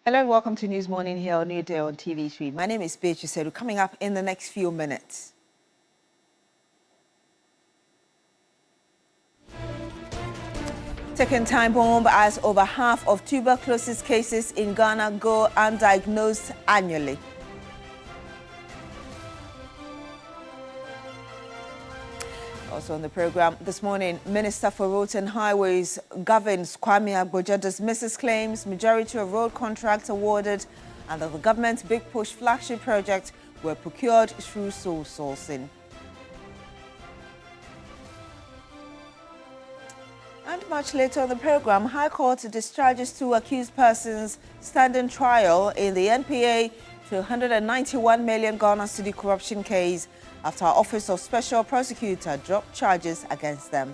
Hello and welcome to News Morning here on Newday on TV3. My name is Beatrice. Coming up in the next few minutes. Second time bomb as over half of tuberculosis cases in Ghana go undiagnosed annually. Also on the program this morning, Minister for Roads and Highways governs Kwame Agboja dismisses claims majority of road contracts awarded under the government's Big Push flagship project were procured through sole sourcing. And much later on the program, High Court discharges two accused persons standing trial in the NPA to 191 million Ghana cedi corruption case after our Office of Special Prosecutor dropped charges against them.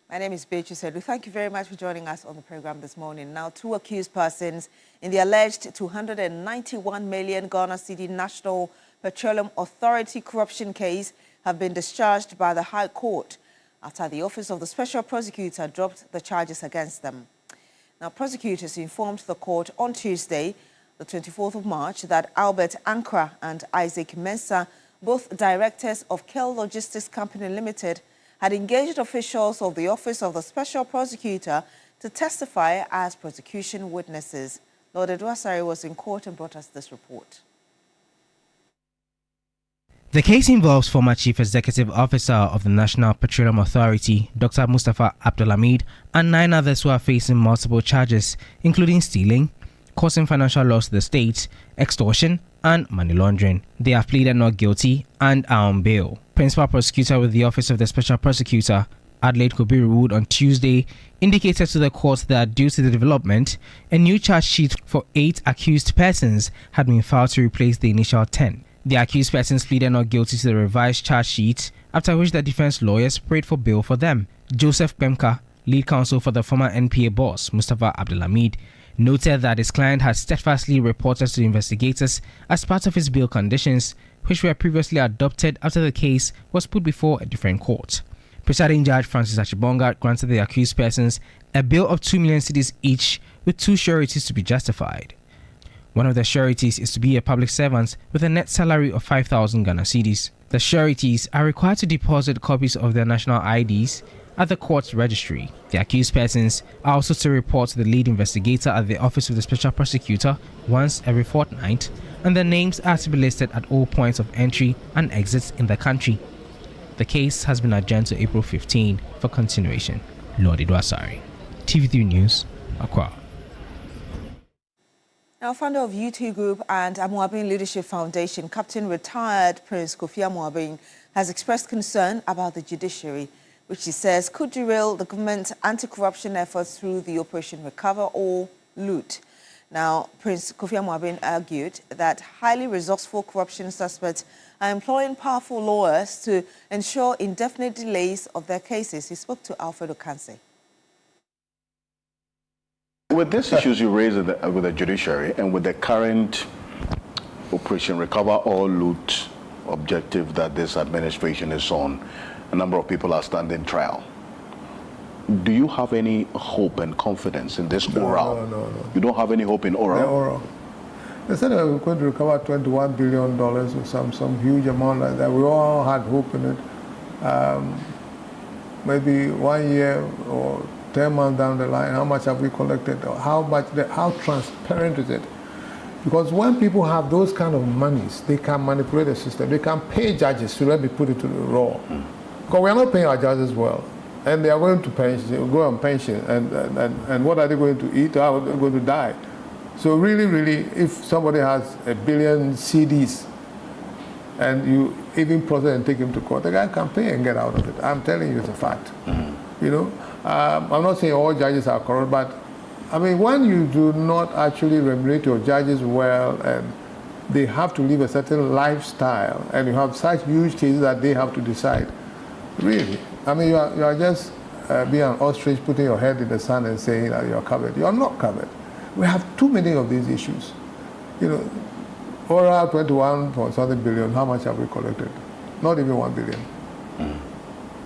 My name is Beatrice. Thank you very much for joining us on the program this morning. Now, two accused persons in the alleged 291 million Ghana cedi National Petroleum Authority corruption case have been discharged by the High Court after the Office of the Special Prosecutor dropped the charges against them. Now, prosecutors informed the court on Tuesday, the 24th of March, that Albert Ankra and Isaac Mensah, both directors of Kel Logistics Company Limited, had engaged officials of the Office of the Special Prosecutor to testify as prosecution witnesses. Lord Edwasari was in court and brought us this report. The case involves former Chief Executive Officer of the National Petroleum Authority, Dr. Mustafa Abdulhamid, and 9 others who are facing multiple charges, including stealing, causing financial loss to the state, extortion, and money laundering. They have pleaded not guilty and are on bail. Principal Prosecutor with the Office of the Special Prosecutor, Adelaide Kobiru Wood, on Tuesday indicated to the court that due to the development, a new charge sheet for 8 accused persons had been filed to replace the initial 10. The accused persons pleaded not guilty to the revised charge sheet, after which the defense lawyers prayed for bail for them. Joseph Pemka, lead counsel for the former NPA boss, Mustafa Abdulhamid, noted that his client had steadfastly reported to investigators as part of his bail conditions, which were previously adopted after the case was put before a different court. Presiding Judge Francis Achibonga granted the accused persons a bail of 2 million cedis each, with 2 sureties to be justified. One of the sureties is to be a public servant with a net salary of 5,000 Ghana cedis. The sureties are required to deposit copies of their national IDs at the court's registry. The accused persons are also to report to the lead investigator at the Office of the Special Prosecutor once every fortnight, and their names are to be listed at all points of entry and exits in the country. The case has been adjourned to April 15 for continuation. Lord Idwasari, TV3 News, Accra. Now, founder of UT Group and Amoabin Leadership Foundation, Captain Retired Prince Kofi Amoabin, has expressed concern about the judiciary, which he says could derail the government's anti-corruption efforts through the Operation Recover or Loot. Now, Prince Kofi Amoabin argued that highly resourceful corruption suspects are employing powerful lawyers to ensure indefinite delays of their cases. He spoke to Alfredo Kanse. With these issues you raised with the judiciary and with the current Operation Recover or Loot objective that this administration is on, a number of people are standing trial. Do you have any hope and confidence in this oral? No. You don't have any hope in oral? The oral. They said they were going to recover $21 billion or some huge amount like that. We all had hope in it. Maybe 1 year or 10 months down the line, how much have we collected? How transparent is it? Because when people have those kind of monies, they can manipulate the system. They can pay judges to let me put it to the raw. Because we are not paying our judges well. And they are going to pension, go on pension. And what are they going to eat? How are they going to die? So really, if somebody has 1 billion CDs and you even process and take him to court, the guy can pay and get out of it. I'm telling you, it's a fact. You know, I'm not saying all judges are corrupt, but I mean, when you do not actually remunerate your judges well and they have to live a certain lifestyle and you have such huge cases that they have to decide, really, I mean, you are just being an ostrich, putting your head in the sand and saying that you're covered. You're not covered. We have too many of these issues. You know, oral 21 point something billion, how much have we collected? Not even 1 billion.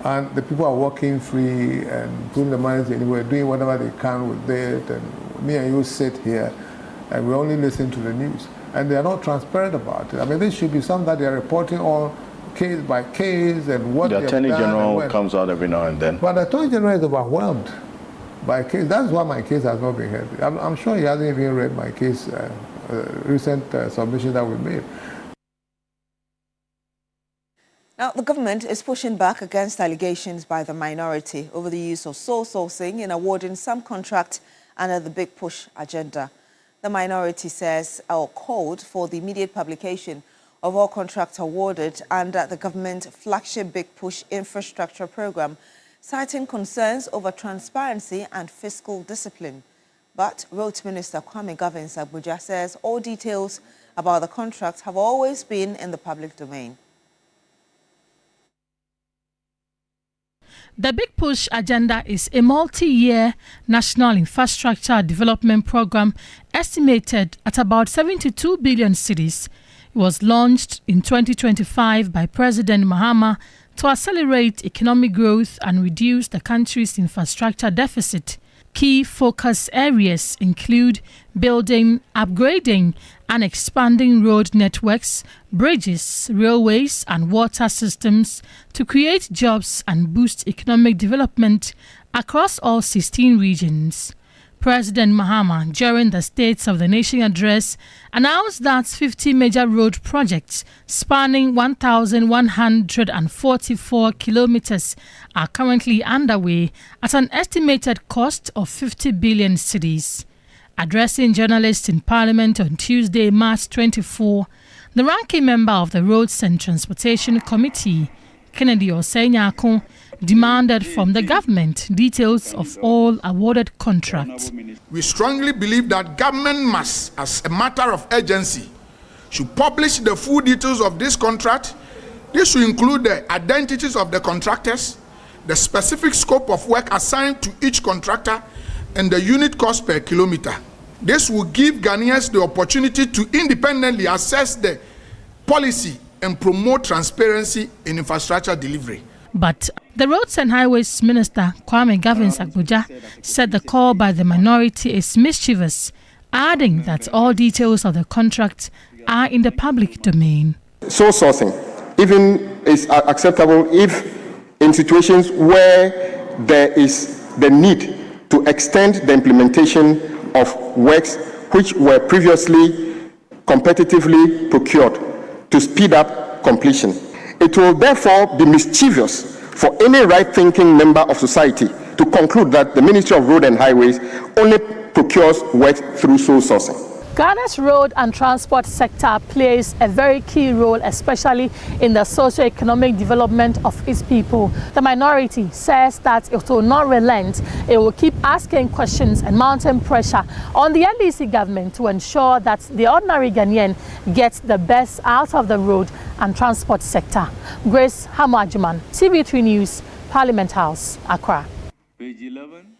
And the people are working free and putting the money anywhere, doing whatever they can with it. And me and you sit here and we only listen to the news. And they are not transparent about it. I mean, this should be something that they are reporting on case by case and what the they Attorney have done. General comes out every now and then. But the Attorney General is overwhelmed by case. That's why my case has not been heard. I'm sure he hasn't even read my case, recent submission that we made. Now, the government is pushing back against allegations by the minority over the use of sole sourcing in awarding some contracts under the Big Push agenda. The minority says or called for the immediate publication of all contracts awarded under the government flagship Big Push infrastructure program, citing concerns over transparency and fiscal discipline. But Roads Minister Kwame Gavin-Sagbuja says all details about the contracts have always been in the public domain. The Big Push agenda is a multi-year national infrastructure development program estimated at about 72 billion cedis. It was launched in 2025 by President Mahama to accelerate economic growth and reduce the country's infrastructure deficit. Key focus areas include building, upgrading, and expanding road networks, bridges, railways, and water systems to create jobs and boost economic development across all 16 regions. President Mahama, during the States of the Nation address, announced that 50 major road projects spanning 1,144 kilometers are currently underway at an estimated cost of 50 billion cedis. Addressing journalists in Parliament on Tuesday, March 24, the ranking member of the Roads and Transportation Committee, Kennedy Osenyako, demanded from the government details of all awarded contracts. We strongly believe that government must, as a matter of urgency, should publish the full details of this contract. This should include the identities of the contractors, the specific scope of work assigned to each contractor, and the unit cost per kilometer. This will give Ghanaians the opportunity to independently assess the policy and promote transparency in infrastructure delivery. But the Roads and Highways Minister, Kwame Gavin-Sagbuja, said the call by the minority is mischievous, adding that all details of the contract are in the public domain. Sole sourcing even is acceptable if in situations where there is the need to extend the implementation of works which were previously competitively procured to speed up completion. It will therefore be mischievous for any right-thinking member of society to conclude that the Ministry of Road and Highways only procures work through sole sourcing. Ghana's road and transport sector plays a very key role, especially in the socio-economic development of its people. The minority says that it will not relent. It will keep asking questions and mounting pressure on the NDC government to ensure that the ordinary Ghanaian gets the best out of the road and transport sector. Grace Hamajuman, TV3 News, Parliament House, Accra. Page 11.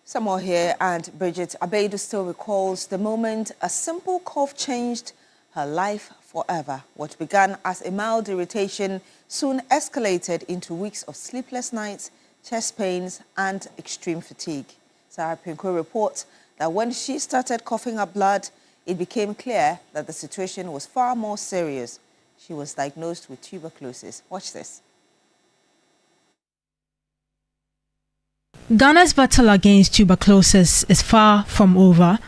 Some more here, and Bridget Abedu still recalls the moment a simple cough changed her life forever. What began as a mild irritation soon escalated into weeks of sleepless nights, chest pains, and extreme fatigue. Sarah Pinko reports that when she started coughing up blood, it became clear that the situation was far more serious. She was diagnosed with tuberculosis. Watch this. Ghana's battle against tuberculosis is far from over.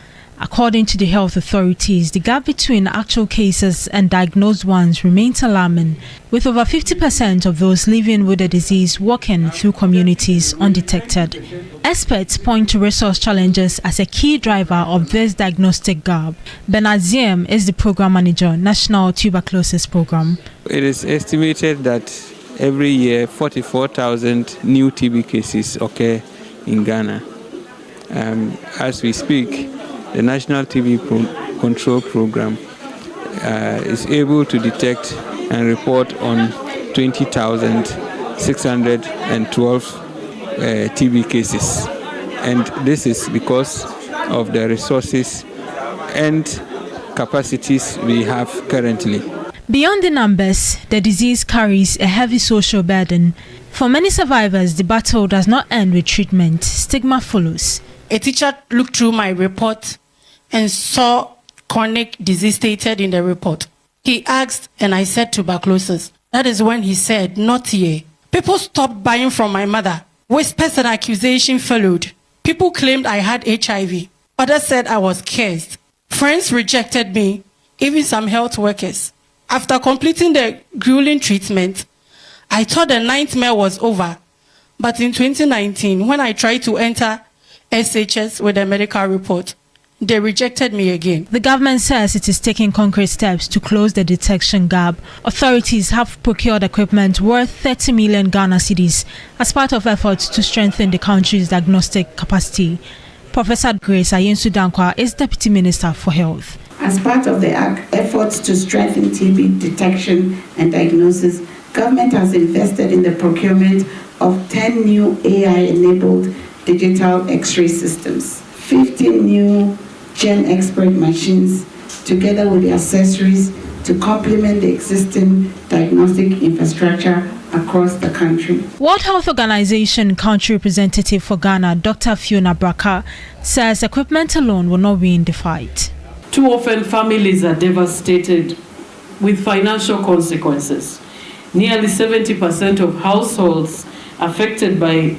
According to the health authorities, the gap between actual cases and diagnosed ones remains alarming, with over 50% of those living with the disease walking through communities undetected. Experts point to resource challenges as a key driver of this diagnostic gap. Bernard Ziem is the program manager, National Tuberculosis Program. It is estimated that every year 44,000 new TB cases occur in Ghana. As we speak, the National TB Control Program is able to detect and report on 20,612 TB cases. And this is because of the resources and capacities we have currently. Beyond the numbers, the disease carries a heavy social burden. For many survivors, the battle does not end with treatment. Stigma follows. A teacher looked through my report and saw chronic disease stated in the report. He asked, and I said tuberculosis. That is when he said, not here. People stopped buying from my mother. Whispers and accusation followed. People claimed I had HIV. Others said I was cursed. Friends rejected me, even some health workers. After completing the grueling treatment, I thought the nightmare was over. But in 2019, when I tried to enter SHS with a medical report, they rejected me again. The government says it is taking concrete steps to close the detection gap. Authorities have procured equipment worth 30 million Ghana cedis as part of efforts to strengthen the country's diagnostic capacity. Professor Grace Ayensu Dankwa is Deputy Minister for Health. As part of the efforts to strengthen TB detection and diagnosis, government has invested in the procurement of 10 new AI-enabled digital X-ray systems, 15 new Gen Expert machines, together with the accessories to complement the existing diagnostic infrastructure across the country. World Health Organization country representative for Ghana, Dr. Fiona Braka, says equipment alone will not win the fight. Too often, families are devastated with financial consequences. Nearly 70% of households affected by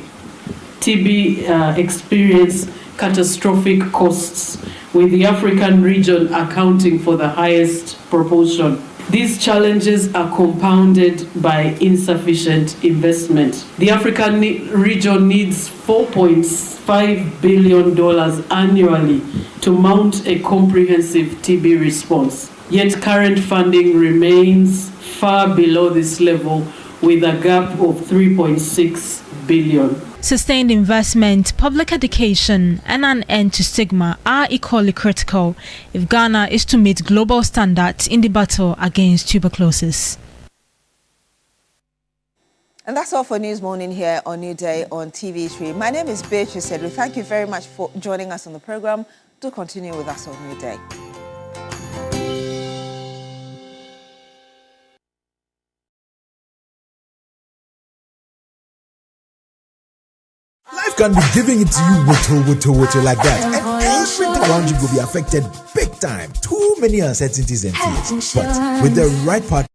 TB experience catastrophic costs, with the African region accounting for the highest proportion. These challenges are compounded by insufficient investment. The African region needs $4.5 billion annually to mount a comprehensive TB response. Yet current funding remains far below this level, with a gap of $3.6 billion. Sustained investment, public education, and an end to stigma are equally critical if Ghana is to meet global standards in the battle against tuberculosis. And that's all for News Morning here on New Day on TV3. My name is Beatrice Edru. Thank you very much for joining us on the program. Do continue with us on New Day. Life can be giving it to you whittle like that. And everything around you will be affected big time. Too many uncertainties and fears. But with the right partner,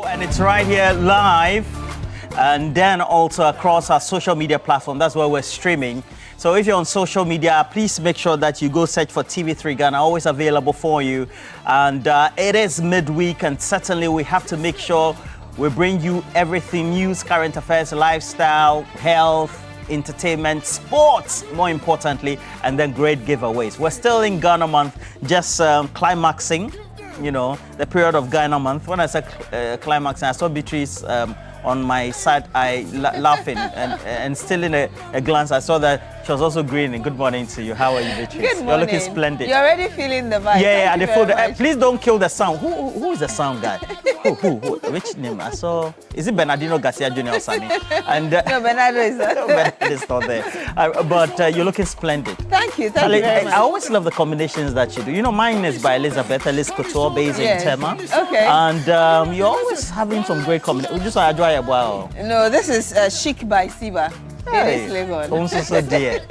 And it's right here live, and then also across our social media platform. That's where we're streaming. So if you're on social media, please make sure that you go search for TV3 Ghana, always available for you. And it is midweek, and certainly we have to make sure we bring you everything: news, current affairs, lifestyle, health, entertainment, sports, more importantly, and then great giveaways. We're still in Ghana month, just climaxing, you know, the period of Ghana month. When I said climaxing, I saw Beatrice on my side eye laughing and still in a glance. I saw that she was also grinning. Good morning to you. How are you, Beatrice? Good morning. You're looking splendid. You're already feeling the vibe. Yeah, and please don't kill the sound. Who is the sound guy? Who? Which name? I saw. Is it Bernardino Garcia Jr. or something? And no, Bernardo is not. Bernardo is not there. But you're looking splendid. Thank you. Thank you very much. I always love the combinations that you do. You know, mine is by Elizabeth Couture, based in Tema. Okay. And you're always having some great combinations. Just enjoy it. Wow. No, this is Chic by Siba. Hey, so dear.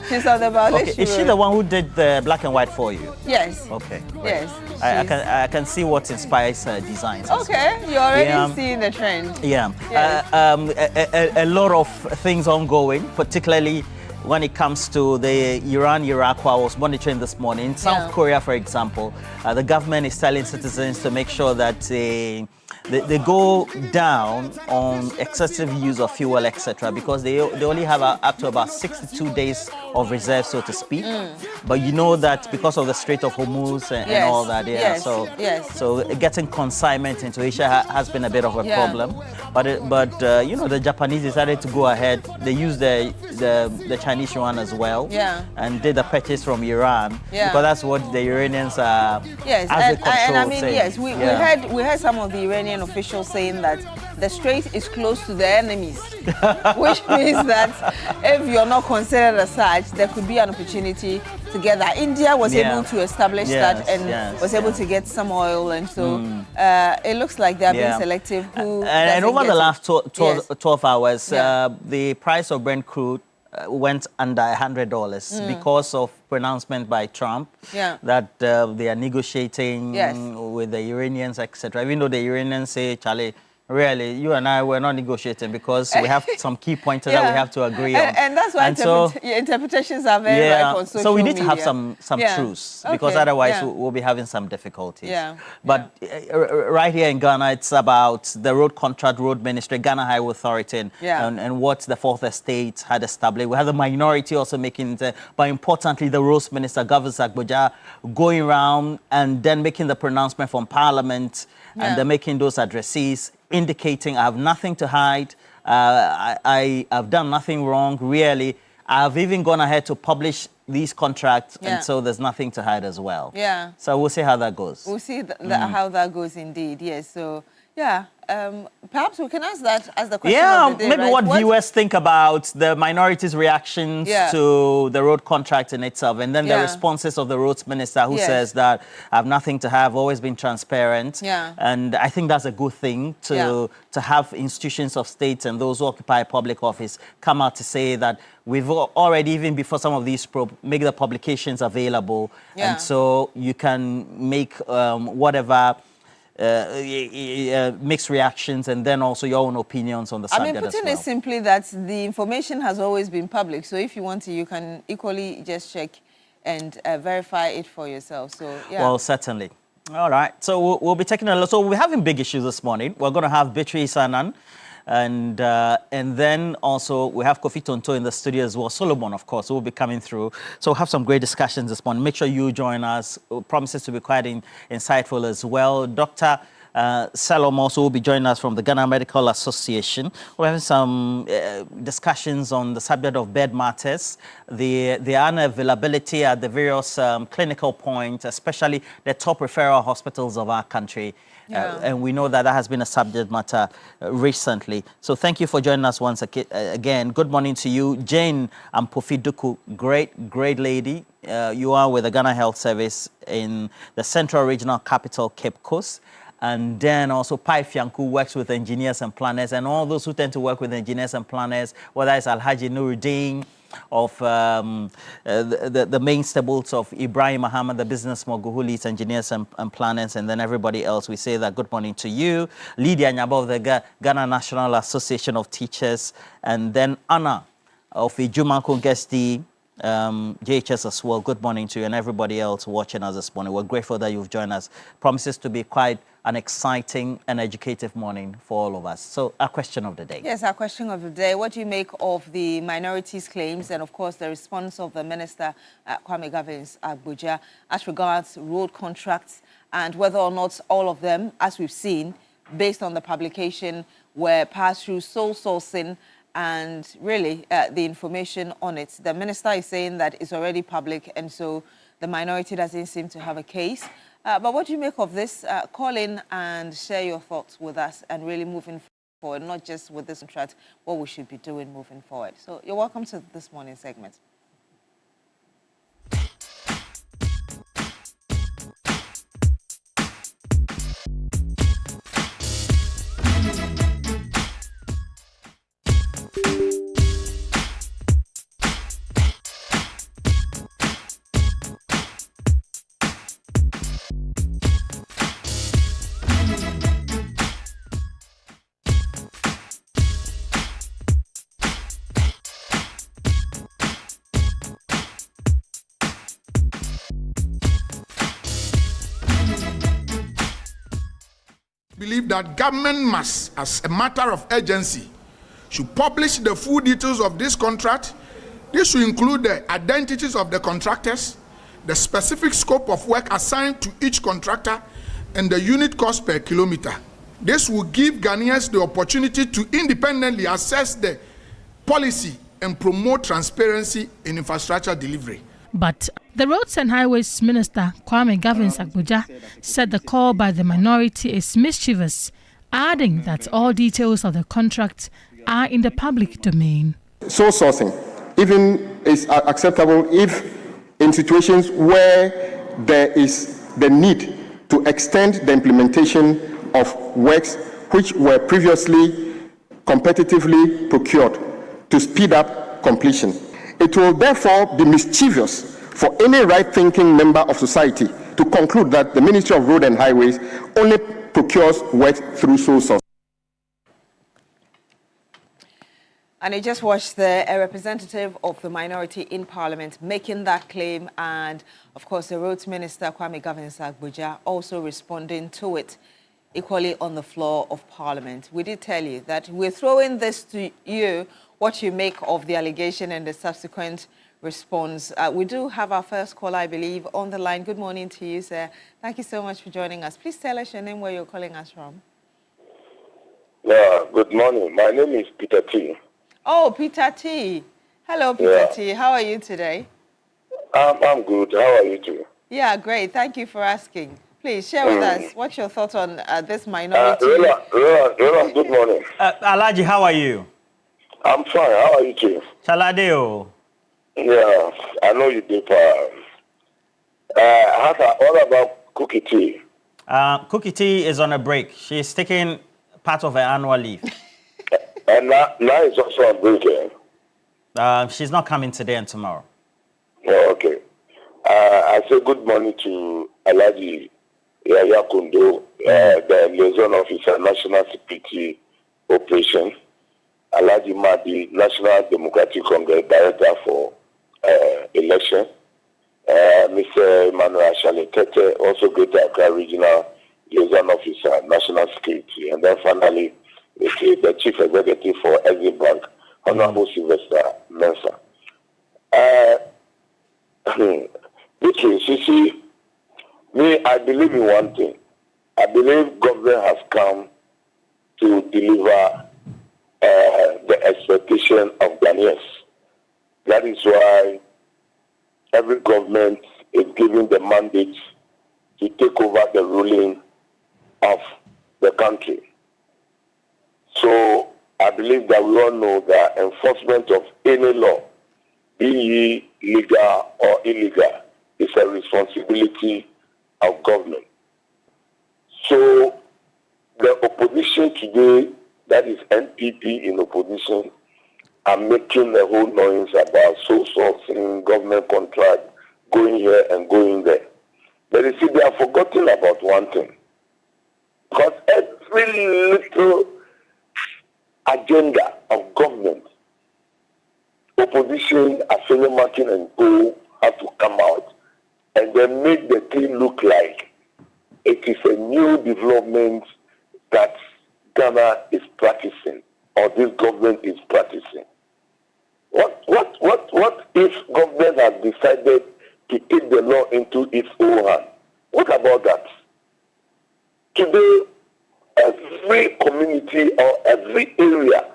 She's on the ballet. Okay. Is she the one who did the black and white for you? Yes. Okay. Yes. I can see what inspires her designs. Okay, you're already seeing the trend. Yeah. Yes. A lot of things ongoing, particularly when it comes to the Iran-Iraq war. I was monitoring this morning. In South Korea, for example, the government is telling citizens to make sure that they go down on excessive use of fuel, etc., because they only have up to about 62 days of reserve, so to speak. But you know that because of the Strait of Hormuz and all that, so getting consignment into Asia has been a bit of a problem. But you know, the Japanese decided to go ahead. They used the Chinese yuan as well, and did a purchase from Iran, because that's what the Iranians are. Yes, and I mean, yes, we heard some of the Iranian officials saying that the strait is close to the enemies, which means that if you're not considered as such, there could be an opportunity to get that. India was able to establish that and was able to get some oil, and so it looks like they're being selective. And over the last 12 hours, the price of Brent crude went under $100 because of pronouncement by Trump that they are negotiating with the Iranians, etc. Even though the Iranians say, Charlie, really, you and I were not negotiating because we have some key pointers that we have to agree on. And that's why interpretations are very ripe on social media. So we need to have some truce, because otherwise we'll be having some difficulties. But right here in Ghana, it's about the road contract, road ministry, Ghana Highway Authority, and what the Fourth Estate had established. We have the minority also making it, but importantly, the roads minister, Governor Sagboja, going around and then making the pronouncement from Parliament, and then making those addresses, indicating I have nothing to hide, I have done nothing wrong, really. I've even gone ahead to publish these contracts, and so there's nothing to hide as well. So we'll see how that goes. We'll see how that goes indeed, yes. So, perhaps we can ask that as the question of the day, maybe what viewers think about the minorities' reactions to the road contract in itself, and then the responses of the roads minister, who says that I have nothing to have, always been transparent. And I think that's a good thing to have institutions of state and those who occupy public office come out to say that we've already, even before some of these make the publications available, and so you can make whatever mixed reactions, and then also your own opinions on the subject. I mean, putting it simply, that the information has always been public, so if you want to, you can equally just check and verify it for yourself. So well, certainly. All right, so we'll be taking a look. So we're having big issues this morning. We're going to have Beatrice Annan, and then also we have Kofi Tonto in the studio as well. Solomon, of course, will be coming through. So we'll have some great discussions this morning. Make sure you join us. It promises to be quite insightful as well. Dr. Salom also will be joining us from the Ghana Medical Association. We're having some discussions on the subject of bed matters, the unavailability at the various clinical points, especially the top referral hospitals of our country. And we know that has been a subject matter recently. So thank you for joining us once again. Good morning to you. Jane Ampofi-Duku, great lady. You are with the Ghana Health Service in the Central Regional Capital, Cape Coast. And then also Pai Fianku works with engineers and planners, and all those who tend to work with engineers and planners, whether it's Alhaji Nuruddin, the main stables of Ibrahim Muhammad, the business mogul who leads engineers and planners, and then everybody else. We say that good morning to you. Lydia Nyabo of the Ghana National Association of Teachers, and then Anna of Ijuma Kongesti, JHS as well. Good morning to you and everybody else watching us this morning. We're grateful that you've joined us. Promises to be quite an exciting and educative morning for all of us. So, our question of the day. Yes, our question of the day. What do you make of the minorities' claims and, of course, the response of the Minister, Kwame Gavins Abuja, as regards road contracts and whether or not all of them, as we've seen, based on the publication, were passed through sole sourcing and really the information on it. The Minister is saying that it's already public and so the minority doesn't seem to have a case. But what do you make of this? Call in and share your thoughts with us and really moving forward, not just with this contract, what we should be doing moving forward. So you're welcome to this morning's segment. Believe that government must, as a matter of urgency, should publish the full details of this contract. This should include the identities of the contractors, the specific scope of work assigned to each contractor, and the unit cost per kilometer. This will give Ghanaians the opportunity to independently assess the policy and promote transparency in infrastructure delivery. But the Roads and Highways Minister, Kwame Gavins Abuja, said the call by the minority is mischievous, adding that all details of the contract are in the public domain. Sole sourcing even is acceptable if in situations where there is the need to extend the implementation of works which were previously competitively procured to speed up completion. It will therefore be mischievous for any right-thinking member of society to conclude that the Ministry of Road and Highways only procures work through sole source. And you just watched a representative of the minority in Parliament making that claim, and of course the Roads Minister, Kwame Gavins Abuja, also responding to it equally on the floor of Parliament. We did tell you that we're throwing this to you, what you make of the allegation and the subsequent response. We do have our first caller, I believe, on the line. Good morning to you, sir. Thank you so much for joining us. Please tell us your name, where you're calling us from. Yeah, good morning. My name is Peter T. Oh, Peter T. Hello, Peter T. How are you today? I'm good. How are you too? Yeah, great. Thank you for asking. Please share with us, what's your thoughts on this minority? Roland, good morning. Alaji, how are you? I'm fine. How are you too? Chaladeo. Yeah, I know you did. What about Cookie T? Cookie T is on a break. She's taking part of her annual leave. And now it's also on break. She's not coming today and tomorrow. Oh, okay. I say good morning to Alaji Yaya Kundo, the liaison officer, National Security Operation. Alaji Madi, National Democratic Congress Director for Election. Mr. Emmanuel Ashaletete, also Greater Accra Regional Liaison Officer, National Security. And then finally, the Chief Executive for Exim Bank, Honorable Sylvester Mensah. You see, I believe in one thing. I believe government has come to deliver the expectation of Ghanaians. That is why every government is given the mandate to take over the ruling of the country. So I believe that we all know that enforcement of any law, be it legal or illegal, is a responsibility of government. So the opposition today, that is NPP in opposition, are making a whole noise about sole sourcing, government contract, going here and going there. But you see, they are forgetting about one thing. Because every little agenda of government, opposition, affiliate and co have to come out and then make the thing look like it is a new development that Ghana is practicing or this government is practicing. What if government has decided to take the law into its own hand? What about that? Today, every community or every area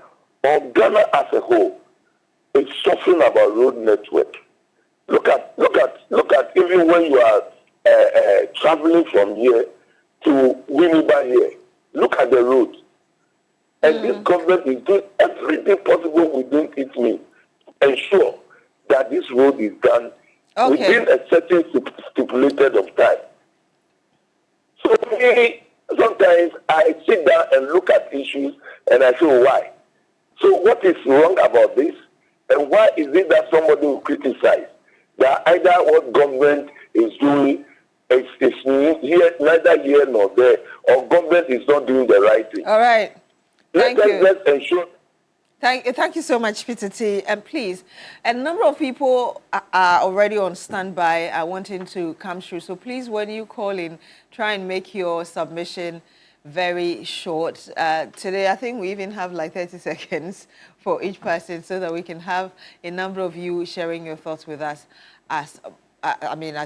of Ghana as a whole is suffering about road network. Look at even when you are traveling from here to Winneba here. Look at the road. And this government is doing everything possible within its means to ensure that this road is done within a certain stipulated of time. So sometimes I sit down and look at issues and I say, why? So what is wrong about this? And why is it that somebody will criticize that either what government is doing is neither here nor there, or government is not doing the right thing? All right. Let's ensure. Thank you so much, Peter T. And please, a number of people are already on standby wanting to come through. So please, when you call in, try and make your submission very short. Today, I think we even have like 30 seconds for each person so that we can have a number of you sharing your thoughts with us as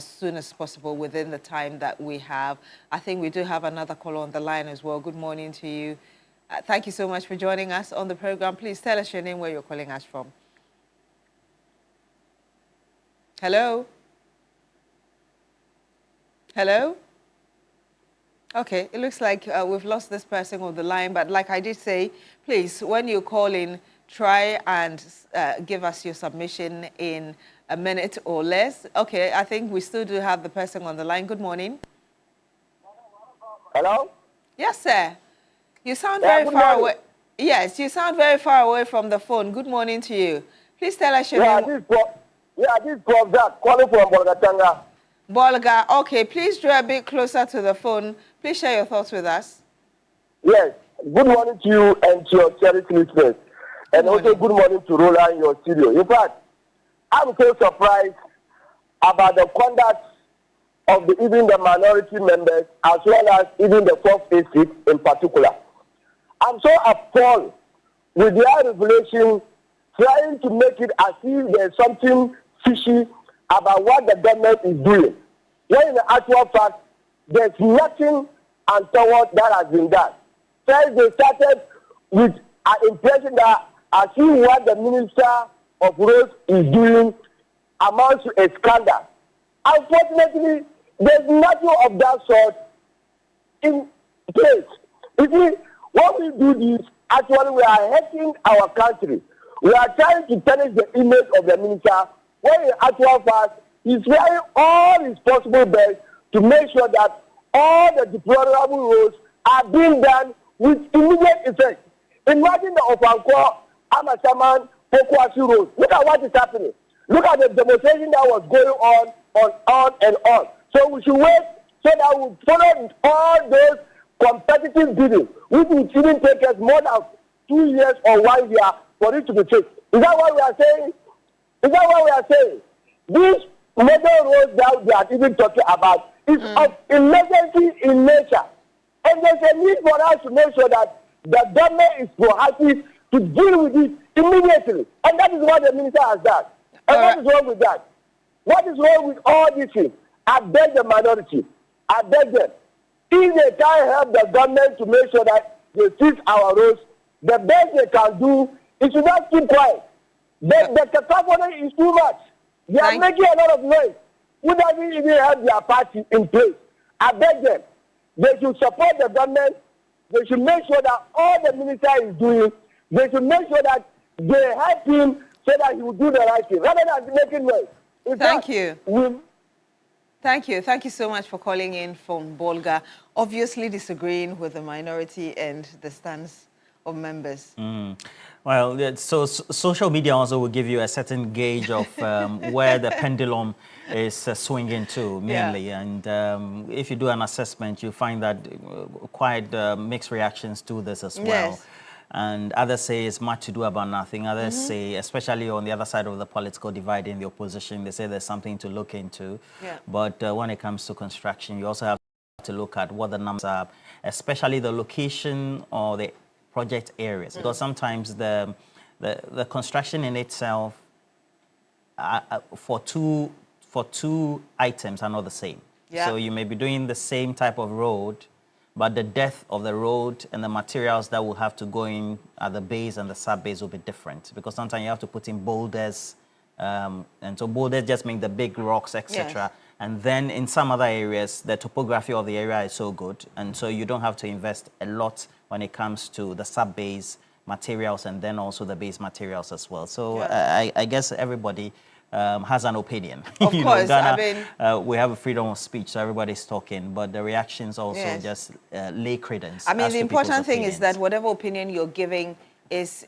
soon as possible within the time that we have. I think we do have another caller on the line as well. Good morning to you. Thank you so much for joining us on the program. Please tell us your name, where you're calling us from. Hello? Hello? Okay, it looks like we've lost this person on the line, but like I did say, please, when you call in, try and give us your submission in a minute or less. Okay, I think we still do have the person on the line. Good morning. Hello? Yes, sir. You sound very far away. Yes, you sound very far away from the phone. Good morning to you. Please tell us your name. This is Prof. Zach, calling from Bolgatanga. Bolga, okay, please draw a bit closer to the phone. Please share your thoughts with us. Yes, good morning to you and to your charity listeners. And also good morning to Roland in your studio. In fact, I'm so surprised about the conduct of even the minority members as well as even the fourth estate in particular. I'm so appalled with their revelation trying to make it as if there's something fishy about what the government is doing. When in the actual fact, there's nothing untoward that has been done. First, they started with an impression that as if what the Minister of Roads is doing amounts to a scandal. Unfortunately, there's nothing of that sort in place. You see, when we do this, actually we are hurting our country. We are trying to tarnish the image of the minister, when in actual fact, he's trying all his possible best to make sure that all the deplorable roads are being done with immediate effect. Imagine the Ofanko, Amasaman, Pokwasi Road. Look at what is happening. Look at the demonstration that was going on and on. So we should wait so that we follow all those competitive bidding, which will even take us more than 2 years or 1 year for it to be fixed. Is that what we are saying? Is that what we are saying? These major roads that we are even talking about is of emergency in nature. And there's a need for us to make sure that the government is proactive to deal with it immediately. And that is what the minister has done. And what is wrong with that? What is wrong with all these things? I beg the minority. I beg them. If they can't help the government to make sure that they fix our roads, the best they can do is to not keep quiet. The cacophony is too much. They are making a lot of noise. Who doesn't even have their party in place? I beg them. They should support the government. They should make sure that all the minister is doing, they should make sure that they help him so that he will do the right thing, rather than making noise. Thank you. Thank you. Thank you so much for calling in from Bolga. Obviously disagreeing with the minority and the stance of members. Well, so social media also will give you a certain gauge of where the pendulum is swinging to mainly. Yeah. And if you do an assessment, you find that quite mixed reactions to this as well. Yes. And others say it's much to do about nothing. Others say, especially on the other side of the political divide in the opposition, they say there's something to look into. Yeah. But when it comes to construction, you also have to look at what the numbers are, especially the location or the project areas, because sometimes the construction in itself for two items are not the same. Yeah. So you may be doing the same type of road, but the depth of the road and the materials that will have to go in at the base and the sub-base will be different, because sometimes you have to put in boulders, and so boulders just make the big rocks, etc. Yes. And then in some other areas, the topography of the area is so good, and so you don't have to invest a lot when it comes to the sub-base materials and then also the base materials as well. So I guess everybody has an opinion. Of course, Ghana, I mean, we have a freedom of speech, so everybody's talking, but the reactions also just lay credence. I mean, as the to important thing opinions. is that whatever opinion you're giving is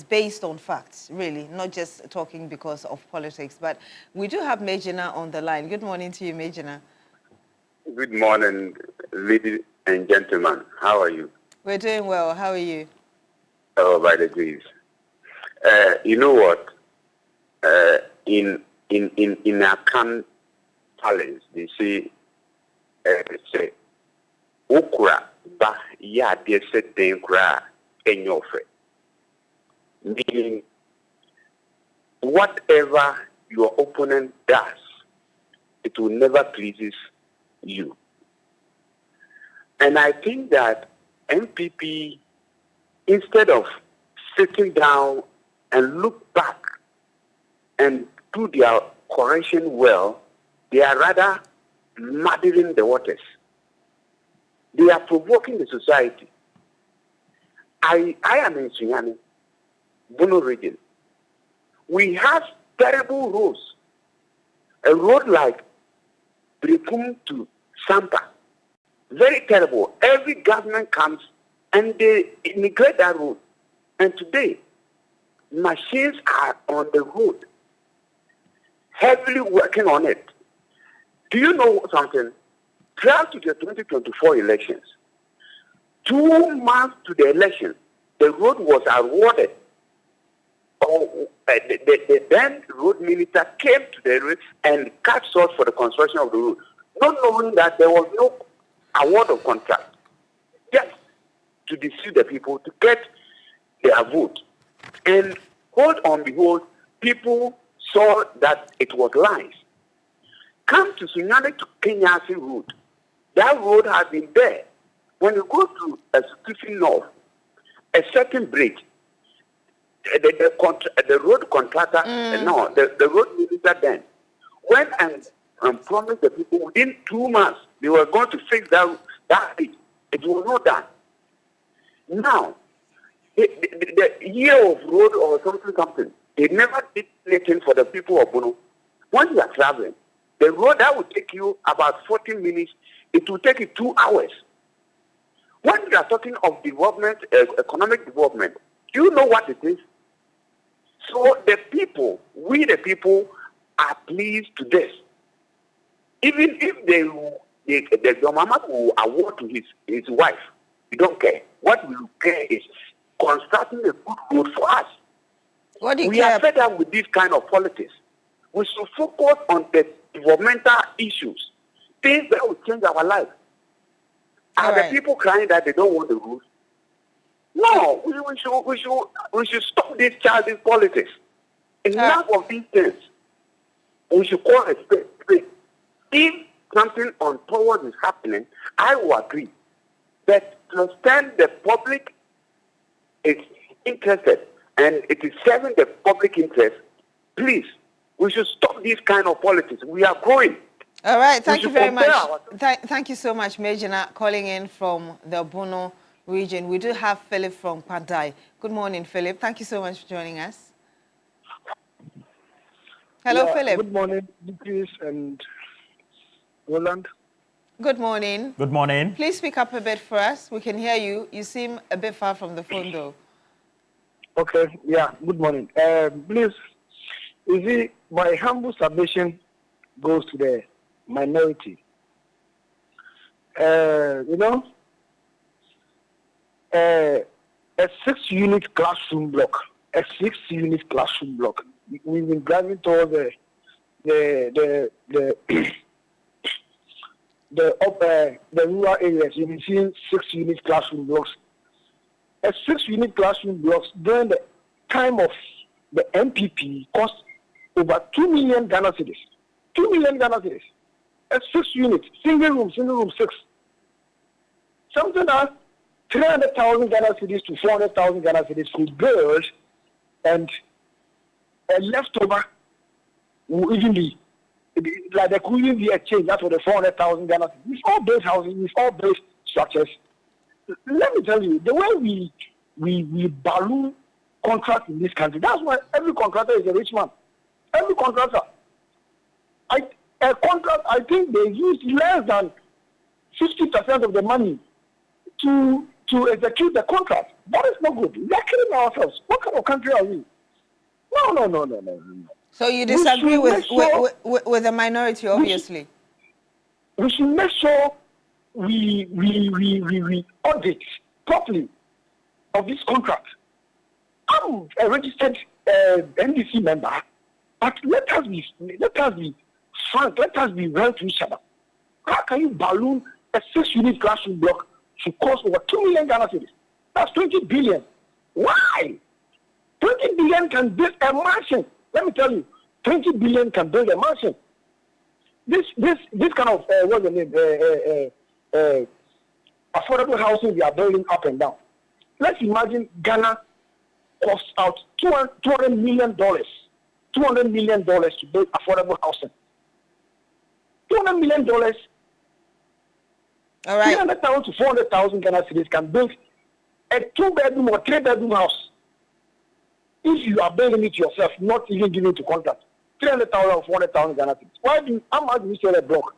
based on facts, really, not just talking because of politics. But we do have Mejina on the line. Good morning to you, Mejina. Good morning, ladies and gentlemen. How are you? We're doing well. How are you? Oh, by the grace. You know what? In Akan Palace, they say, "Okura ba ya de se denkura enyofe." Meaning, whatever your opponent does, it will never pleases you. And I think that MPP, instead of sitting down and look back and do their correction well, they are rather muddying the waters. They are provoking the society. I am in Sunyani, Bono region. We have terrible roads. A road like Brikum to Sampa, very terrible. Every government comes and they neglect that road. And today, machines are on the road, heavily working on it. Do you know something? Prior to the 2024 elections, 2 months to the election, the road was awarded. The then road minister came to the road and cut short for the construction of the road, not knowing that there was no award of contract, just to deceive the people, to get their vote. And hold on, behold, people saw that it was lies. Come to Sunyani to Kenyasi Road. That road has been there. When you go to a Sutufi North, a certain bridge, the road contractor, the road minister then went and promised the people within 2 months they were going to fix that bridge. It was not done. Now, the year of road or something, they never did anything for the people of Bono. When you are traveling, the road that will take you about 40 minutes, it will take you 2 hours. When you are talking of development, economic development, do you know what it is? So the people, we the people, are pleased to this. Even if the mama will award to his wife, we don't care. What we care is constructing a good road for us. We are fed up with this kind of politics. We should focus on the developmental issues, things that will change our life. Are the people crying that they don't want the road? No, we should stop this childish politics. Enough of these things. We should call a spade. If something untoward is happening, I will agree. But to understand the public is interested and it is serving the public interest, please, we should stop this kind of politics. We are growing. All right, thank you very much. Thank you so much, Mejina, calling in from the Bono region. We do have Philip from Padai. Good morning, Philip. Thank you so much for joining us. Hello, Philip. Good morning, Beatrice and Roland. Good morning. Good morning. Please speak up a bit for us. We can hear you. You seem a bit far from the phone, though. Okay, yeah, good morning. Please, you see, my humble submission goes to the minority. A 6-unit classroom block, we've been driving towards the rural areas. You've been seeing 6-unit classroom blocks. A 6-unit classroom blocks during the time of the MPP cost over 2 million Ghana cedis. 2 million Ghana cedis. A 6-unit, single room 6. Something like 300,000 Ghana cedis to 400,000 Ghana cedis for girls, and a leftover will even be like there could even be a change. That's for the 400,000 Ghana cedis. With all base housing, with all base structures. Let me tell you, the way we balloon contract in this country, that's why every contractor is a rich man. Every contractor. I think they use less than 50% of the money to execute the contract. That is not good. We are killing ourselves. What kind of country are we? No. So you disagree with the minority, obviously. We should make sure we audit properly of this contract. I'm a registered NDC member, but let us be frank. Let us be real to each other. How can you balloon a 6-unit classroom block to cost over 2 million Ghana cedis? That's 20 billion. Why? 20 billion can build a mansion. Let me tell you, 20 billion can build a mansion. This kind of what's the name? Affordable housing we are building up and down. Let's imagine Ghana costs out $200 million. $200 million to build affordable housing. $200 million. All right. 300,000 to 400,000 Ghana cedis can build a 2-bedroom or 3-bedroom house. If you are building it yourself, not even giving it to contract. 300,000 or 400,000 Ghana cedis. How much do you sell a block?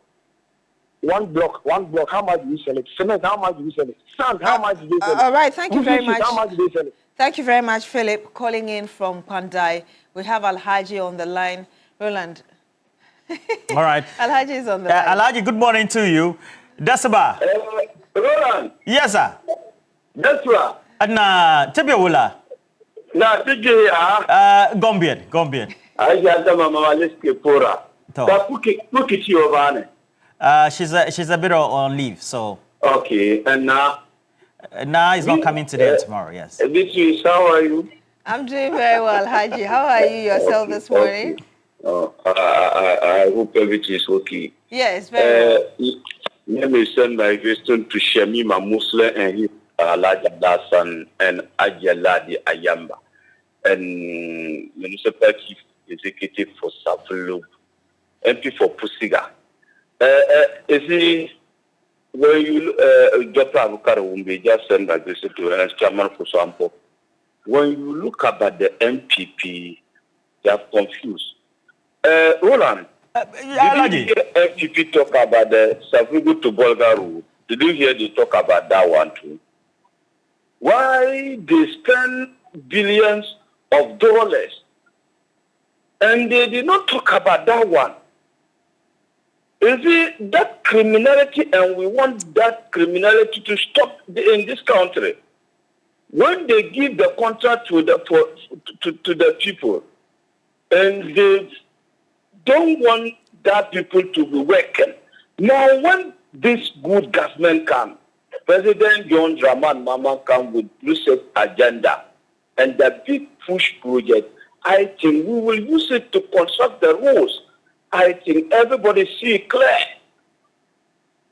One block, how much do you sell it? Cement, how much do you sell it? Sand, how much do you sell it? All right, thank you very much. How much do you sell it? Thank you very much, Philip, calling in from Pandai. We have Alhaji on the line. Roland. All right. Alhaji is on the line. Alhaji, good morning to you. Dasaba. Roland. Yes, sir. Dasaba. Na Tebewula. Na Tejea. Gombian. Ayanta mama leske pora. Ta puki ovane. She's a bit on leave, so. Okay, and now. Now he's not coming today and tomorrow. Yes. Beatrice, how are you? I'm doing very well, Haji. How are you yourself this morning? I hope everything is okay. Yes, very well. Let me send my question to Shemi Mamusle and his Alaja Dasan and Ajaladi Ayamba and Municipal Chief Executive for Safulu, MP for Pusiga. Is he when you Dr. Avukaro Wumbi just send my question to Chairman for sample. When you look about the MPP, they are confused. Roland, did you hear MPP talk about the Savugu to Bolga road? Did you hear they talk about that one too? Why they spend billions of dollars and they did not talk about that one? Is it that criminality, and we want that criminality to stop in this country? When they give the contract to the people, and they don't want that people to be working. Now, when this good government comes, President John Dramani Mahama comes with research agenda and the big push project, I think we will use it to construct the roads. I think everybody see it clear.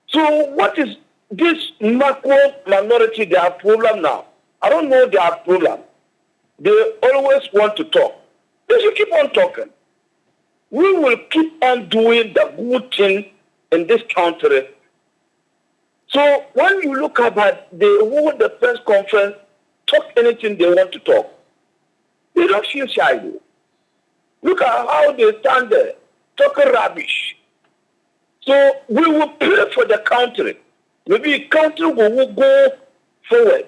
So what is this macro minority, they have problem now? I don't know they have problem. They always want to talk. They should keep on talking. We will keep on doing the good thing in this country. So when you look about they hold the press conference, talk anything they want to talk. They don't feel shy. Look at how they stand there, talking rubbish. So we will pray for the country. Maybe the country will go forward.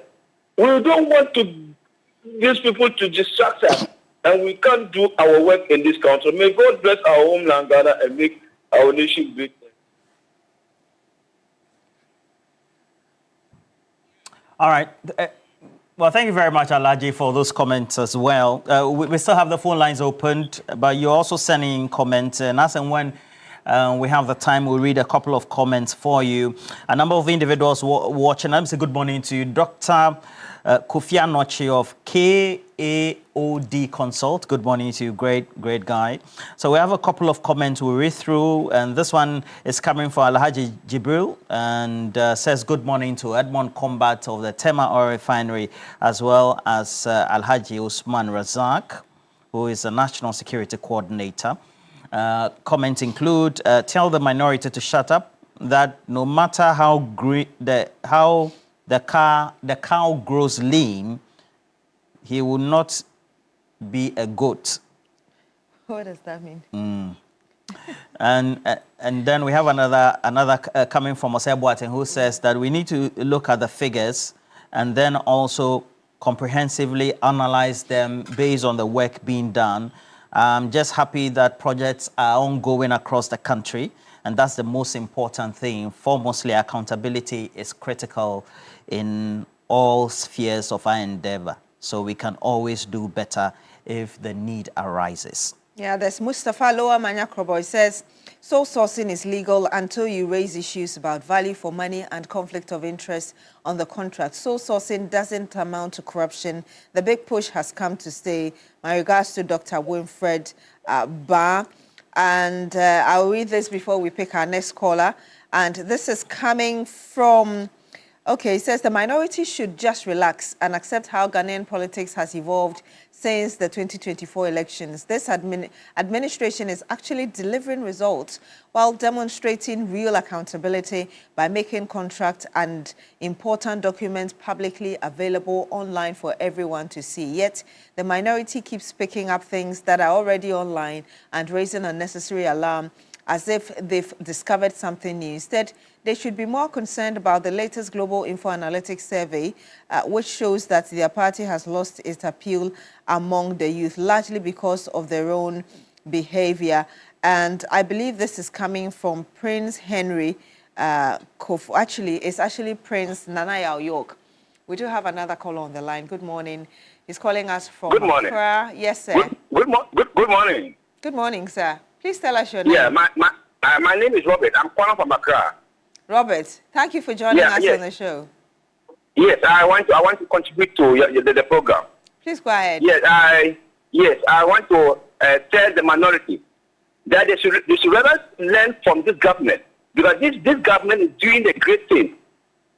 We don't want these people to distract us, and we can't do our work in this country. May God bless our homeland, Ghana, and make our nation great. All right. Well, thank you very much, Alhaji, for those comments as well. We still have the phone lines opened, but you're also sending comments. And as and when we have the time, we'll read a couple of comments for you. A number of individuals watching. I'm saying good morning to you. Dr. Kofi Anochi of KAOD Consult. Good morning to you. Great guy. So we have a couple of comments we'll read through. And this one is coming from Alhaji Jibril and says good morning to Edmond Combat of the Tema Oil Refinery, as well as Alhaji Usman Razak, who is the National Security Coordinator. Comments include, tell the minority to shut up, that no matter how the cow grows lean, he will not be a goat. What does that mean? And then we have another coming from Oseboaten, who says that we need to look at the figures and then also comprehensively analyze them based on the work being done. I'm just happy that projects are ongoing across the country, and that's the most important thing. Foremostly, accountability is critical in all spheres of our endeavor, so we can always do better if the need arises. Yeah, there's Mustafa Loa Manyakrobo. He says, sole sourcing is legal until you raise issues about value for money and conflict of interest on the contract. Sole sourcing doesn't amount to corruption. The big push has come to stay. My regards to Dr. Winfred Ba. And I'll read this before we pick our next caller. And this is coming from... Okay, it says the minority should just relax and accept how Ghanaian politics has evolved since the 2024 elections. This administration is actually delivering results while demonstrating real accountability by making contracts and important documents publicly available online for everyone to see. Yet, the minority keeps picking up things that are already online and raising unnecessary alarm as if they've discovered something new. Instead, they should be more concerned about the latest Global Info Analytics survey, which shows that their party has lost its appeal among the youth, largely because of their own behavior. And I believe this is coming from Prince Henry Kofu. Actually, it's actually Prince Nanaya York. We do have another caller on the line. Good morning. He's calling us from Accra. Yes, sir. Good morning. Good morning, sir. Please tell us your name. Yeah, my name is Robert. I'm calling from Accra. Robert, thank you for joining us on the show. Yes, I want to contribute to the program. Please go ahead. Yes, I want to tell the minority that they should rather learn from this government, because this government is doing a great thing.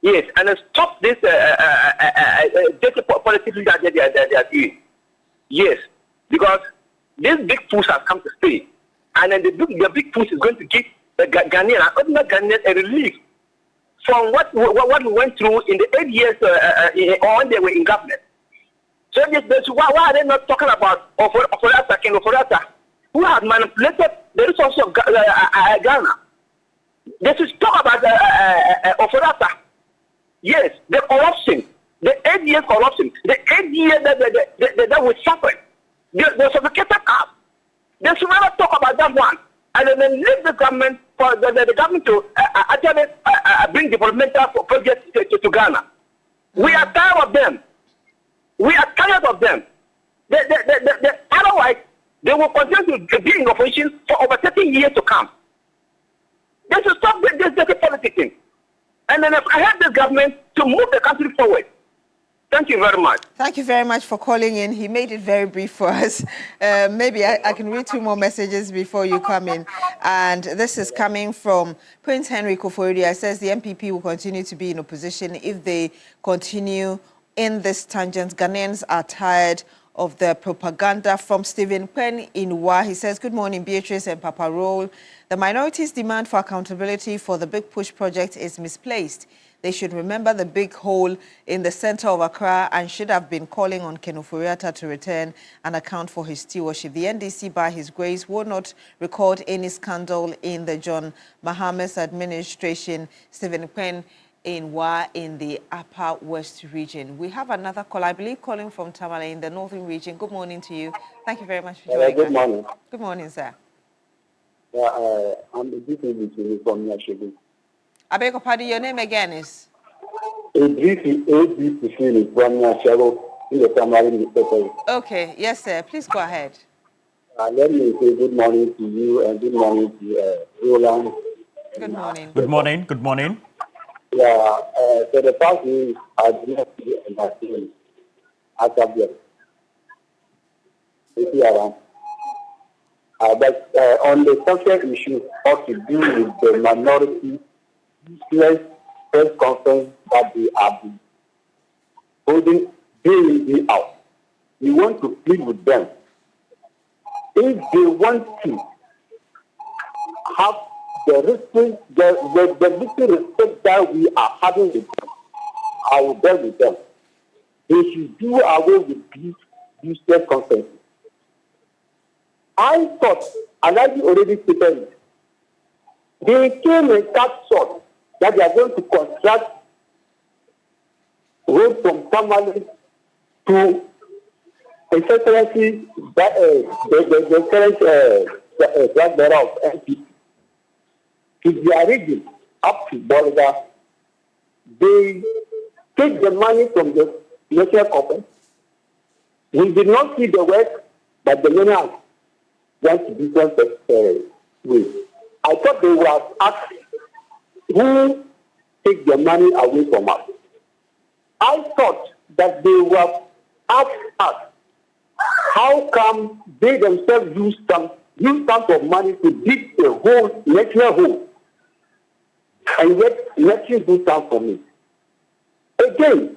Yes, and stop this data politics that they are doing. Yes, because this big push has come to stay. And then the big push is going to give the Ghanaian, ordinary Ghanaian, a relief from what we went through in the 8 years when they were in government. So why are they not talking about Oforata, who has manipulated the resources of Ghana? They should talk about Oforata. Yes, the corruption, the 8 years corruption, the 8 years that we suffered, the suffocated us. They should never talk about that one, and then leave the government for the government to actually bring developmental projects to Ghana. We are tired of them. We are tired of them. Otherwise, they will continue to be in opposition for over 30 years to come. They should stop this dirty politicking. And then I help the government to move the country forward. Thank you very much. Thank you very much for calling in. He made it very brief for us. Maybe I can read 2 more messages before you come in. And this is coming from Prince Henry Koforidua. It says the MPP will continue to be in opposition if they continue in this tangent. Ghanaians are tired of the propaganda from Stephen Pen in Wa. He says, good morning, Beatrice and Papa Roll. The minorities' demand for accountability for the Big Push project is misplaced. They should remember the big hole in the center of Accra and should have been calling on Ken Ofori-Atta to return and account for his stewardship. The NDC, by his grace, will not record any scandal in the John Mahama's administration. Stephen Pen in Wa in the Upper West region. We have another call, I believe, calling from Tamale in the Northern region. Good morning to you. Thank you very much for joining us. Good morning. Good morning, sir. I'm the DPV from Yashibu. I beg your pardon, your name again is? ADP from Yashibu in the Tamale newspaper. Okay, yes, sir. Please go ahead. Let me say good morning to you and good morning to Roland. Good morning. Good morning. Good morning. Yeah, so the fact is, I do not see anything at the but on the social issue of to do with the minority press conference that they are holding day in, day out, we want to plead with them. If they want to have the respect, the little respect that we are having with them, I will bear with them. They should do away with these press conferences. I thought, and I already stated it, they came and cut short that they are going to construct road from Tamale to essentially the current flag bearer of NPP. If they are rigging up to border, they take the money from the national corporate. We did not see the work, but the money went to different ways. I thought they were asked who take the money away from us. I thought that they were asked us how come they themselves use some of money to dig a hole, national hole, and yet nothing do stand for me. Again,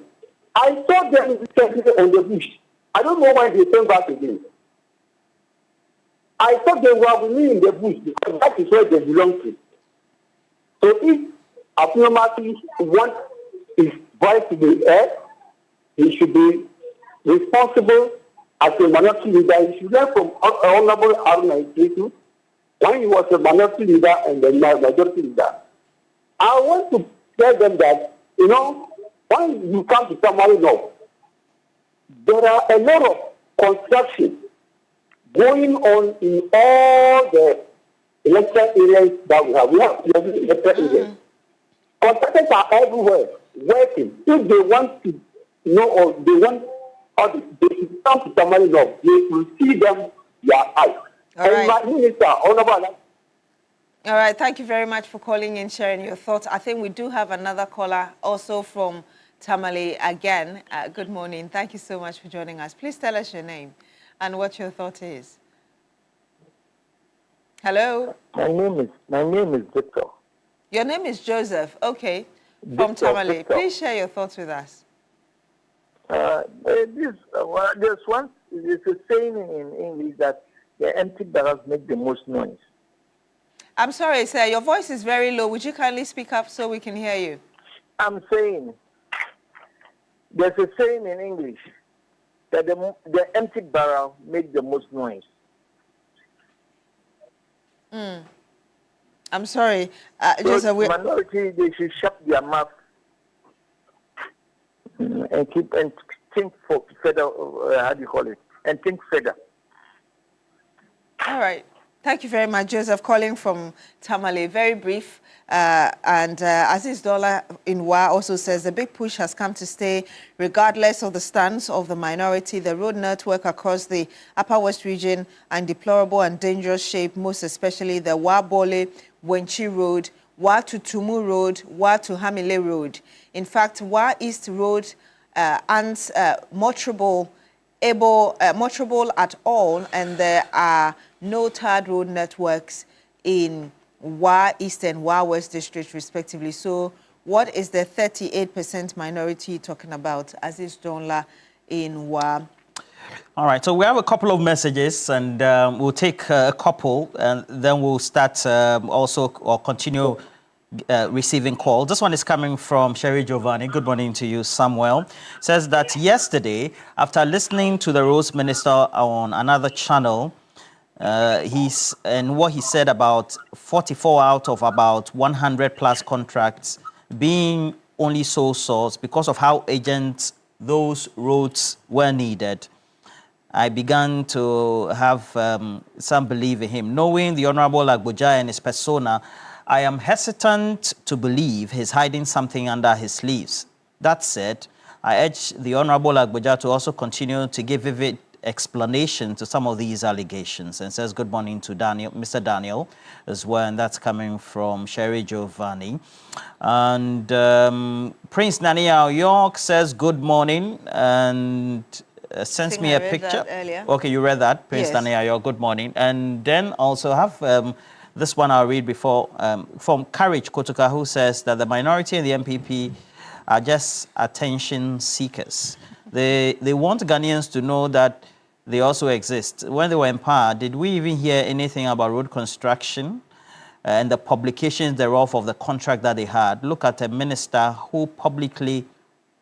I saw them on the bush. I don't know why they came back again. I thought they were with me in the bush because that is where they belong to. So if Abnormality wants his voice to be heard, he should be responsible as a minority leader. He should learn from Honorable Aruna when he was a minority leader and the majority leader. I want to tell them that, when you come to Tamale North, there are a lot of construction going on in all the electoral areas that we have. We have 11 electoral areas. Contractors are everywhere working. If they want to know or they want they should come to Tamale North, they will see them their eyes. And my minister, Honorable. All right, thank you very much for calling and sharing your thoughts. I think we do have another caller also from Tamale again. Good morning. Thank you so much for joining us. Please tell us your name and what your thought is. Hello? My name is Victor. Your name is Joseph. Okay. From Tamale. Victor. Please share your thoughts with us. There's one, it's a saying in English that the empty barrels make the most noise. I'm sorry, sir. Your voice is very low. Would you kindly speak up so we can hear you? I'm saying, there's a saying in English that the empty barrel makes the most noise. I'm sorry. So minority, they should shut their mouth and think further, how do you call it? And think further. All right. Thank you very much, Joseph, calling from Tamale. Very brief. And Aziz Dollar in Wa also says the big push has come to stay regardless of the stance of the minority. The road network across the Upper West region are in deplorable and dangerous shape, most especially the Wa Bole Wenchi Road, Wa to Tumu Road, Wa to Hamile Road. In fact, Wa East Road aren't motorable at all, and there are no tarred road networks in Wa East and Wa West districts, respectively. So what is the 38% minority talking about, Aziz Donla in Wa? All right, so we have a couple of messages, and we'll take a couple, and then we'll start also or continue receiving calls. This one is coming from Sherry Giovanni. Good morning to you, Samuel. Says that yesterday, after listening to the Roads Minister on another channel, what he said about 44 out of about 100 plus contracts being only sole source because of how urgent those roads were needed, I began to have some belief in him. Knowing the Honorable Agboja and his persona, I am hesitant to believe he's hiding something under his sleeves. That said, I urge the Honorable Agboja to also continue to give vivid explanation to some of these allegations, and says good morning to Daniel, Mr. Daniel as well, and that's coming from Sherry Giovanni. And Prince Nania York says good morning and sends me a picture. Okay, you read that, Prince Nania York, good morning. And then also have this one I'll read before from Courage Kotuka, who says that the minority in the MPP are just attention seekers. They want Ghanaians to know that they also exist. When they were in power, did we even hear anything about road construction and the publications thereof of the contract that they had? Look at a minister who publicly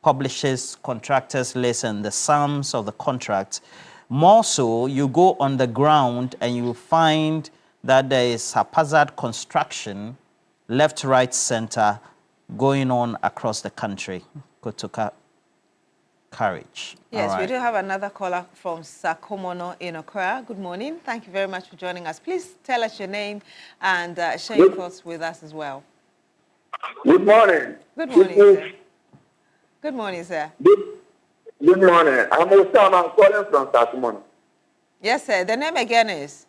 publishes contractors' lists and the sums of the contracts. More so, you go on the ground and you find that there is haphazard construction, left, right, center, going on across the country. Kotuka Courage. Yes, right. We do have another caller from Sakomono in Accra. Good morning. Thank you very much for joining us. Please tell us your name and share your thoughts with us as well. Good morning. Good morning, sir. Good morning, sir. Good morning. I'm Osam. I'm calling from Sakomono. Yes, sir. The name again is?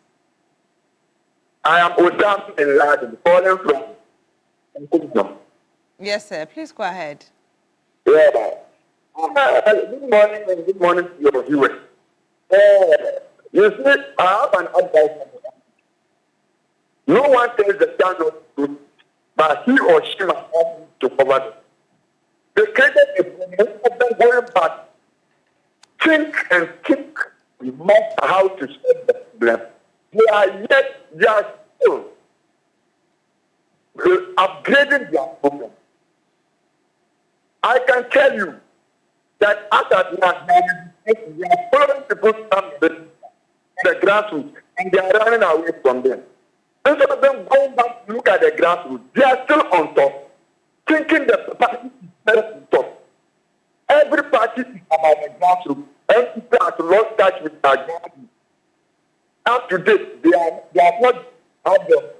I am Osam in Laden, calling from Sakomono. Yes, sir. Please go ahead. Yeah. Good morning and good morning to your viewers. You see, I have an advice. No one tells the child not to do, but he or she must have to cover it. They created a problem going back. Think and think about how to solve the problem. They are still upgrading their problem. I can tell you that after we are following people from the grassroots, and they are running away from them. Instead of them going back to look at the grassroots, they are still on top, thinking the party is better on top. Every party is about the grassroots, and people have lost touch with their grassroots. Up to date, they have not had the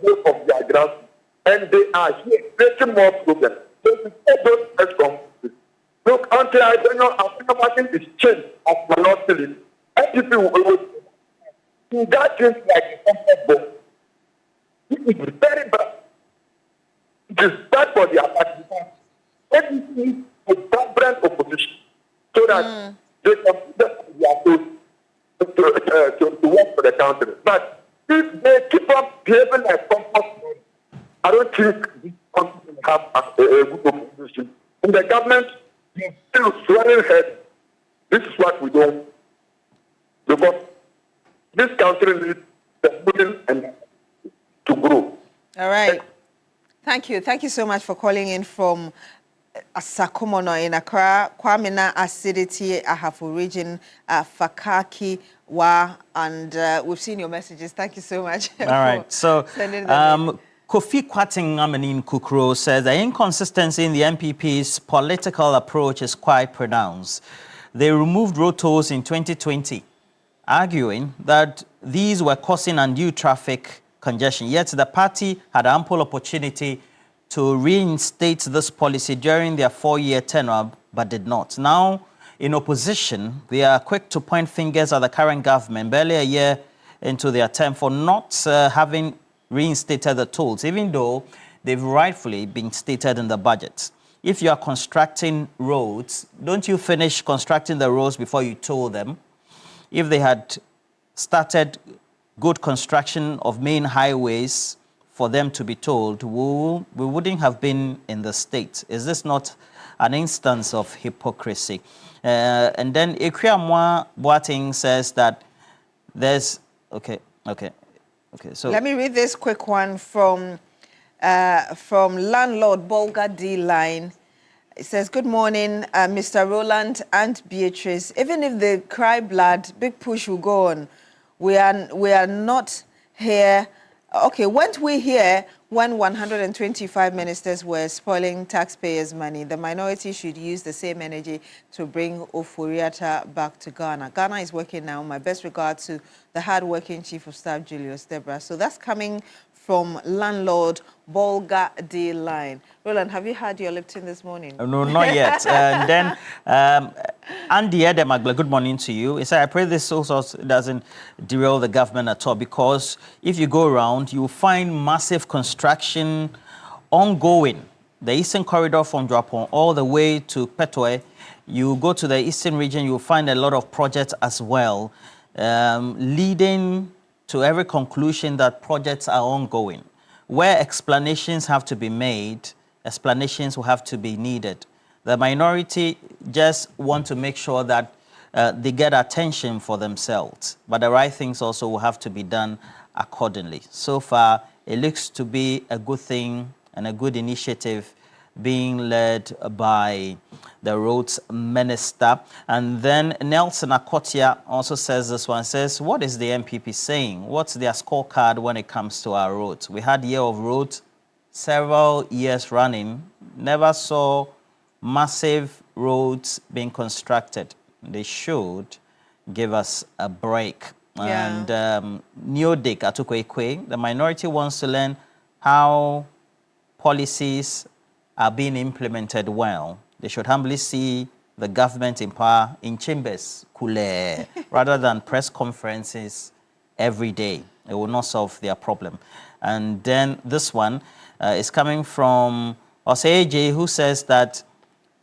hope of their grassroots, and they are here creating more problems. Look, until I don't know how nothing is changed as monopoly, and people will always do that things like a comfort ball. It is very bad. It is bad for the participants. Let me see a vibrant opposition so that they can put their foot to work for the country. But if they keep up behaving like comfort ball, I don't think this country will have a good opposition. And the government is still swearing head. This is what we don't. Because this country needs the moving and to grow. All right. Thank you. Thank you so much for calling in from Sakomono in Accra, Kwamina, Acidity, Ahafo region, Fakaki, Wa, and we've seen your messages. Thank you so much. All right. So, Kofi Kwating Amanin Kukro says the inconsistency in the MPP's political approach is quite pronounced. They removed road tolls in 2020, arguing that these were causing undue traffic congestion. Yet the party had ample opportunity to reinstate this policy during their 4-year tenure, but did not. Now, in opposition, they are quick to point fingers at the current government, barely a year into their term, for not having reinstated the tolls, even though they've rightfully been stated in the budget. If you are constructing roads, don't you finish constructing the roads before you toll them? If they had started good construction of main highways for them to be tolled, we wouldn't have been in the state. Is this not an instance of hypocrisy? And then Ekwamwa Boateng says that there's okay. So let me read this quick one from landlord Bolga D Line. It says, good morning, Mr. Roland and Beatrice. Even if they cry blood, big push will go on. We are not here. Okay, weren't we here when 125 ministers were spoiling taxpayers' money? The minority should use the same energy to bring Oforiatta back to Ghana. Ghana is working now. My best regard to the hard-working Chief of Staff, Julius Debra. So that's coming from landlord Bolga D Line. Roland, have you had your Lipton this morning? No, not yet. And then Andy Edemagla, good morning to you. He said, I pray this also doesn't derail the government at all, because if you go around, you find massive construction ongoing. The Eastern Corridor from Dwapon all the way to Petue. You go to the Eastern region, you'll find a lot of projects as well, leading to every conclusion that projects are ongoing. Where explanations have to be made, explanations will have to be needed. The minority just want to make sure that they get attention for themselves, but the right things also will have to be done accordingly. So far, it looks to be a good thing and a good initiative being led by the roads minister. And then Nelson Akotia also says this one, says, what is the MPP saying? What's their scorecard when it comes to our roads? We had year of roads several years running, never saw massive roads being constructed. They should give us a break. Yeah. And Newday Atukwekwe, the minority wants to learn how policies are being implemented well. They should humbly see the government in power in chambers, kule, rather than press conferences every day. It will not solve their problem. And then this one is coming from Oseje, who says that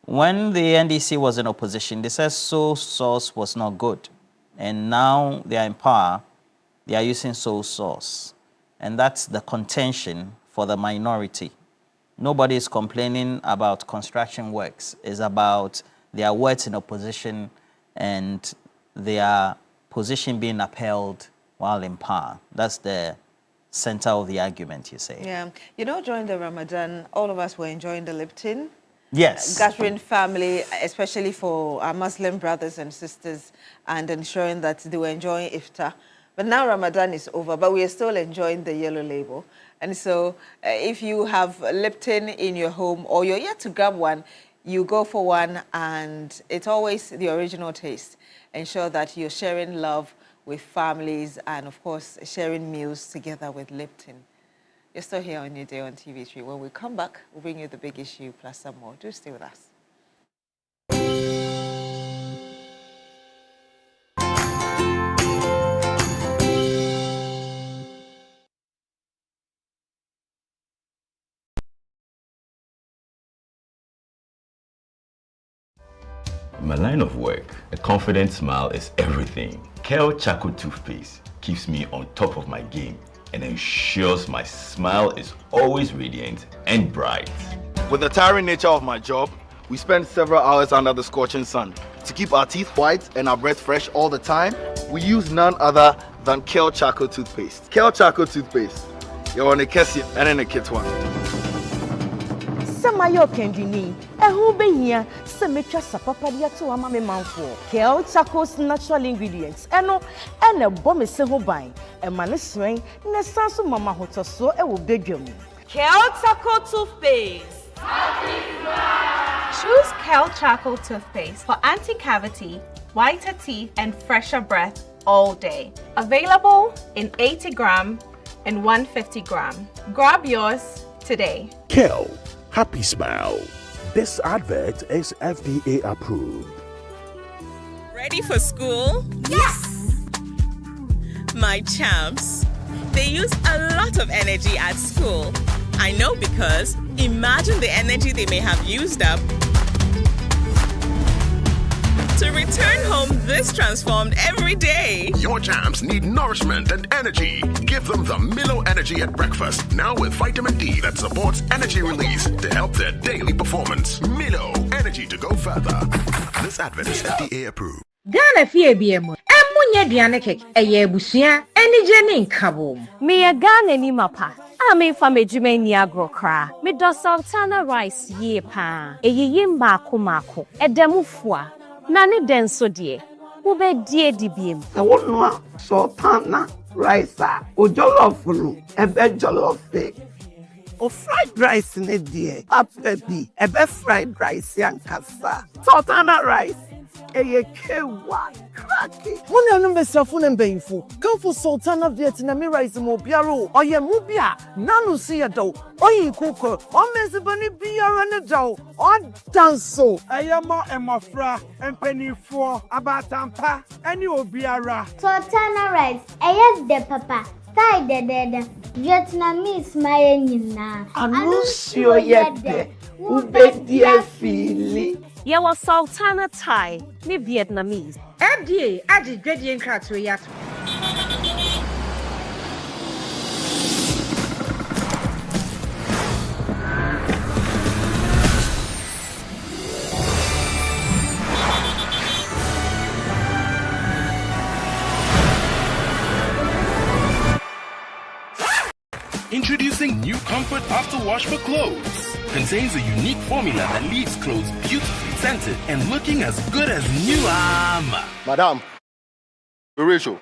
when the NDC was in opposition, they said sole source was not good. And now they are in power, they are using sole source. And that's the contention for the minority. Nobody is complaining about construction works. It's about their words in opposition and their position being upheld while in power. That's the center of the argument, you say. Yeah. You know, during the Ramadan, all of us were enjoying the Lipton. Yes. Gathering family, especially for our Muslim brothers and sisters, and ensuring that they were enjoying iftar. But now Ramadan is over, but we are still enjoying the yellow label. And so if you have Lipton in your home or you're yet to grab one, you go for one, and it's always the original taste. Ensure that you're sharing love with families and, of course, sharing meals together with Lipton. You're still here on New Day on TV3. When we come back, we'll bring you the big issue plus some more. Do stay with us. In my line of work, a confident smile is everything. Kale Charcoal Toothpaste keeps me on top of my game and ensures my smile is always radiant and bright. With the tiring nature of my job, we spend several hours under the scorching sun. To keep our teeth white and our breath fresh all the time, we use none other than Kale Charcoal Toothpaste. Kale Charcoal Toothpaste. You're on a Kessie and in a kit one. Samayo kendini ehu behia se metwa sapapadia to ama me manfo Kale Charcoal's natural ingredients eno ene bɔ me se ho ban e ma ne sren ne sanso mama hotoso e wo bedwam. Kale Charcoal Toothpaste. Choose Kale Charcoal Toothpaste for anti-cavity, whiter teeth and fresher breath all day. Available in 80 gram and 150 gram. Grab yours today. Kale, happy smile. This advert is FDA approved. Ready for school? Yes! My champs, they use a lot of energy at school. I know because imagine the energy they may have used up to return home this transformed every day. Your champs need nourishment and energy. Give them the Milo Energy at breakfast, now with vitamin D that supports energy release to help their daily performance. Milo, energy to go further. This advert is FDA approved. Ghana fie biemu emunye duane kek eye busia enije ne nkabom me Ghana ni mapa a me fa medwuma ni agro kra me do sultana rice ye pa eyiyi mako edamufua na ne denso de wo be die di biem e wonua sultana rice o jollof no e be jollof o fried rice ne die apebi e be fried rice yankasa sultana rice eye kewa kraki wona no besafo na mbayifo kanfo sultana vietnamese rice mo biaro oye mu bia nanu se yedo oyi koko o mesibani biara ne daw o danso ayama emafra empanifo abatampa ani obiara sultana rice eye de papa tai de Vietnamese my nyina anusio yede ubedi afili ye was sultana Thai ni Vietnamese FDA adi gradient criteria. Introducing new Comfort After Wash for Clothes. Contains a unique formula that leaves clothes beautifully scented and looking as good as new. Madam, Rachel.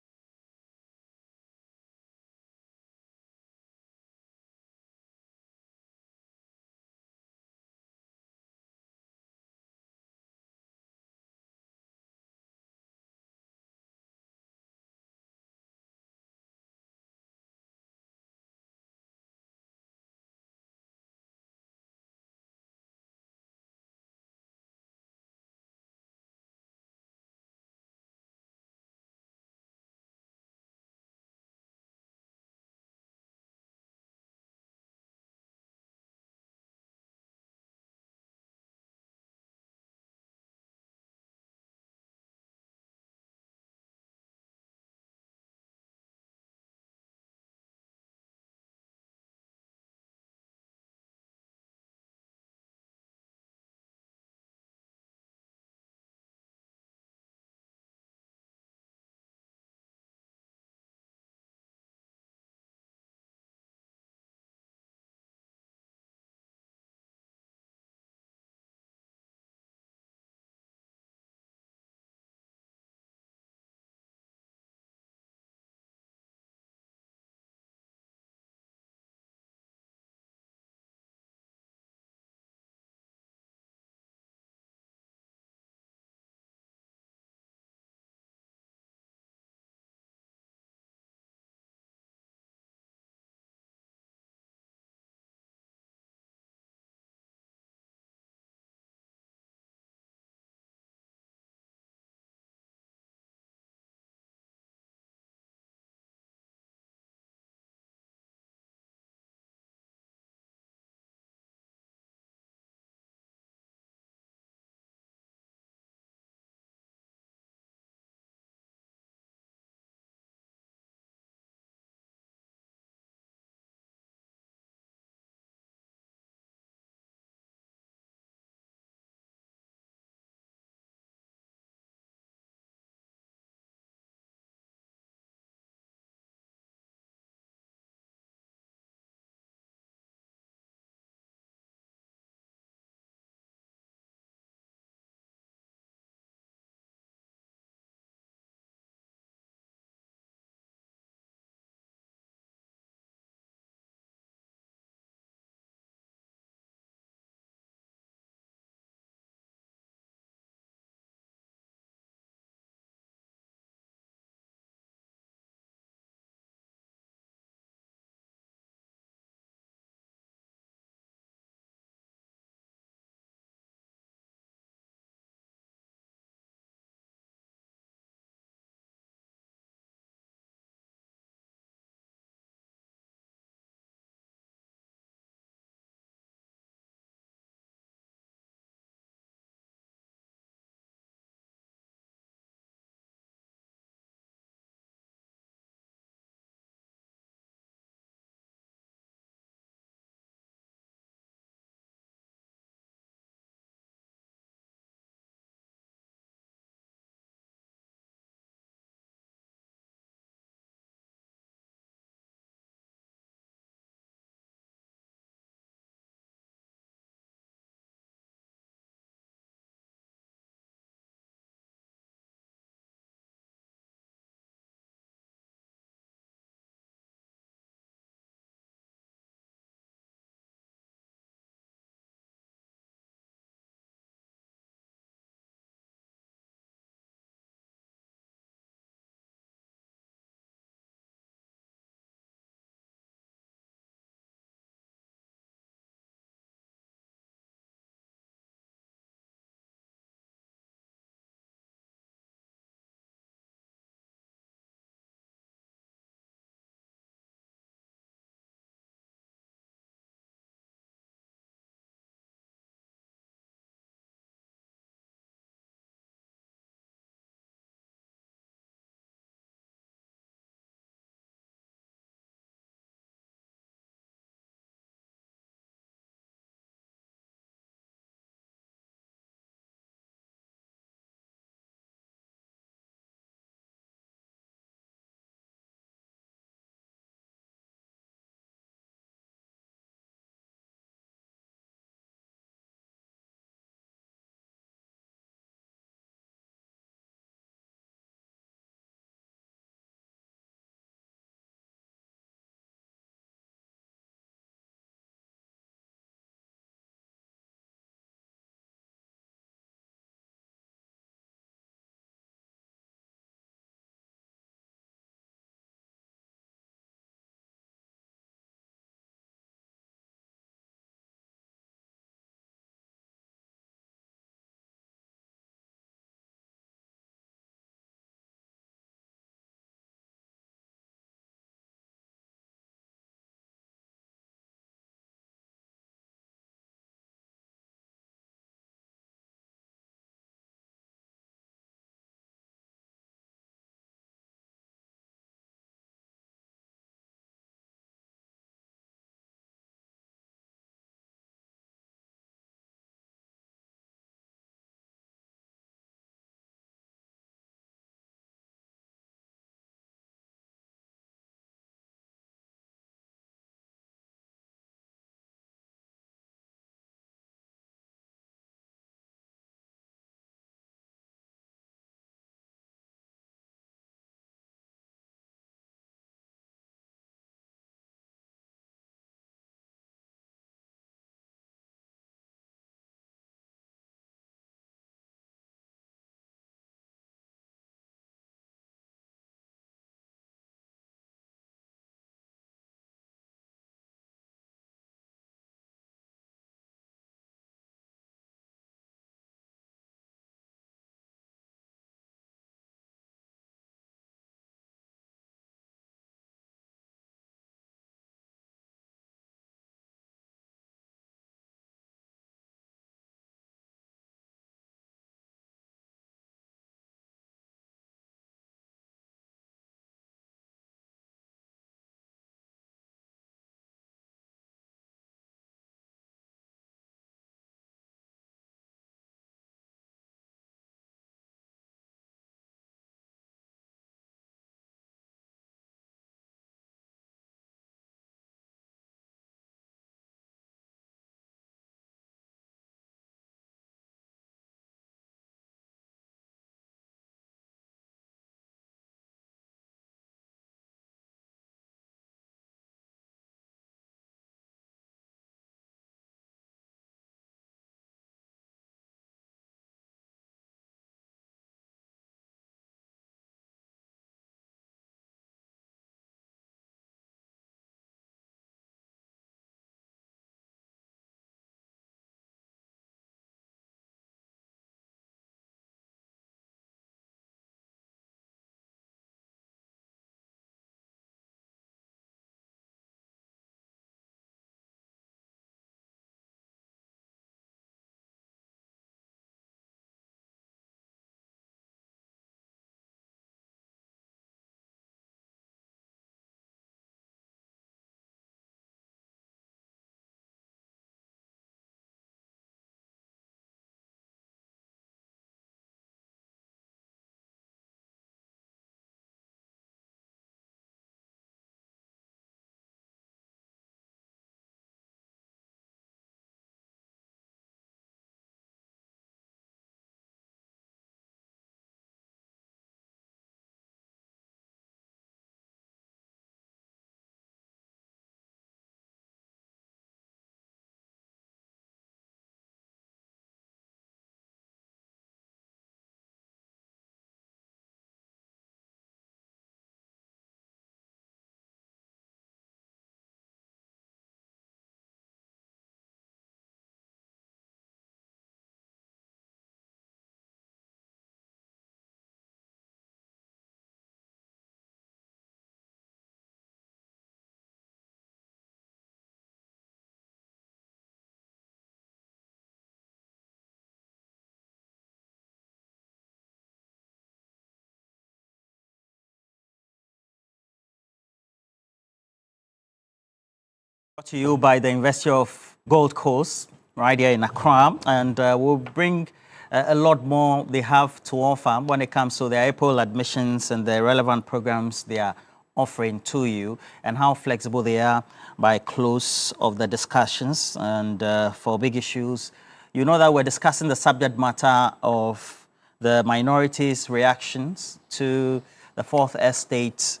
Brought to you by the University of Gold Coast, right here in Accra, and we'll bring a lot more they have to offer when it comes to the April admissions and the relevant programs they are offering to you, and how flexible they are by close of the discussions. And for big issues, you know that we're discussing the subject matter of the minorities' reactions to the Fourth Estate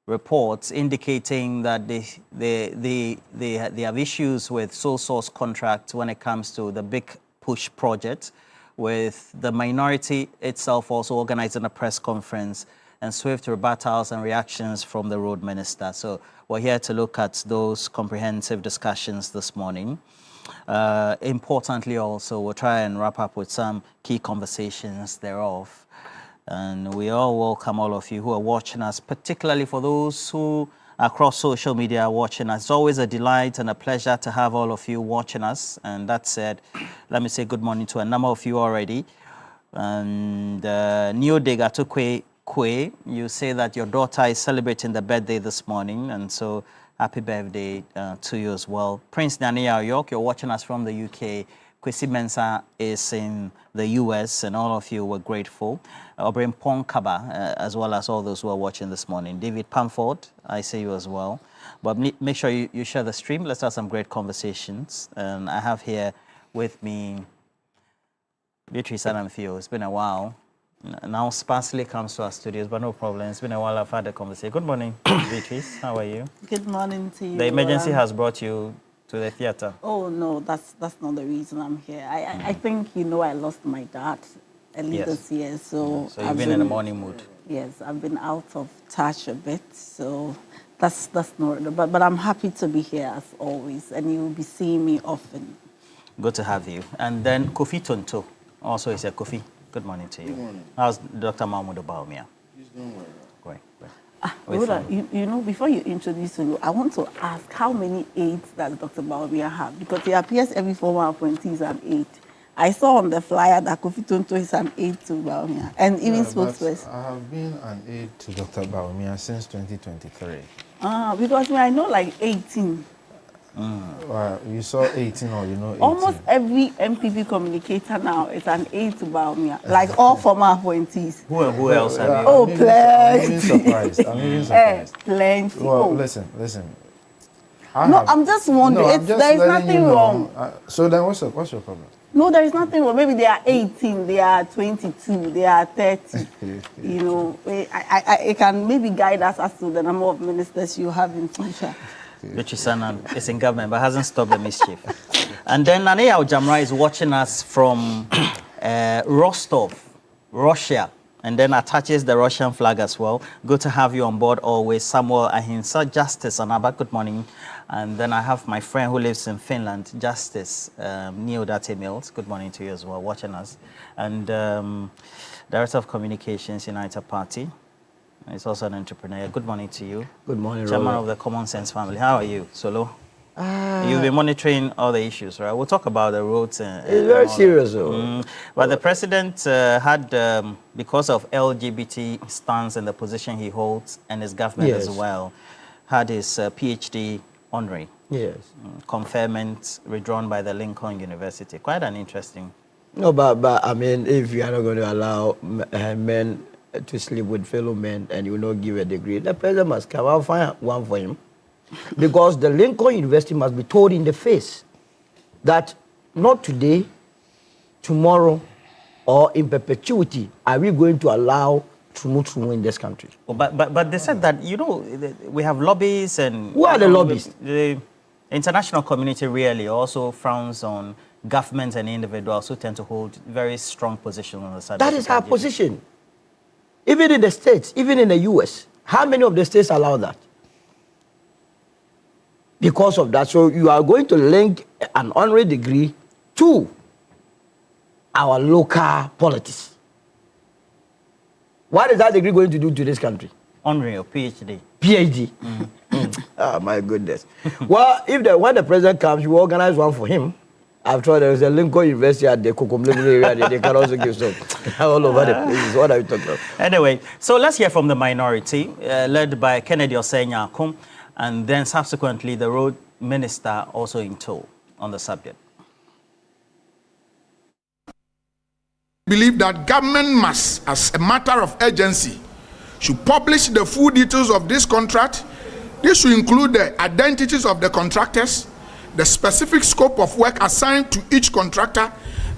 reports indicating that they have issues with sole source contracts when it comes to the big push project, with the minority itself also organizing a press conference and swift rebuttals and reactions from the road minister. So we're here to look at those comprehensive discussions this morning. Importantly also, we'll try and wrap up with some key conversations thereof. And we all welcome all of you who are watching us, particularly for those who are across social media are watching us. It's always a delight and a pleasure to have all of you watching us. And that said, let me say good morning to a number of you already. And Newday Gatukwe Kwe, you say that your daughter is celebrating the birthday this morning, and so happy birthday to you as well. Prince Daniel York, you're watching us from the UK. Kwesi Mensah is in the US, and all of you were grateful. Obrin Ponkaba, as well as all those who are watching this morning. David Pamford, I see you as well. But make sure you share the stream. Let's have some great conversations. And I have here with me Beatrice Anamfio. It's been a while. Now sparsely comes to our studios, but no problem. It's been a while I've had a conversation. Good morning, Beatrice. How are you? Good morning to you. The emergency has brought you to the theater. Oh, no, that's not the reason I'm here. I think you know I lost my dad early this year. So you've been in a morning mood. Yes, I've been out of touch a bit. So that's not, but I'm happy to be here as always. And you'll be seeing me often. Good to have you. And then Kofi Tonto also is a Kofi. Good morning to you. Good morning. How's Dr. Mahmoud Obaumia? He's doing well. Great. Rhoda, you know, before you introduce him, I want to ask how many aides does Dr. Baumia have? Because he appears every former appointee is an aide. I saw on the flyer that Kofi Tonto is an aide to Baumia, and even spokesperson. I have been an aide to Dr. Baumia since 2023. Because I know like 18. Well, you saw 18 or you know 18? Almost every MPP communicator now is an aide to Baumia, like all former appointees. Who else have you? Oh, plenty. I'm even surprised. Plenty. Well, listen. I'm just wondering. There is nothing wrong. So then what's your problem? No, there is nothing wrong. Maybe they are 18, they are 22, they are 30. You know, I can maybe guide us as to the number of ministers you have in future. Beatrice is in government, but hasn't stopped the mischief. And then Nane Jamra is watching us from Rostov, Russia, and then attaches the Russian flag as well. Good to have you on board always. Samuel Ahinsa, Justice Anaba, good morning. And then I have my friend who lives in Finland, Justice Neil Date Mills. Good morning to you as well, watching us. And Director of Communications, United Party. He's also an entrepreneur. Good morning to you. Good morning, Chairman Robert. of the Common Sense family. How are you, Solo? You've been monitoring all the issues, right? We'll talk about the roads. It's very serious, though. But the president had, because of LGBT stance and the position he holds, and his government as well, had his PhD honorary. Yes. Conferment withdrawn by the Lincoln University. Quite an interesting. No, but I mean, if you are not going to allow men to sleep with fellow men and you will not give a degree, the president must come. I'll find one for him. Because the Lincoln University must be told in the face that not today, tomorrow, or in perpetuity are we going to allow Trumu in this country. But they said that, you know, we have lobbies and... Who are the lobbies? The international community really also frowns on governments and individuals who tend to hold very strong positions on the side. That is our position. Even in the States, even in the US, how many of the states allow that? Because of that, so you are going to link an honorary degree to our local politics. What is that degree going to do to this country? Honorary or PhD? PhD. Oh, my goodness. Well, when the president comes, you organize one for him. After all, there is a Lincoln University at the Kokomlemi area. They can also give some all over the places. What are you talking about? Anyway, so let's hear from the minority, led by Kennedy Osei-Nyakum. and then subsequently the road minister also in tow on the subject. I believe that government must, as a matter of urgency, should publish the full details of this contract. This should include the identities of the contractors, the specific scope of work assigned to each contractor,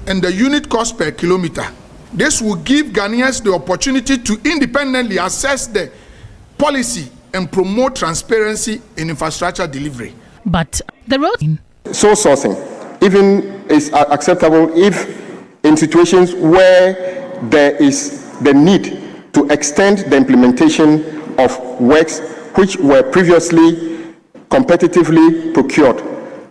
and the unit cost per kilometer. This will give Ghanaians the opportunity to independently assess the policy and promote transparency in infrastructure delivery. But the road sole sourcing even is acceptable if in situations where there is the need to extend the implementation of works which were previously competitively procured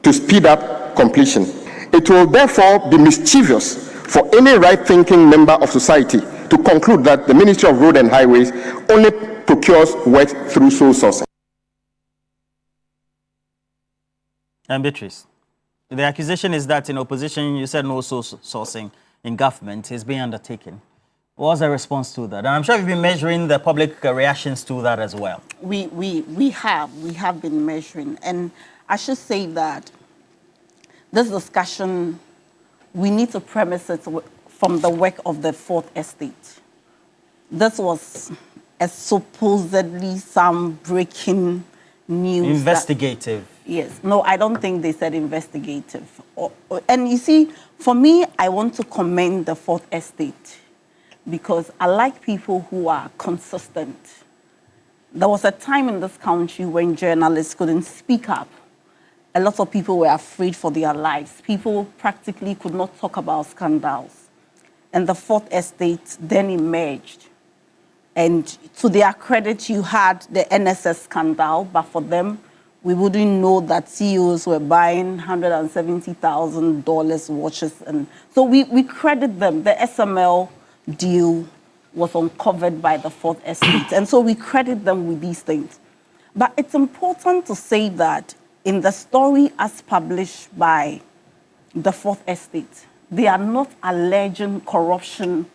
to speed up completion. It will therefore be mischievous for any right-thinking member of society to conclude that the Ministry of Road and Highways only procures work through sole sourcing. And Beatrice, the accusation is that in opposition you said no sole sourcing in government is being undertaken. What's the response to that? And I'm sure you've been measuring the public reactions to that as well. We have been measuring, and I should say that this discussion, we need to premise it from the work of the Fourth Estate. This was a supposedly some breaking news. Investigative. Yes. No, I don't think they said investigative. And you see, for me, I want to commend the Fourth Estate because I like people who are consistent. There was a time in this country when journalists couldn't speak up. A lot of people were afraid for their lives. People practically could not talk about scandals. And the Fourth Estate then emerged. And to their credit, you had the NSS scandal, but for them, we wouldn't know that CEOs were buying $170,000 watches. And so we credit them. The SML deal was uncovered by the Fourth Estate. And so we credit them with these things. But it's important to say that in the story as published by the Fourth Estate, they are not alleging corruption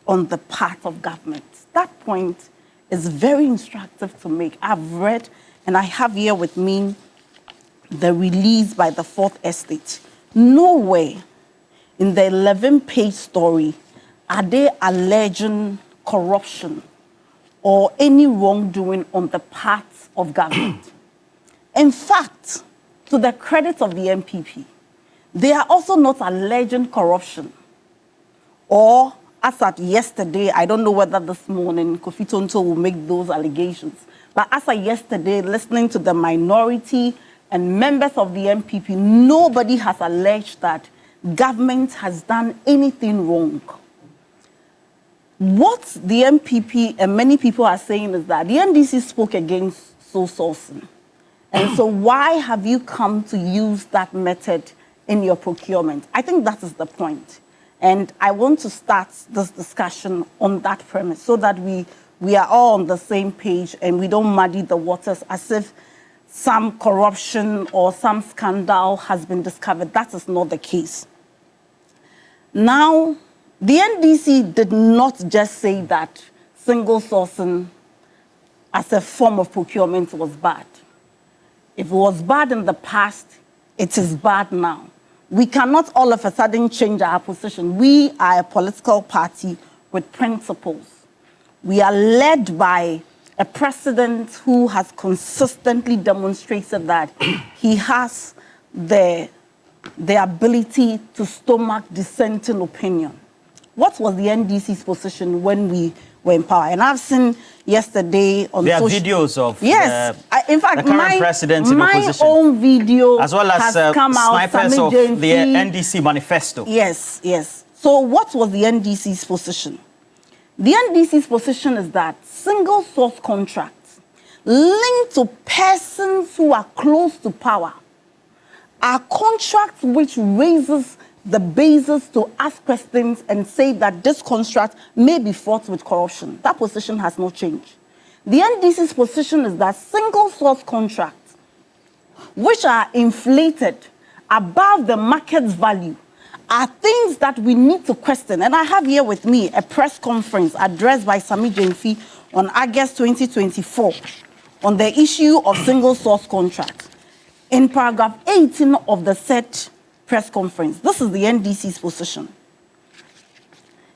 on the part of government. That point is very instructive to make. I've read, and I have here with me the release by the Fourth Estate. Nowhere in the 11-page story are they alleging corruption or any wrongdoing on the part of government. In fact, to the credit of the MPP, they are also not alleging corruption. Or, as at yesterday, I don't know whether this morning Kofi Tonto will make those allegations, but as at yesterday, listening to the minority and members of the MPP, nobody has alleged that government has done anything wrong. What the MPP and many people are saying is that the NDC spoke against sole sourcing. And so why have you come to use that method in your procurement? I think that is the point. And I want to start this discussion on that premise so that we are all on the same page and we don't muddy the waters as if some corruption or some scandal has been discovered. That is not the case. Now, the NDC did not just say that single sourcing as a form of procurement was bad. If it was bad in the past, it is bad now. We cannot all of a sudden change our position. We are a political party with principles. We are led by a president who has consistently demonstrated that he has the ability to stomach dissenting opinion. What was the NDC's position when we were in power? And I've seen yesterday on there are videos of in fact, the current president in opposition. My own video as well as has come out, snipers of the NDC manifesto. Yes, yes. So what was the NDC's position? The NDC's position is that single source contracts linked to persons who are close to power are contracts which raises the basis to ask questions and say that this contract may be fraught with corruption. That position has not changed. The NDC's position is that single source contracts, which are inflated above the market's value, are things that we need to question. And I have here with me a press conference addressed by Sami Jenfi on August 2024, on the issue of single source contracts. In paragraph 18 of the said press conference, this is the NDC's position.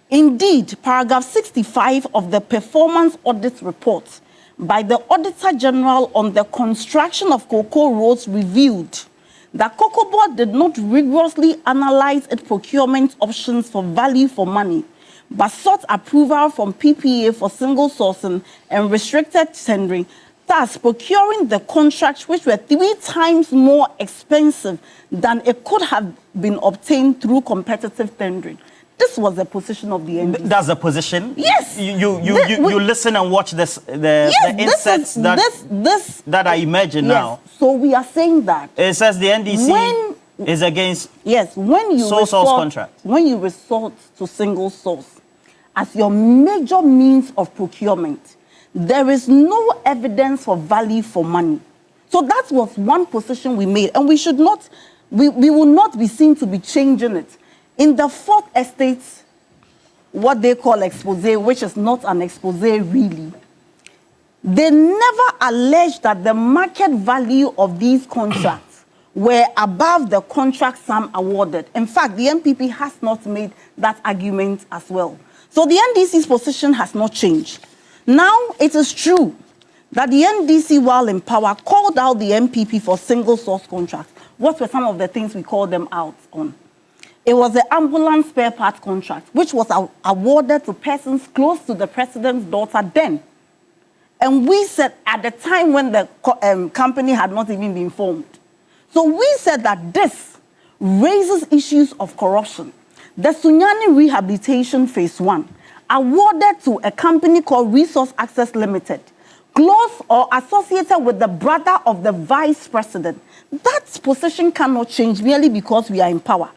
Indeed, paragraph 65 of the performance audit report by the Auditor General on the construction of cocoa roads revealed that Cocoa Board did not rigorously analyze its procurement options for value for money, but sought approval from PPA for single sourcing and restricted tendering, thus procuring the contracts which were 3 times more expensive than it could have been obtained through competitive tendering. This was the position of the NDC. That's the position? Yes. You listen and watch this, the inserts that I imagine now. So we are saying that. It says the NDC is against when you sole source contract. When you resort to single source as your major means of procurement, there is no evidence for value for money. So that was one position we made, and we should not, we will not be seen to be changing it. In the fourth estate, what they call expose, which is not an expose really, they never alleged that the market value of these contracts were above the contract sum awarded. In fact, the MPP has not made that argument as well. So the NDC's position has not changed. Now, it is true that the NDC, while in power, called out the MPP for single source contracts. What were some of the things we called them out on? It was the ambulance spare parts contract, which was awarded to persons close to the president's daughter then. And we said at the time when the company had not even been formed. So we said that this raises issues of corruption. The Sunyani Rehabilitation Phase 1, awarded to a company called Resource Access Limited, close or associated with the brother of the vice president. That position cannot change merely because we are in power.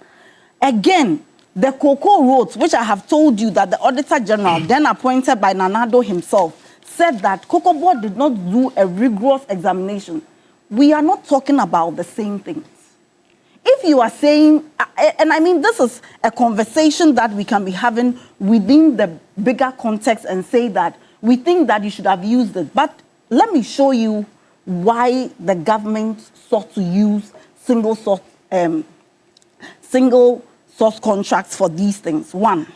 Again, the cocoa roads, which I have told you that the Auditor General, then appointed by Nanado himself, said that Cocoa Board did not do a rigorous examination. We are not talking about the same things. If you are saying, and I mean, this is a conversation that we can be having within the bigger context and say that we think that you should have used it. But let me show you why the government sought to use single source contracts for these things. One,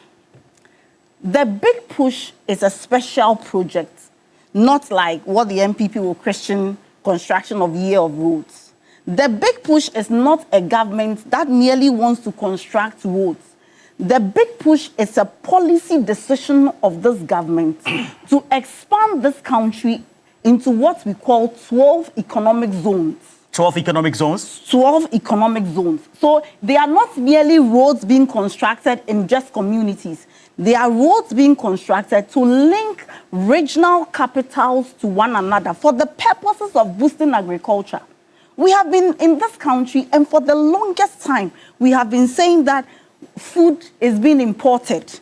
the big push is a special project, not like what the MPP will question construction of year of roads. The big push is not a government that merely wants to construct roads. The big push is a policy decision of this government to expand this country into what we call 12 economic zones. 12 economic zones? 12 economic zones. So they are not merely roads being constructed in just communities. They are roads being constructed to link regional capitals to one another for the purposes of boosting agriculture. We have been in this country, and for the longest time, we have been saying that food is being imported.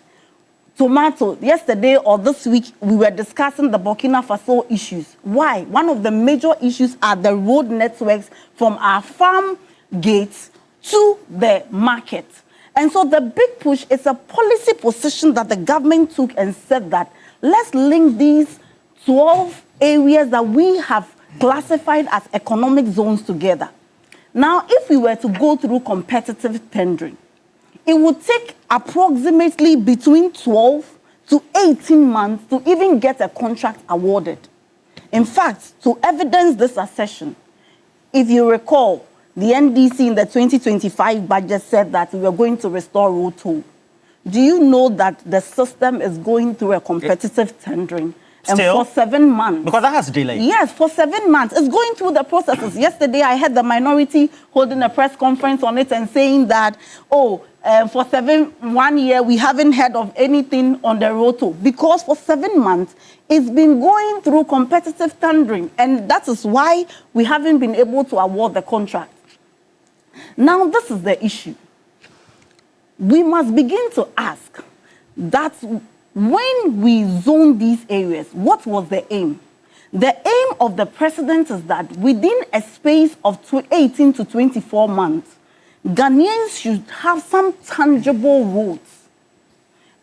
Tomato, yesterday or this week, we were discussing the Burkina Faso issues. Why? One of the major issues are the road networks from our farm gates to the market. And so the big push is a policy position that the government took and said that let's link these 12 areas that we have classified as economic zones together. Now, if we were to go through competitive tendering, it would take approximately between 12 to 18 months to even get a contract awarded. In fact, to evidence this assertion, if you recall, the NDC in the 2025 budget said that we were going to restore road toll. Do you know that the system is going through a competitive tendering? Still? And for 7 months. Because that has delayed. Yes, for 7 months. It's going through the processes. Yesterday, I had the minority holding a press conference on it and saying that, for 1 year, we haven't heard of anything on the road toll. Because for 7 months, it's been going through competitive tendering. And that is why we haven't been able to award the contract. Now, this is the issue. We must begin to ask that when we zone these areas, what was the aim? The aim of the president is that within a space of 18 to 24 months, Ghanaians should have some tangible roads.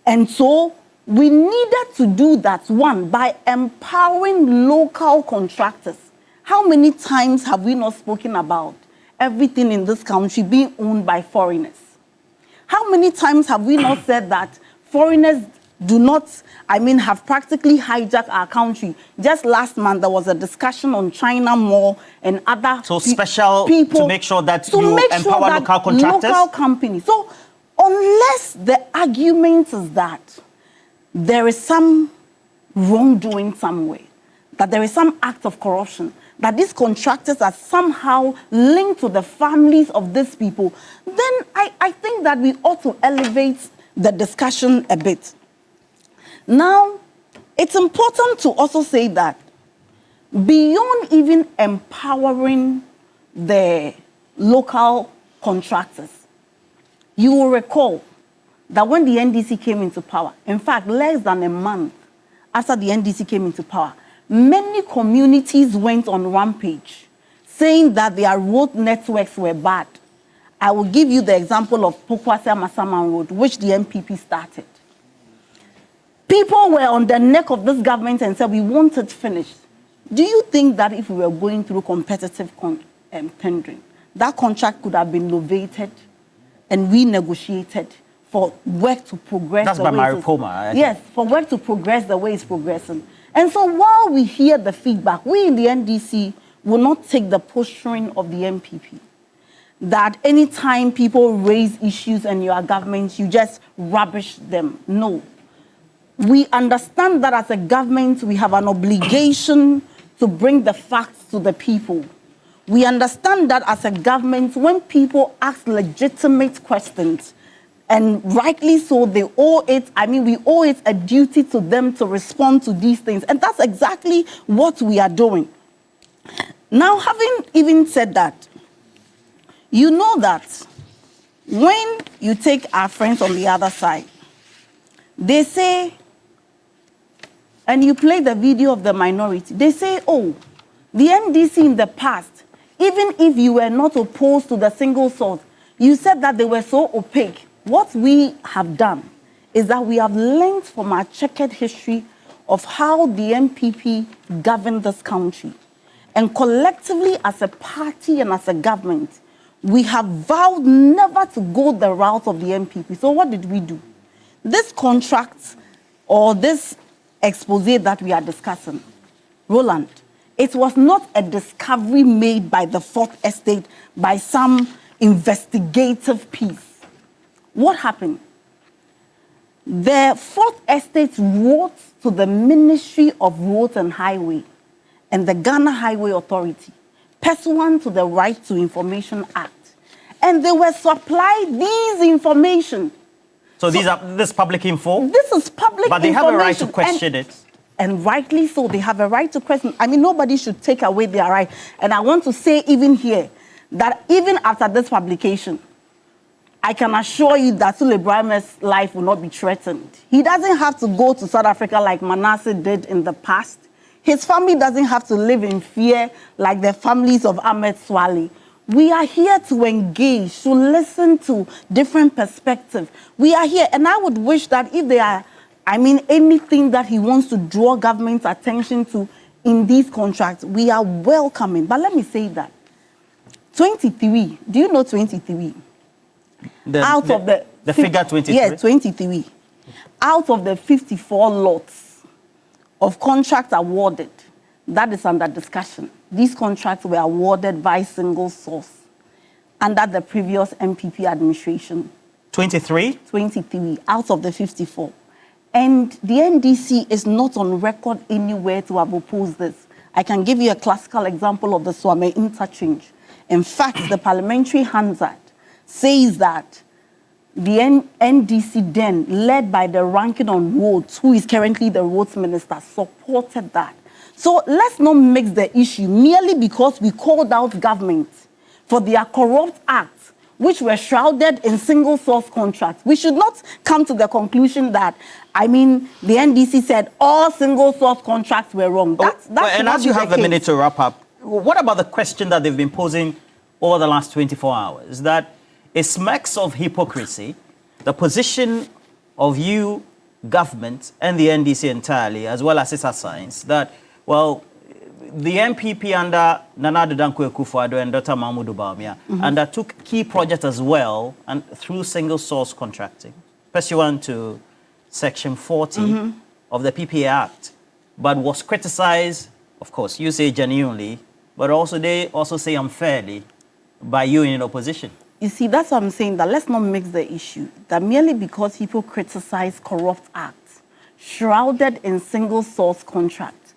And so We needed to do that, one, by empowering local contractors. How many times have we not spoken about everything in this country being owned by foreigners? How many times have we not said that foreigners do not, have practically hijacked our country? Just last month, there was a discussion on China Mall and other people to make sure that you empower local contractors? Local companies. So unless the argument is that there is some wrongdoing somewhere, that there is some act of corruption, that these contractors are somehow linked to the families of these people, then I think that we ought to elevate the discussion a bit. Now, it's important to also say that beyond even empowering the local contractors, you will recall that when the NDC came into power, in fact, less than a month after the NDC came into power, many communities went on rampage, saying that their road networks were bad. I will give you the example of Pokwase-Masaman Road, which the MPP started. People were on the neck of this government and said, we want it finished. Do you think that if we were going through competitive tendering, that contract could have been novated and renegotiated for work to progress? That's by Maripoma. Yes, for work to progress the way it's progressing. And so while we hear the feedback, we in the NDC will not take the posturing of the MPP that anytime people raise issues in your government, you just rubbish them. No. We understand that as a government, we have an obligation to bring the facts to the people. We understand that as a government, when people ask legitimate questions, and rightly so, they owe it, we owe it a duty to them to respond to these things. And that's exactly what we are doing. Now, having even said that, you know that when you take our friends on the other side, they say, and you play the video of the minority, they say, oh, the NDC in the past, even if you were not opposed to the single source, you said that they were so opaque. What we have done is that we have learned from our checkered history of how the MPP governed this country. And collectively, as a party and as a government, we have vowed never to go the route of the MPP. So what did we do? This contract or this expose that we are discussing, Roland, it was not a discovery made by the Fourth Estate by some investigative piece. What happened? The Fourth Estate wrote to the Ministry of Roads and Highway and the Ghana Highway Authority, pursuant to the Right to Information Act. And they were supplied these information. So this public info? This is public information. But they have a right to question it. And rightly so, they have a right to question. Nobody should take away their right. And I want to say even here that even after this publication, I can assure you that Sule Ibrahim's life will not be threatened. He doesn't have to go to South Africa like Manasseh did in the past. His family doesn't have to live in fear like the families of Ahmed Swale. We are here to engage, to listen to different perspectives. We are here, and I would wish that if there are, anything that he wants to draw government's attention to in these contracts, we are welcoming. But let me say that 23, do you know 23? The figure 23? Yes, 23. Out of the 54 lots of contracts awarded, that is under discussion. These contracts were awarded by single source under the previous MPP administration. 23? 23 out of the 54. And the NDC is not on record anywhere to have opposed this. I can give you a classical example of the Swame interchange. In fact, the Parliamentary Hansard says that the NDC then, led by the ranking on roads, who is currently the roads minister, supported that. So let's not mix the issue merely because we called out government for their corrupt acts, which were shrouded in single source contracts. We should not come to the conclusion that, the NDC said all single source contracts were wrong. And as you have a minute to wrap up, what about the question that they've been posing over the last 24 hours? That it smacks of hypocrisy, the position of you government and the NDC entirely, as well as its assigns, that, well, the MPP under Nana Addo Dankwa Akufo-Addo and Dr. Mahmoud Bawumia undertook key projects as well and through single source contracting, pursuant to Section 40 of the PPA Act, but was criticized, of course, you say genuinely, but also they also say unfairly by you in opposition. You see, that's what I'm saying, that let's not mix the issue. That merely because people criticize corrupt acts, shrouded in single source contracts,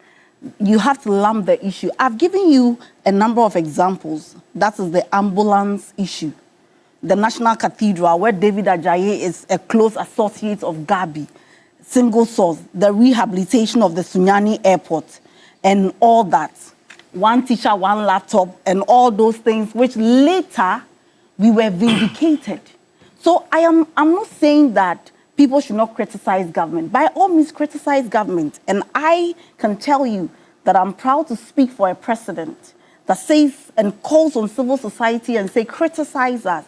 you have to lump the issue. I've given you a number of examples. That is the ambulance issue. The National Cathedral, where David Ajayi is a close associate of Gabi. Single source. The rehabilitation of the Sunyani Airport and all that. One teacher, one laptop, and all those things, which later we were vindicated. So I'm not saying that people should not criticize government. By all means, criticize government. And I can tell you that I'm proud to speak for a president that says and calls on civil society and say, criticize us.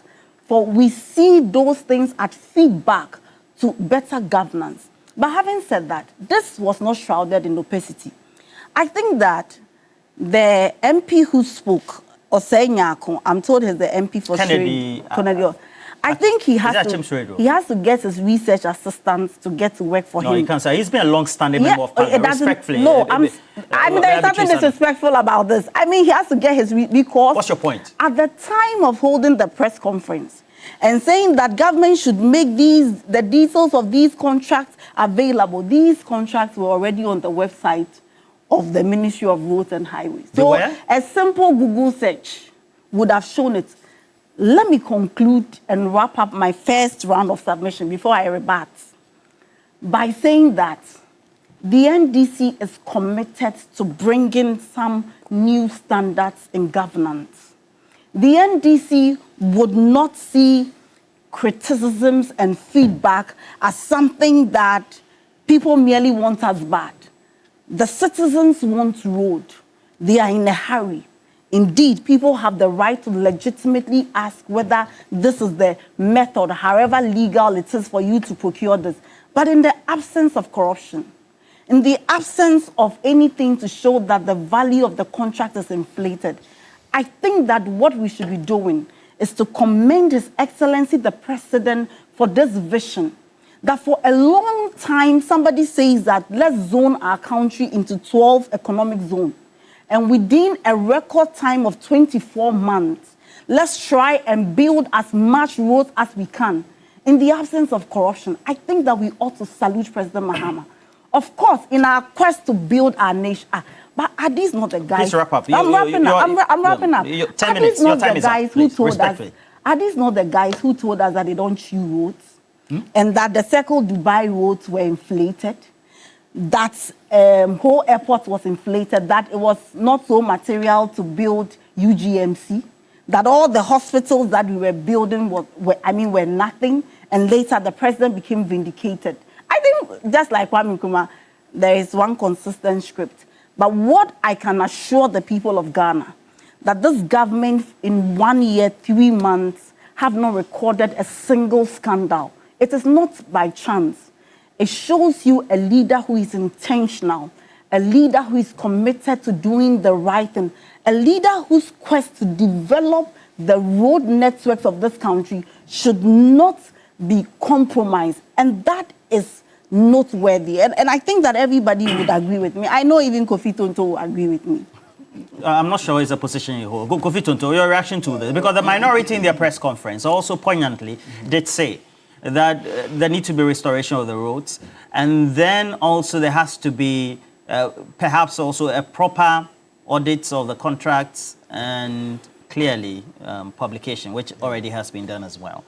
For we see those things as feedback to better governance. But having said that, this was not shrouded in opacity. I think that the MP who spoke, Osenyako, I'm told he's the MP for Kennedy. I think he has to get his research assistants to get to work for him. No, you can't say. He's been a long-standing member of Parliament, respectfully. No, there's nothing disrespectful about this. I mean, he has to get his because... What's your point? At the time of holding the press conference and saying that government should make the details of these contracts available, these contracts were already on the website of the Ministry of Roads and Highways. So a simple Google search would have shown it. Let me conclude and wrap up my first round of submission before I rebut by saying that the NDC is committed to bringing some new standards in governance. The NDC would not see criticisms and feedback as something that people merely want us bad. The citizens want road. They are in a hurry. Indeed, people have the right to legitimately ask whether this is the method, however legal it is for you to procure this. But in the absence of corruption, in the absence of anything to show that the value of the contract is inflated, I think that what we should be doing is to commend His Excellency the President for this vision. That for a long time, somebody says that let's zone our country into 12 economic zones. And within a record time of 24 months, let's try and build as much roads as we can. In the absence of corruption, I think that we ought to salute President Mahama. Of course, in our quest to build our nation, but are these not the guys? Please wrap up. I'm wrapping up. 10 minutes. Your time is up. Please, respectfully. Are these not the guys who told us that they don't chew roads? And that the Circle Dubai roads were inflated? That whole airport was inflated, that it was not so material to build UGMC, that all the hospitals that we were building were nothing, and later the president became vindicated. I think, just like Kwame Nkrumah, there is one consistent script. But what I can assure the people of Ghana, that this government in 1 year, 3 months, have not recorded a single scandal. It is not by chance. It shows you a leader who is intentional, a leader who is committed to doing the right thing, a leader whose quest to develop the road networks of this country should not be compromised. And that is noteworthy. And I think that everybody would agree with me. I know even Kofi Tonto will agree with me. I'm not sure it's a position you hold. Kofi Tonto, your reaction to this? Because the minority in their press conference also poignantly did say that there needs to be restoration of the roads, and then also there has to be perhaps also a proper audit of the contracts and clearly publication, which already has been done as well.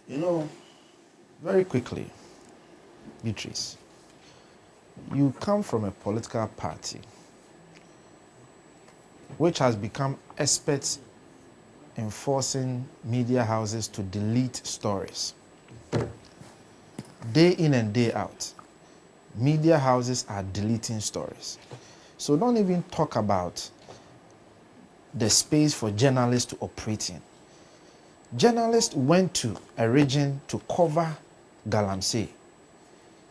You know, very quickly, Beatrice, you come from a political party which has become experts in forcing media houses to delete stories. Day in and day out, media houses are deleting stories. So don't even talk about the space for journalists to operate in. Journalists went to a region to cover Galamsey.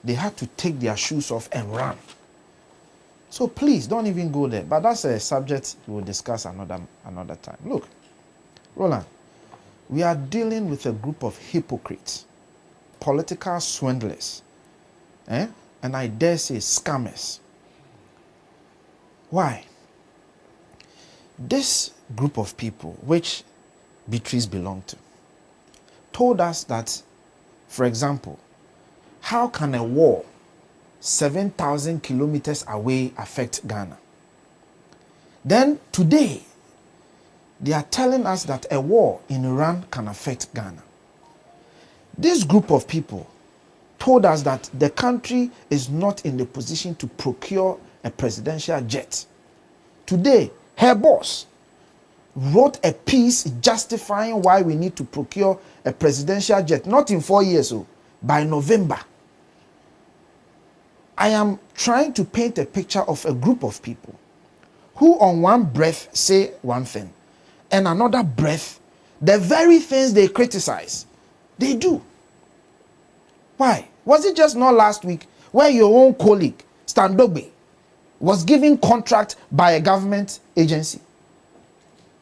they had to take their shoes off and run. So please don't even go there. But that's a subject we'll discuss another time. Look, Roland, we are dealing with a group of hypocrites, political swindlers, and I dare say scammers. Why? This group of people, which Beatrice belonged to, told us that, for example, how can a war 7,000 kilometers away affect Ghana? Then today, they are telling us that a war in Iran can affect Ghana. This group of people told us that the country is not in the position to procure a presidential jet. Today, her boss wrote a piece justifying why we need to procure a presidential jet, not in 4 years, by November. I am trying to paint a picture of a group of people who on one breath say one thing, and another breath, the very things they criticize, they do. Why? Was it just not last week where your own colleague, Stan Dogbe, was given contract by a government agency?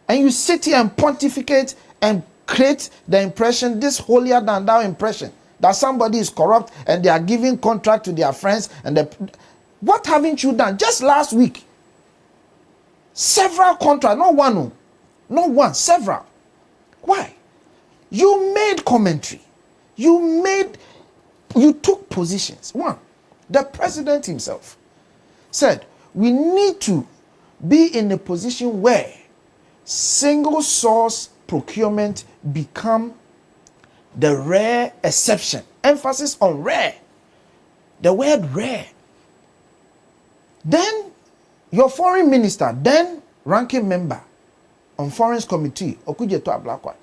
And you sit here and pontificate and create the impression, this holier than thou impression, that somebody is corrupt and they are giving contract to their friends. What haven't you done? Just last week, several contracts, not one, several. Why? You made commentary. You took positions. One, the president himself said, we need to be in a position where single source procurement become the rare exception. Emphasis on rare. The word rare. Then your foreign minister, then ranking member on Foreign Committee, Okujeto Ablakwa,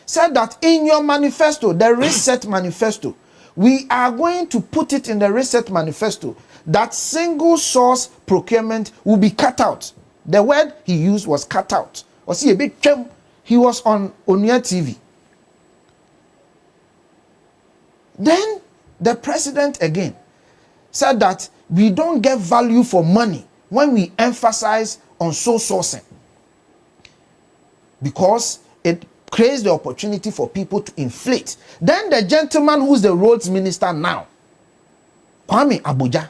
said that in your manifesto, the reset manifesto, we are going to put it in the reset manifesto that single source procurement will be cut out. The word he used was cut out. Or see a big term. He was on Onia TV. Then the president again said that we don't get value for money when we emphasize on sole sourcing, because it creates the opportunity for people to inflate. Then the gentleman who's the roads minister now, Kwame Abuja,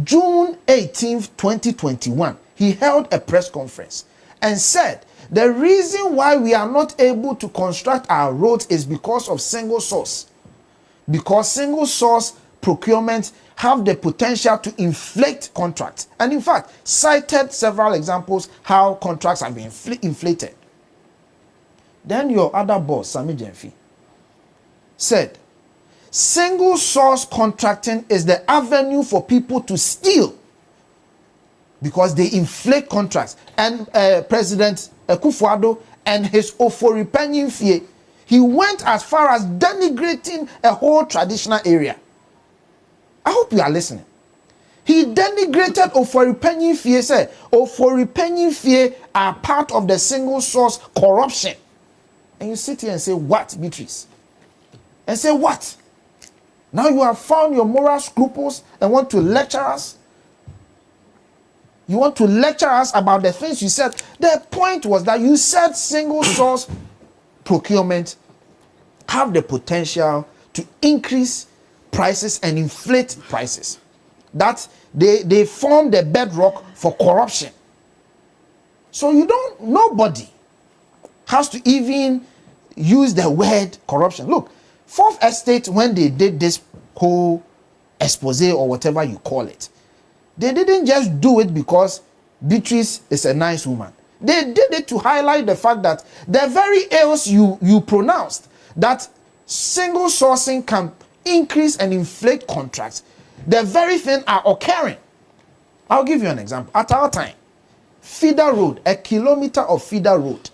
June 18th, 2021, he held a press conference and said the reason why we are not able to construct our roads is because of single source. Because single source procurement have the potential to inflate contracts. And in fact, cited several examples how contracts have been inflated. Then your other boss, Sami Jenfi, said, single source contracting is the avenue for people to steal because they inflate contracts. And President Akufo-Addo and his Ofori Fie, he went as far as denigrating a whole traditional area. I hope you are listening. He denigrated Ofori Fie, said Ofori Fie are part of the single source corruption. And you sit here and say, what, Beatrice? And say, what? Now you have found your moral scruples and want to lecture us? You want to lecture us about the things you said? The point was that you said single source procurement have the potential to increase prices and inflate prices. That they form the bedrock for corruption. So nobody has to even use the word corruption. Look, Fourth Estate, when they did this whole expose or whatever you call it, they didn't just do it because Beatrice is a nice woman. They did it to highlight the fact that the very ills you pronounced, that single sourcing can increase and inflate contracts, the very thing are occurring. I'll give you an example. At our time, feeder road, a kilometer of feeder road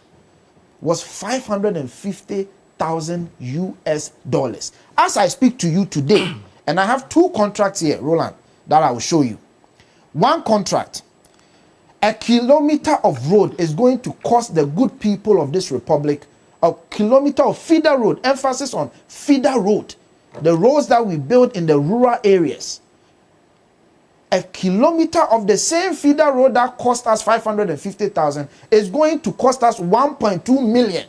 was $550,000 US. As I speak to you today, and I have two contracts here, Roland, that I will show you. One contract, a kilometer of road is going to cost the good people of this republic a kilometer of feeder road, emphasis on feeder road, the roads that we build in the rural areas. A kilometer of the same feeder road that cost us $550,000 is going to cost us $1.2 million.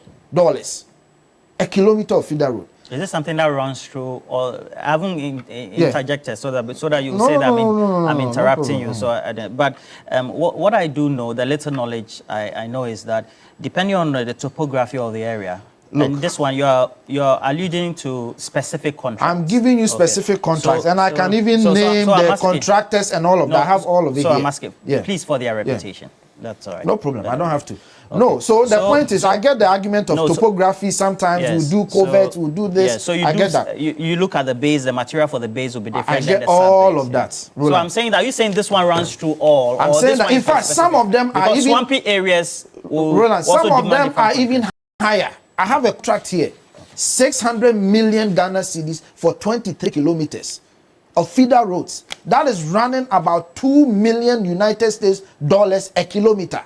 A kilometer of feeder road. Is this something that runs through, or I haven't interjected so that you say that I'm interrupting you? So, but what I do know, the little knowledge I know is that depending on the topography of the area. Look, and this one, you're alluding to specific contracts. I'm giving you specific contracts, and I can even name the contractors and all of that. I have all of it so here. I'm asking, please, for their reputation. That's all right. No problem. I don't have to. Okay. No, so the point is, I get the argument of topography. Sometimes we do coverts, we do this. So I get that. You look at the base, the material for the base will be different. I get all of that. So I'm saying that, are you saying this one runs through all? I'm saying that, in fact, some of them are even... swampy areas will Roland, some of them are even higher. I have a tract here, 600 million Ghana cedis for 23 kilometers of feeder roads. That is running about $2 million United States dollars a kilometer.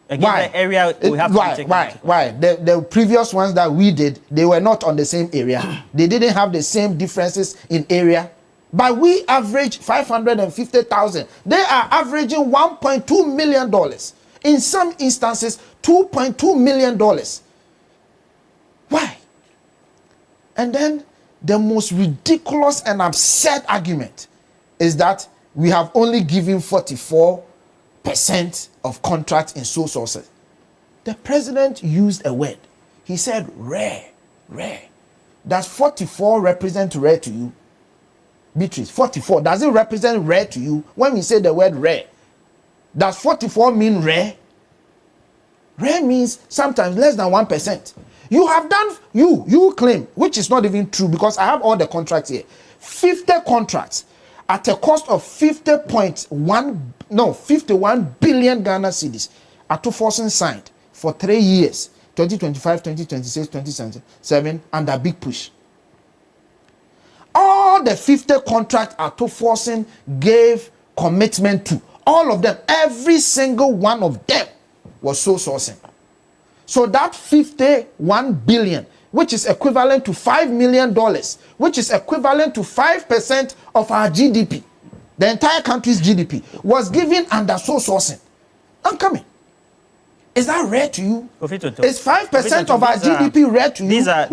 Again, why? The area we have Why? The previous ones that we did, they were not on the same area. They didn't have the same differences in area. But we average 550,000. They are averaging $1.2 million. In some instances, $2.2 million. Why? And then the most ridiculous and absurd argument is that we have only given 44% of contracts in sole sources. The president used a word. He said rare. Does 44 represent rare to you? Beatrice, 44, does it represent rare to you when we say the word rare? Does 44 mean rare? Rare means sometimes less than 1%. You have done, you claim, which is not even true because I have all the contracts here. 50 contracts at a cost of 51 billion Ghana cedis are to forcing signed for 3 years, 2025, 2026, 2027, under big push. All the 50 contracts are to forcing gave commitment to. All of them, every single one of them was sole sourcing. So that 51 billion, which is equivalent to $5 million, which is equivalent to 5% of our GDP, the entire country's GDP, was given under sole sourcing. I'm coming. Is that rare to you? Is 5% of our GDP rare to you? These are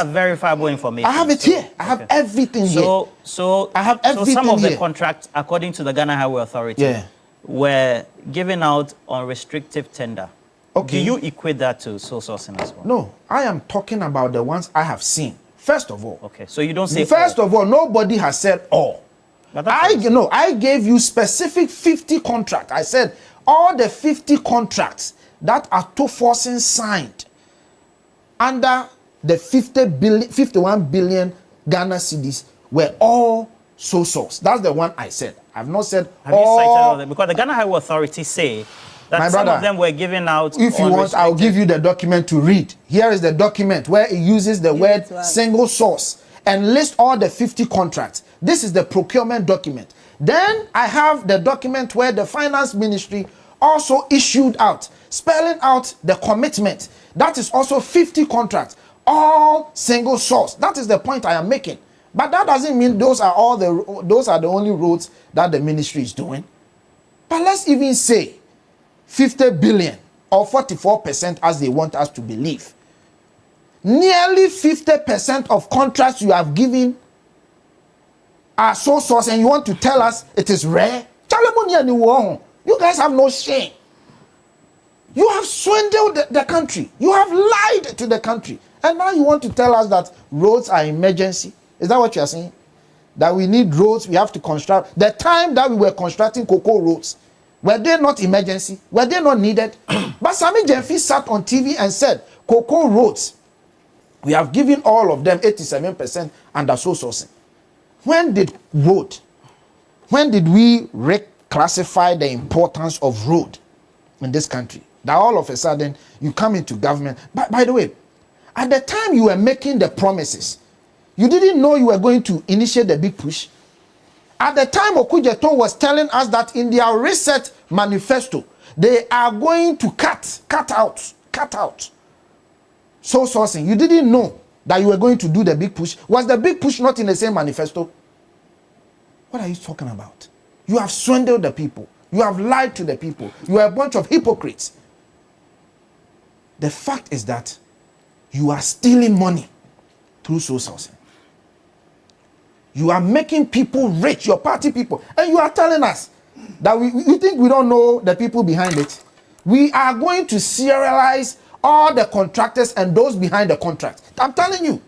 verifiable information. I have it here. I have everything here. So I have everything some of here. the contracts, according to the Ghana Highway Authority, were given out on restrictive tender. Okay. Do you equate that to sole sourcing as well? No, I am talking about the ones I have seen. First of all. Okay, so you don't say First of all, nobody has said all. I gave you specific 50 contracts. I said all the 50 contracts that are to forcing signed under the 51 billion Ghana cedis were all sole source. That's the one I said. I've not said have all. You cited all them? Because the Ghana Highway Authority say that some of them were given out. If you want, I'll give you the document to read. Here is the document where it uses the word single source and lists all the 50 contracts. This is the procurement document. Then I have the document where the finance ministry also issued out, spelling out the commitment. That is also 50 contracts, all single source. That is the point I am making. But that doesn't mean those are the only roads that the ministry is doing. But let's even say 50 billion or 44% as they want us to believe. Nearly 50% of contracts you have given are sole source, and you want to tell us it is rare? You guys have no shame. You have swindled the country. You have lied to the country. And now you want to tell us that roads are emergency. Is that what you are saying? That we need roads, we have to construct. The time that we were constructing cocoa roads, were they not emergency? Were they not needed? But Sami Jemfi sat on TV and said, cocoa roads, we have given all of them 87% under sole sourcing. When did we reclassify the importance of road in this country? That all of a sudden you come into government. By the way, at the time you were making the promises, you didn't know you were going to initiate the big push. At the time, Okujeto was telling us that in their reset manifesto, they are going to cut out sole sourcing. You didn't know that you were going to do the big push? Was the big push not in the same manifesto? What are you talking about? You have swindled the people. You have lied to the people. You are a bunch of hypocrites. The fact is that you are stealing money through soul sourcing. You are making people rich, your party people. And you are telling us that you think we don't know the people behind it. We are going to serialize all the contractors and those behind the contract. I'm telling you.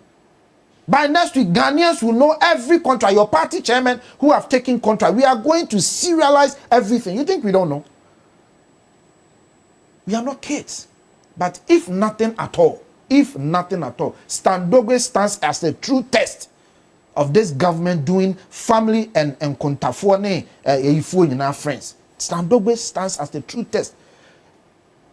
By next week, Ghanaians will know every contract. Your party chairman who have taken contract. We are going to serialize everything. You think we don't know? We are not kids. But if nothing at all, Standogwe stands as a true test of this government doing family and kontafuane in our friends. Standogwe stands as the true test.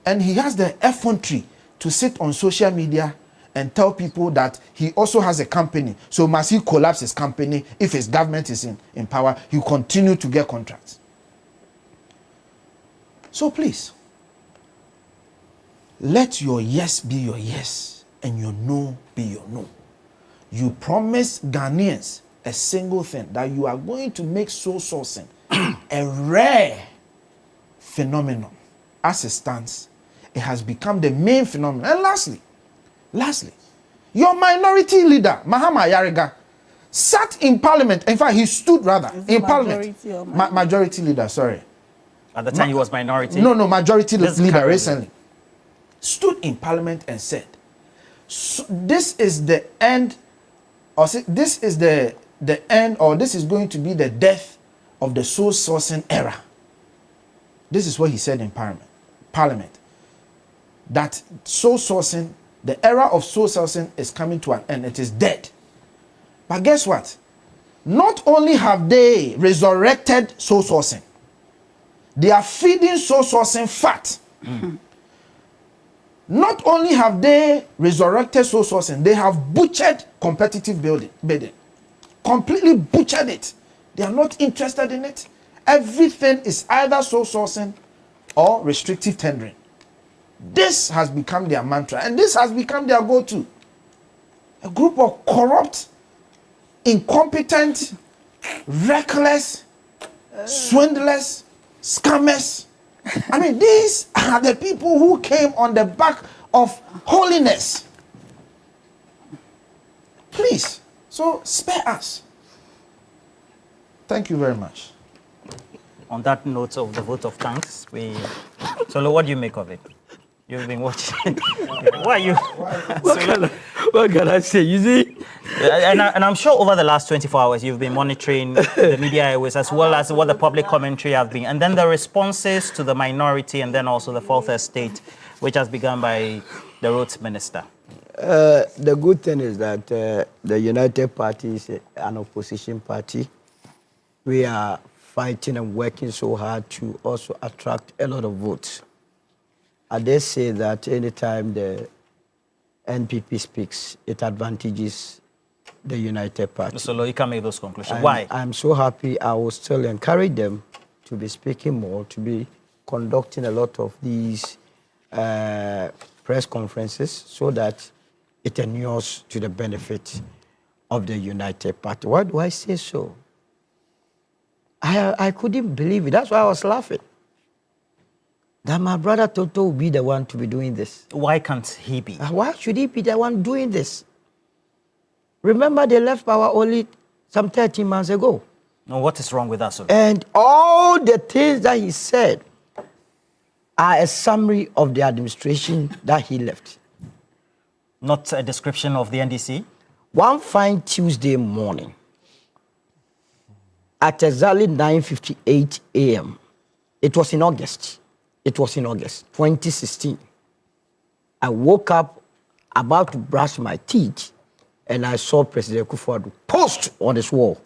And he has the effrontery to sit on social media and tell people that he also has a company. So must he collapse his company if his government is in power? He will continue to get contracts. So please, let your yes be your yes and your no be your no. You promise Ghanaians a single thing, that you are going to make soul sourcing a rare phenomenon. As it stands, it has become the main phenomenon. And lastly, your minority leader, Mahama Yariga, sat in parliament. In fact, he stood rather in parliament. Majority leader, sorry. At the time he was minority? No, majority leader recently. Stood in parliament and said, so this is the end, or this is the end, or this is going to be the death of the soul sourcing era. This is what he said in parliament. That soul sourcing, the era of soul sourcing is coming to an end. It is dead. But guess what? Not only have they resurrected soul sourcing, they are feeding soul sourcing fat. Not only have they resurrected soul sourcing, they have butchered competitive bidding. Completely butchered it. They are not interested in it. Everything is either soul sourcing or restrictive tendering. This has become their mantra, and this has become their go-to. A group of corrupt, incompetent, reckless, swindlers, scammers. I mean, these are the people who came on the back of holiness. Please, so spare us. Thank you very much. On that note of the vote of thanks, Solo, what do you make of it? You've been watching. Why are you? What can I say? You see? And I'm sure over the last 24 hours, you've been monitoring the media airways as well as what the public commentary have been. And then the responses to the minority and then also the fourth estate, which has begun by the roads minister. The good thing is that the United Party is an opposition party. We are fighting and working so hard to also attract a lot of votes. I dare say that anytime the NPP speaks, it advantages the United Party. So you can make those conclusions. Why? I'm so happy. I will still encourage them to be speaking more, to be conducting a lot of these press conferences so that it inures to the benefit of the United Party. Why do I say so? I couldn't believe it. That's why I was laughing. That my brother Toto will be the one to be doing this. Why can't he be? Why should he be the one doing this? Remember, they left power only some 13 months ago. No, what is wrong with us? And all the things that he said are a summary of the administration that he left. Not a description of the NDC? One fine Tuesday morning, at exactly 9:58 a.m., it was in August. It was in August 2016. I woke up about to brush my teeth and I saw President Kufuor post on his wall.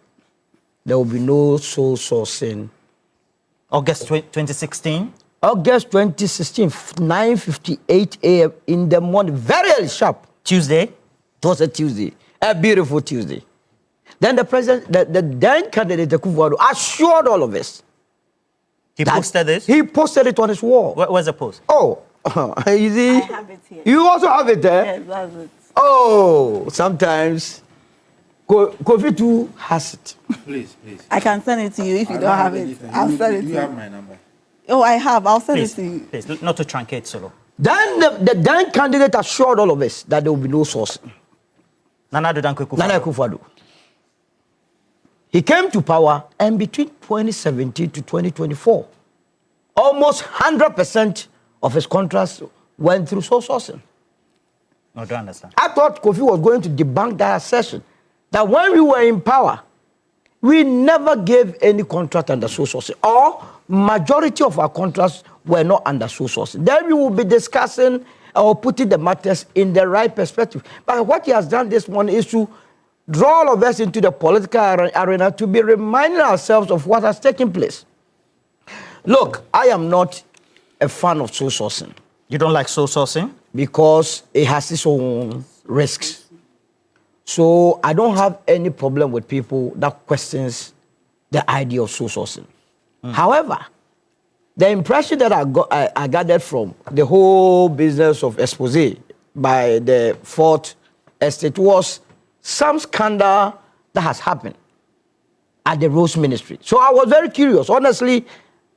There will be no soul sourcing. August 2016? August 2016, 9:58 a.m. in the morning, very early, sharp. Tuesday? It was a Tuesday, a beautiful Tuesday. Then the president, the then candidate Kufuor assured all of us. He posted this? He posted it on his wall. Where's the post? Oh, you see? I have it here. You also have it there? Yes, that's it. Oh, sometimes Kofi too has it. Please. I can send it to you if you don't have it. I'll send it to you. You have my number. Oh, I have. I'll send Please, it to you. please, not to truncate Solo. Then the then candidate assured all of us that there will be no source. Nana Akufo-Addo. He came to power, and between 2017 to 2024, almost 100% of his contracts went through sole sourcing. No, I don't understand. I thought Kofi was going to debunk that assertion, that when we were in power, we never gave any contract under sole sourcing, or majority of our contracts were not under sole sourcing. Then we will be discussing or putting the matters in the right perspective. But what he has done this morning is to draw all of us into the political arena to be reminding ourselves of what has taken place. Look, I am not a fan of sole sourcing. You don't like sole sourcing? Because it has its own risks. So I don't have any problem with people that questions the idea of sole sourcing. However, the impression that I gathered from the whole business of expose by the fourth estate was some scandal that has happened at the Rose Ministry. So I was very curious. Honestly,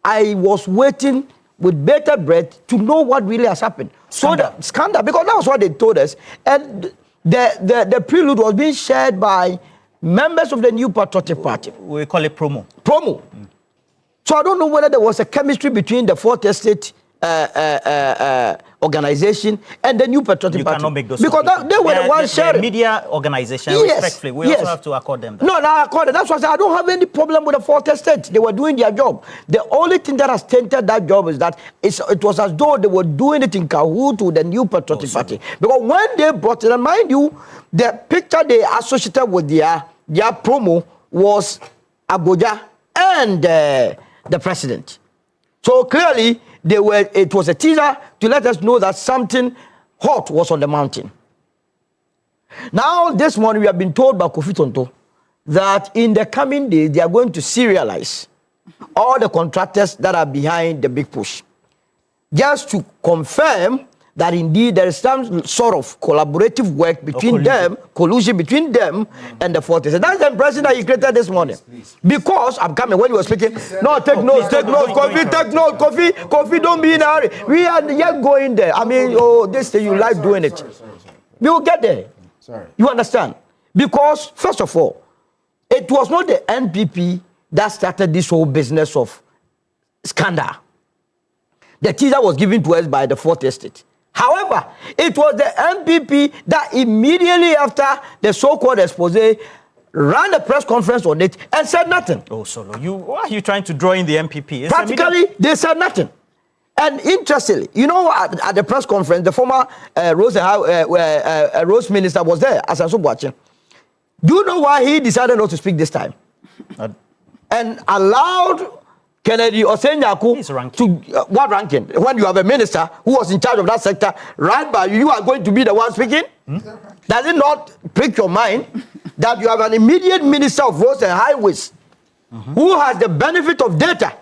I was waiting with bated breath to know what really has happened. Scandal. So the scandal, because that was what they told us. And the prelude was being shared by members of the New Patriotic Party. We call it promo. Promo. So I don't know whether there was a chemistry between the Fourth Estate organization and the New Patriotic Party. You cannot make those because they were the ones sharing. The media organization, yes, respectfully, we also have to accord them that. No, I accord them. That's why I said I don't have any problem with the Fourth Estate. They were doing their job. The only thing that has tainted that job is that it was as though they were doing it in cahoot with the New Patriotic Party. Because when they brought it, and mind you, the picture they associated with their promo was Abuja and the president. So clearly, it was a teaser to let us know that something hot was on the mountain. Now, this morning, we have been told by Kofi Tonto that in the coming days, they are going to serialize all the contractors that are behind the big push. Just to confirm that indeed there is some sort of collaborative work between collusion between them and the Fourth Estate. That's the impression that he created this morning. Because I'm coming when you were speaking. No, take notes, Kofi, take notes, Kofi, don't be in a hurry. We are yet going there. I mean, this thing you like doing it. We will get there. Sorry. You understand? Because first of all, it was not the NPP that started this whole business of scandal. The teaser was given to us by the Fourth Estate. However, it was the NPP that immediately after the so-called expose ran a press conference on it and said nothing. Oh, Solo, why are you trying to draw in the NPP? Practically, they said nothing. And interestingly, you know, at the press conference, the former Rose minister was there, Asanso Boakye. Do you know why he decided not to speak this time? And allowed Kennedy Osenyaku to what ranking? When you have a minister who was in charge of that sector, right by you are going to be the one speaking? Does it not prick your mind that you have an immediate minister of roads and highways who has the benefit of data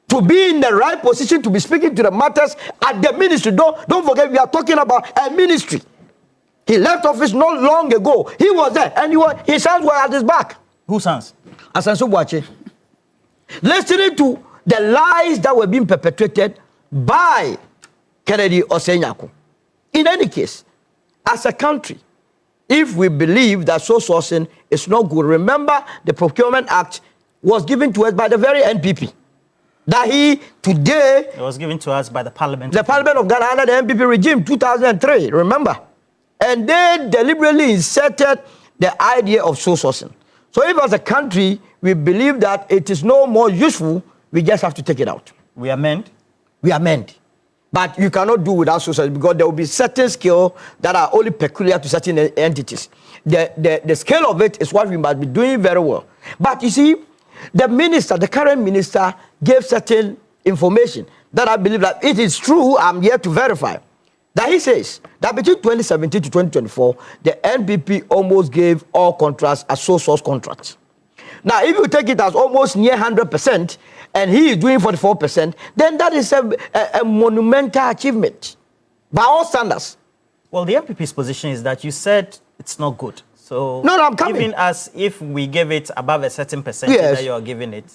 to be in the right position to be speaking to the matters at the ministry? Don't forget, we are talking about a ministry. He left office not long ago. He was there, and his hands were at his back. Whose hands? Asanso Boakye. Listening to the lies that were being perpetrated by Kennedy Osenyaku. In any case, as a country, if we believe that sole sourcing is not good, remember the Procurement Act was given to us by the very NPP. That it was given to us by the Parliament. The Parliament of Ghana under the NPP regime, 2003, remember? And they deliberately inserted the idea of sole sourcing. So if as a country, we believe that it is no more useful, we just have to take it out. We amend? We amend. But you cannot do without social because there will be certain skills that are only peculiar to certain entities. The scale of it is what we must be doing very well. But you see, the current minister gave certain information that I believe that it is true. I'm here to verify. That he says that between 2017 to 2024, the NPP almost gave all contracts as sole source contracts. Now, if you take it as almost near 100%, and he is doing 44%, then that is a monumental achievement by all standards. Well, the MPP's position is that you said it's not good. So no, I'm coming. Even as if we give it above a certain percentage that you are giving it,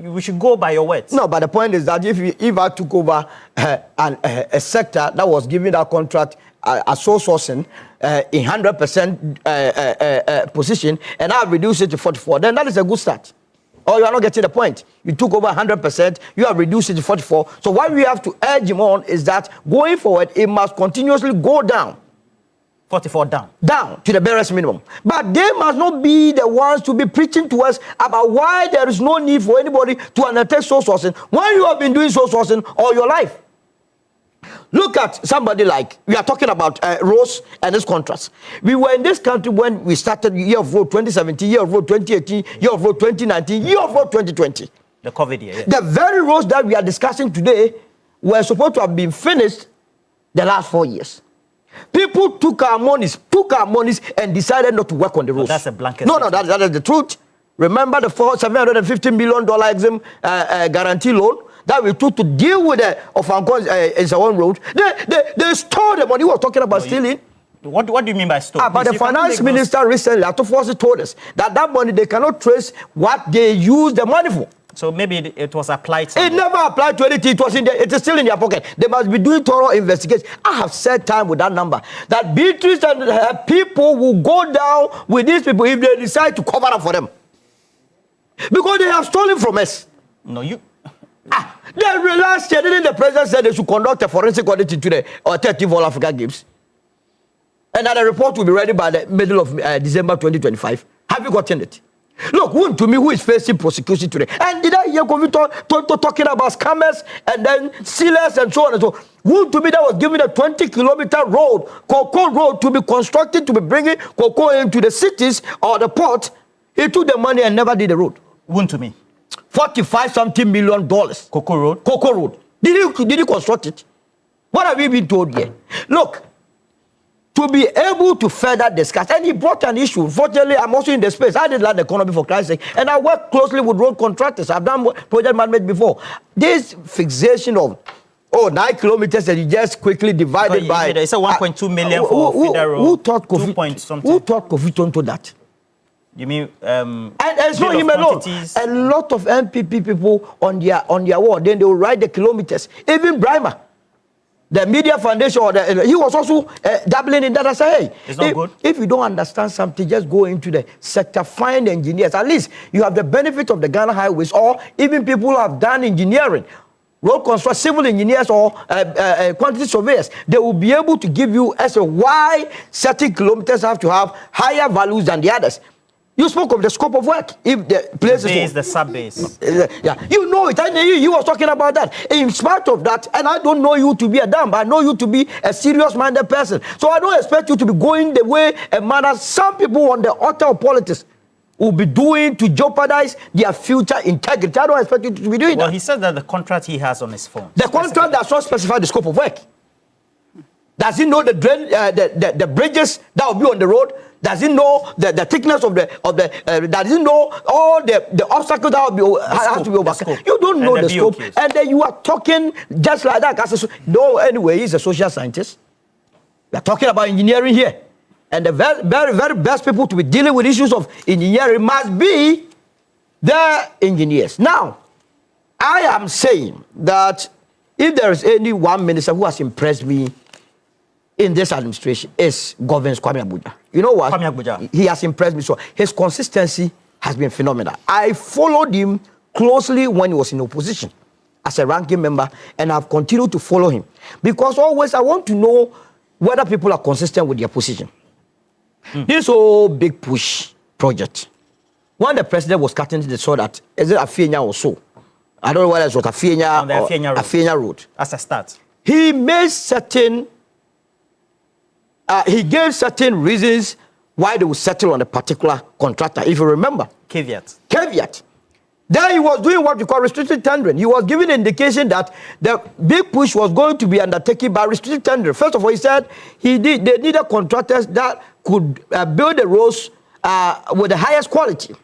we should go by your words. No, but the point is that if I took over a sector that was giving that contract a sole sourcing in 100% position, and I've reduced it to 44, then that is a good start. Or you are not getting the point. You took over 100%, you have reduced it to 44. So what we have to urge him on is that going forward, it must continuously go down. 44 down. Down to the barest minimum. But they must not be the ones to be preaching to us about why there is no need for anybody to undertake sole sourcing when you have been doing sole sourcing all your life. Look at somebody like, we are talking about Rose and his contracts. We were in this country when we started year of vote 2017, year of vote 2018, year of vote 2019, year of vote 2020. The COVID year. Yeah. The very roads that we are discussing today were supposed to have been finished the last 4 years. People took our monies and decided not to work on the roads. That's a blanket. No, that is the truth. Remember the $750 million exim guarantee loan that we took to deal with the Ofankon road. They stole the money. We were talking about stealing. What do you mean by stole? But the finance minister recently, Atoforsi, told us that money, they cannot trace what they used the money for. So maybe it was applied somewhere. It never applied to anything. It is still in their pocket. They must be doing thorough investigation. I have said time with that number that Beatrice and her people will go down with these people if they decide to cover up for them. Because they have stolen from us. No, you... Then last year, didn't the president say they should conduct a forensic audit into the 13th All Africa Games? And that the report will be ready by the middle of December 2025. Have you gotten it? Look, one to me who is facing prosecution today. And did I hear Kovito talking about scammers and then sealers and so on and so on? One to me that was given a 20-kilometer road, cocoa road, to be constructed to be bringing cocoa into the cities or the port. He took the money and never did the road. One to me. $45-something million. Cocoa road? Cocoa road. Did you construct it? What have we been told here? Look, to be able to further discuss, and he brought an issue. Fortunately, I'm also in the space. I did land economy for Christ's sake, and I work closely with road contractors. I've done project management before. This fixation of 9 kilometers that you just quickly divided by. It's a 1.2 million for feeder road. Who taught Kofi? 2 point something. Who taught Kofi Tonto that? You mean and it's not him alone. A lot of MPP people on their wall, then they will write the kilometers. Even Brimer, the media foundation, he was also dabbling in that. I say, hey, it's not good. If you don't understand something, just go into the sector, find engineers. At least you have the benefit of the Ghana highways, or even people who have done engineering, road construction, civil engineers, or quantity surveyors. They will be able to give you as to why certain kilometers have to have higher values than the others. You spoke of the scope of work. If the places is the sub-base. Yeah, you know it. You was talking about that. In spite of that, and I don't know you to be a dumb, but I know you to be a serious-minded person. So I don't expect you to be going the way and manner some people on the altar of politics will be doing to jeopardize their future integrity. I don't expect you to be doing that. Well, he said that the contract he has on his phone. The contract does not specify the scope of work. Does he know the bridges that will be on the road? Does he know the thickness of the does he know all the obstacles that will be has to be overcome? You don't know the scope, and then you are talking just like that. No, anyway, he's a social scientist. We are talking about engineering here, and the very, very, very best people to be dealing with issues of engineering must be the engineers. Now, I am saying that if there is any one minister who has impressed me in this administration, is Governor Kwame Abuja. You know what? Kwame Abuja. He has impressed me so. His consistency has been phenomenal. I followed him closely when he was in opposition as a ranking member, and I've continued to follow him. Because always I want to know whether people are consistent with their position. This whole big push project, when the president was cutting the saw that, is it Afienya or so? I don't know whether it was Afienya or Afienya Road. As a start. He made certain he gave certain reasons why they would settle on a particular contractor, if you remember. Caveat. Then he was doing what we call restricted tendering. He was giving an indication that the big push was going to be undertaken by restricted tendering. First of all, he said they needed contractors that could build the roads with the highest quality,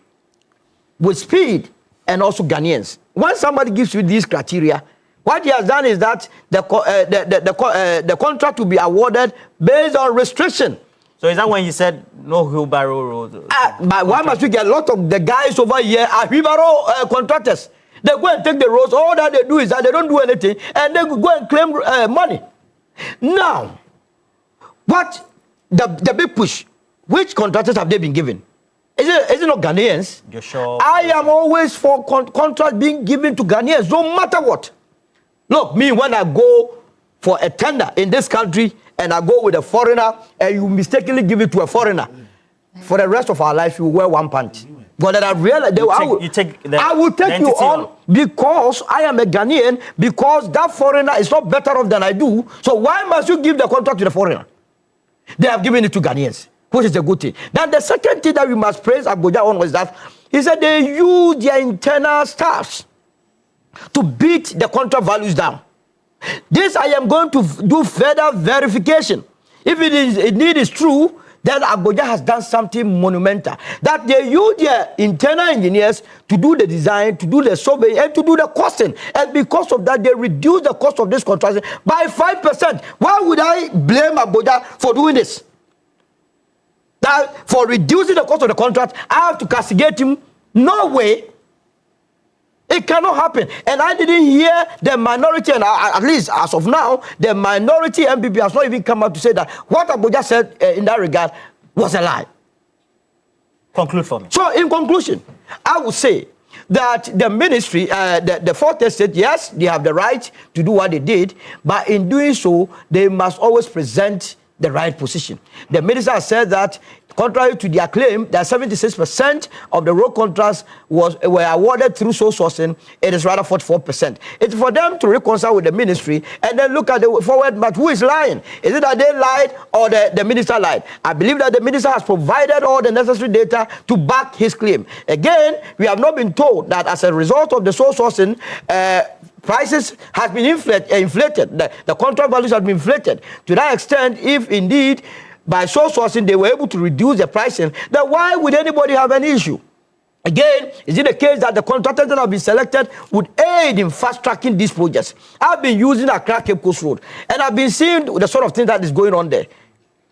with speed, and also Ghanaians. When somebody gives you these criteria, What he has done is that the contract will be awarded based on restriction. So is that when you said no wheelbarrow road? But why must we get a lot of the guys over here are wheelbarrow contractors? They go and take the roads. All that they do is that they don't do anything, and they go and claim money. Now, what the big push? Which contractors have they been given? Is it not Ghanaians? You're sure? I am always for contract being given to Ghanaians, no matter what. Look, me, when I go for a tender in this country and I go with a foreigner and you mistakenly give it to a foreigner, for the rest of our life, you wear one pant. But then I realized I will take you on because I am a Ghanaian, because that foreigner is not better off than I do. So why must you give the contract to the foreigner? They have given it to Ghanaians, which is a good thing. Then the second thing that we must praise Abuja on was that he said they use their internal staffs to beat the contract values down. This I am going to do further verification. If it is true, then Abuja has done something monumental. That they use their internal engineers to do the design, to do the survey, and to do the costing. And because of that, they reduce the cost of this contract by 5%. Why would I blame Abuja for doing this? That for reducing the cost of the contract, I have to castigate him? No way. It cannot happen. And I didn't hear the minority, and at least as of now, the minority MPP has not even come out to say that what Abuja said in that regard was a lie. Conclude for me. So in conclusion, I would say that the ministry, the fourth estate, yes, they have the right to do what they did, but in doing so, they must always present the right position. The minister has said that, contrary to their claim that 76% of the road contracts were awarded through sole sourcing, it is rather 44%. It's for them to reconcile with the ministry and then look at the forward march. Who is lying? Is it that they lied or the minister lied? I believe that the minister has provided all the necessary data to back his claim. Again, we have not been told that as a result of the sole sourcing, prices has been inflated. The contract values have been inflated. To that extent, if indeed by sole sourcing they were able to reduce the pricing, then why would anybody have any issue? Again, is it the case that the contractors that have been selected would aid in fast-tracking these projects? I've been using Accra Cape Coast Road, and I've been seeing the sort of thing that is going on there.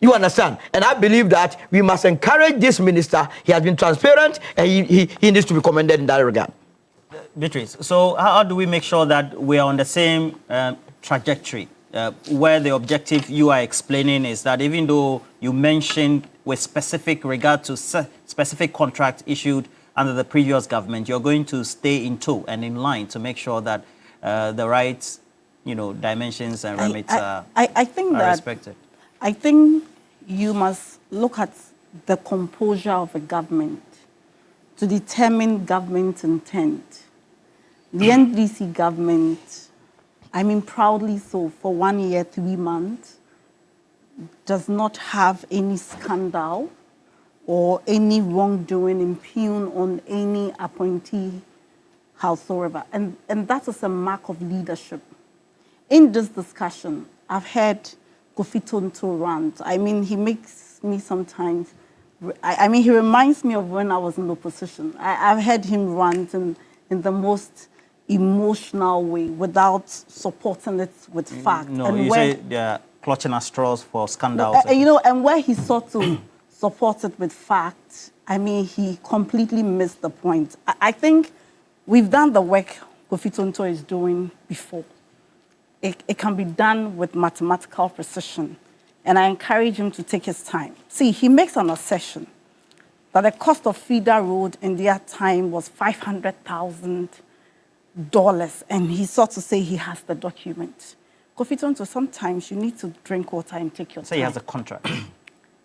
You understand? And I believe that we must encourage this minister. He has been transparent, and he needs to be commended in that regard. Beatrice, so how do we make sure that we are on the same trajectory, where the objective you are explaining is that even though you mentioned with specific regard to specific contract issued under the previous government, you're going to stay in tow and in line to make sure that the right, dimensions and remits are respected? I think you must look at the composure of a government to determine government intent. The NDC government, proudly so, for 1 year, 3 months, does not have any scandal or any wrongdoing impugned on any appointee howsoever. And that is a mark of leadership. In this discussion, I've heard Kofi Tonto rant. He makes me sometimes, he reminds me of when I was in opposition. I've heard him rant in the most emotional way without supporting it with facts. No, you say they're clutching at straws for scandals. And where he sought to support it with facts, he completely missed the point. I think we've done the work Kofi Tonto is doing before. It can be done with mathematical precision. And I encourage him to take his time. See, he makes an assertion that the cost of feeder road in their time was $500,000. And he sought to say he has the document. Kofi Tonto, sometimes you need to drink water and take your time. Say he has a contract.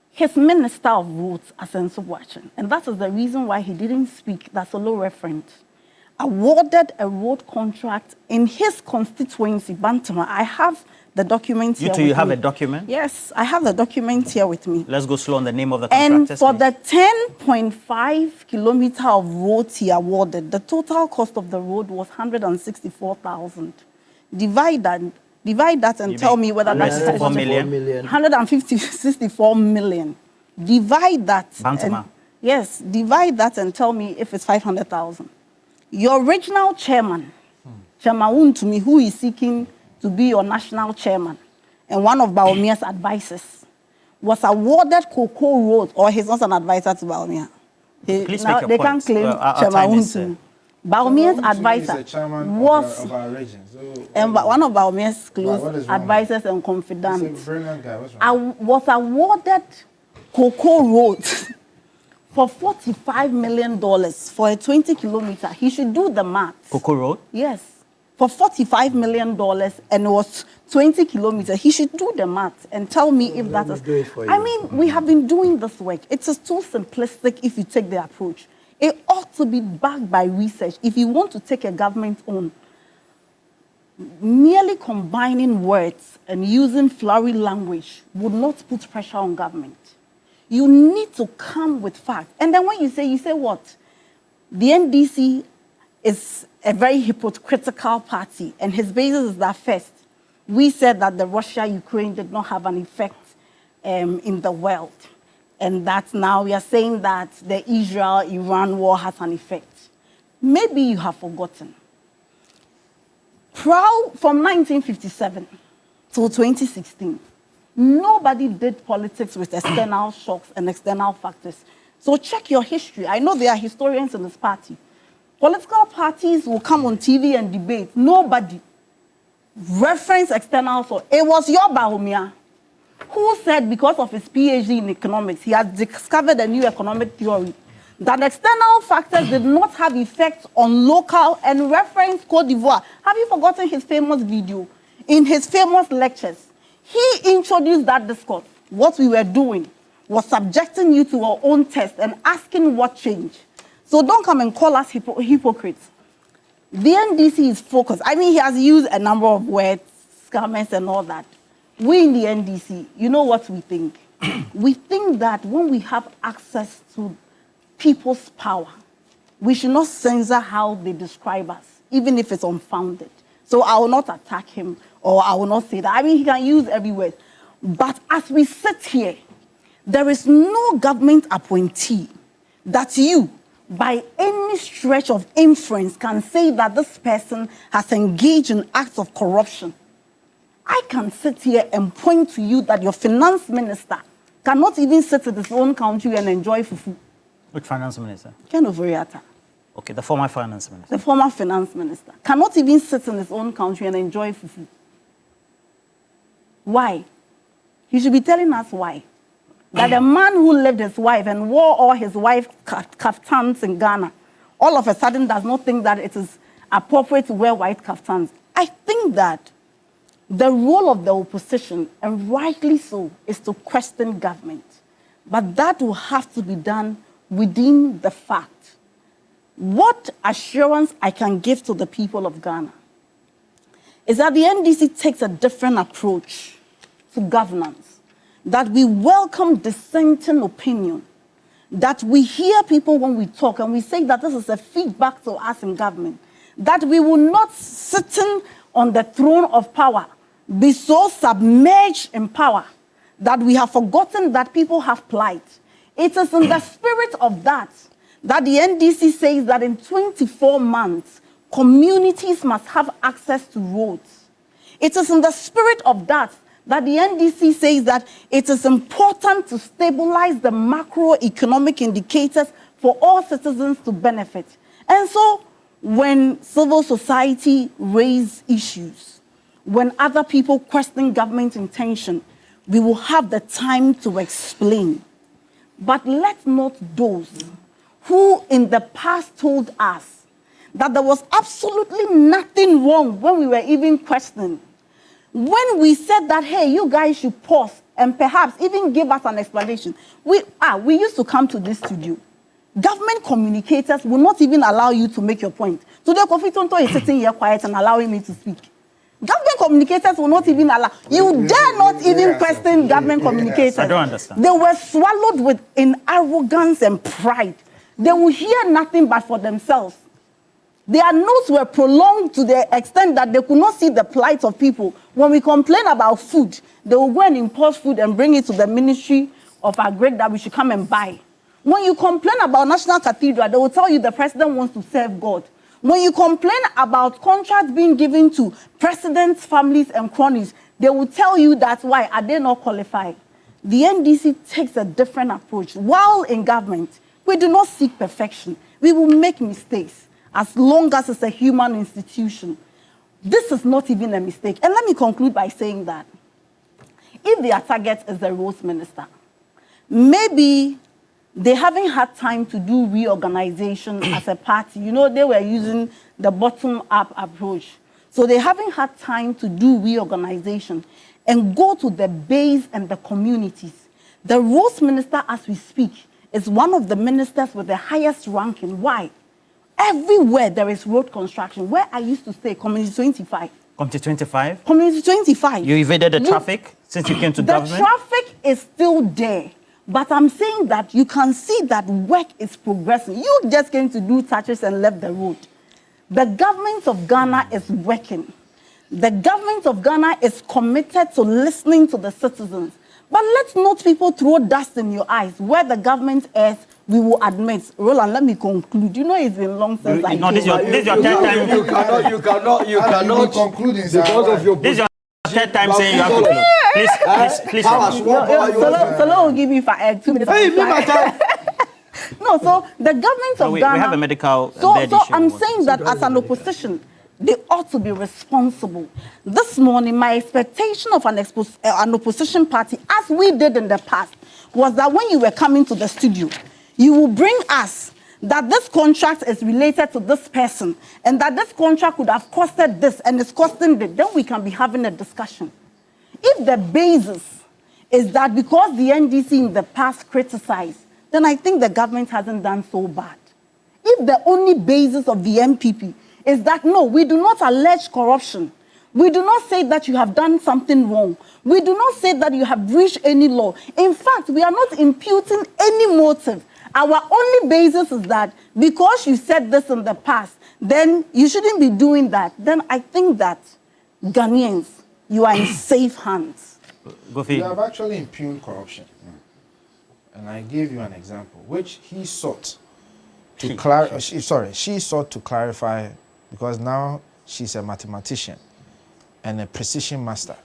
His Minister of Roads, Asenso Boakye, and that is the reason why he didn't speak, that's a low reference, awarded a road contract in his constituency, Bantama. I have the document here. You have a document? Yes, I have the document here with me. Let's go slow on the name of the contractors. And for the 10.5 kilometer of roads he awarded, the total cost of the road was $164,000. Divide that and tell me whether that's 164 million. 164 million. Divide that. Bantama. Yes, divide that and tell me if it's 500,000. Your original chairman, Chairman to me, who is seeking to be your national chairman, and one of Baomia's advisors, was awarded Cocoa Road, or he's not an advisor to Baomia. Please Now, make your they point. can't claim Chairman to me. Baomia's advisor was and one of Baomia's close advisors and confidants. I was awarded Cocoa Road for $45 million for a 20-kilometer. He should do the math. Cocoa Road? Yes. For $45 million and it was 20 kilometers. He should do the math and tell me if that is. I mean, we have been doing this work. It's just too simplistic if you take the approach. It ought to be backed by research. If you want to take a government on, merely combining words and using flowery language would not put pressure on government. You need to come with facts. And then when you say what? The NDC is a very hypocritical party, and his basis is that first, we said that the Russia-Ukraine did not have an effect in the world. And that now we are saying that the Israel-Iran war has an effect. Maybe you have forgotten. From 1957 to 2016, nobody did politics with external shocks and external factors. So check your history. I know there are historians in this party. Political parties will come on TV and debate. Nobody reference external source. It was your Baumia who said because of his PhD in economics, he has discovered a new economic theory that external factors did not have effects on local and reference Cote d'Ivoire. Have you forgotten his famous video? In his famous lectures, he introduced that discourse. What we were doing was subjecting you to our own test and asking what changed. So don't come and call us hypocrites. The NDC is focused. I mean, he has used a number of words, scammers and all that. We in the NDC, you know what we think? We think that when we have access to people's power, we should not censor how they describe us, even if it's unfounded. So I will not attack him, or I will not say that. I mean, he can use every word. But as we sit here, there is no government appointee that you, by any stretch of inference, can say that this person has engaged in acts of corruption. I can sit here and point to you that your finance minister cannot even sit in his own country and enjoy fufu. Which finance minister? Ken Ofori-Atta. Okay, the former finance minister. The former finance minister cannot even sit in his own country and enjoy fufu. Why? He should be telling us why. That a man who left his wife and wore all his wife's kaftans in Ghana, all of a sudden does not think that it is appropriate to wear white kaftans. I think that the role of the opposition, and rightly so, is to question government. But that will have to be done within the fact. What assurance I can give to the people of Ghana is that the NDC takes a different approach to governance, that we welcome dissenting opinion, that we hear people when we talk and we say that this is a feedback to us in government, that we will not sitting on the throne of power be so submerged in power that we have forgotten that people have plight. It is in the spirit of that the NDC says that in 24 months, communities must have access to roads. It is in the spirit of that the NDC says that it is important to stabilize the macroeconomic indicators for all citizens to benefit. And so when civil society raise issues, when other people question government intention, we will have the time to explain. But let not those who in the past told us that there was absolutely nothing wrong when we were even questioning, when we said that, hey, you guys should pause and perhaps even give us an explanation. We used to come to this studio. Government communicators will not even allow you to make your point. Today, Kofi Tonto is sitting here quiet and allowing me to speak. Government communicators will not even allow. You dare not even question government communicators. I don't understand. They were swallowed in arrogance and pride. They will hear nothing but for themselves. Their notes were prolonged to the extent that they could not see the plight of people. When we complain about food, they will go and import food and bring it to the Ministry of Agri that we should come and buy. When you complain about National Cathedral, they will tell you the president wants to serve God. When you complain about contracts being given to presidents, families, and cronies, they will tell you that's why are they not qualified. The NDC takes a different approach. While in government, we do not seek perfection. We will make mistakes as long as it's a human institution. This is not even a mistake. And let me conclude by saying that if their target is the roads minister, maybe they haven't had time to do reorganization as a party. You know, they were using the bottom-up approach. So they haven't had time to do reorganization and go to the base and the communities. The roads minister, as we speak, is one of the ministers with the highest ranking. Why? Everywhere there is road construction. Where I used to stay, Community 25. Community 25? Community 25. You evaded the traffic since you came to government? The traffic is still there. But I'm saying that you can see that work is progressing. You just came to do touches and left the road. The government of Ghana is working. The government of Ghana is committed to listening to the citizens. But let's not people throw dust in your eyes. Where the government is, we will admit. Roland, let me conclude. You know it's been long since I came. This is your third time. You cannot conclude because of your... This is your third time saying you have to close. Please. Solo will give me 2 minutes. Hey, no, so the government of Ghana... We have a medical So issue. I'm saying that as an opposition, they ought to be responsible. This morning, my expectation of an opposition party, as we did in the past, was that when you were coming to the studio, you will bring us that this contract is related to this person and that this contract could have costed this and it's costing this. Then we can be having a discussion. If the basis is that because the NDC in the past criticized, then I think the government hasn't done so bad. If the only basis of the MPP is that, no, we do not allege corruption. We do not say that you have done something wrong. We do not say that you have breached any law. In fact, we are not imputing any motive. Our only basis is that because you said this in the past, then you shouldn't be doing that. Then I think that Ghanaians, you are in safe hands. You have actually impugned corruption. And I gave you an example, which he sought to clarify. She sought to clarify because now she's a mathematician and a precision master.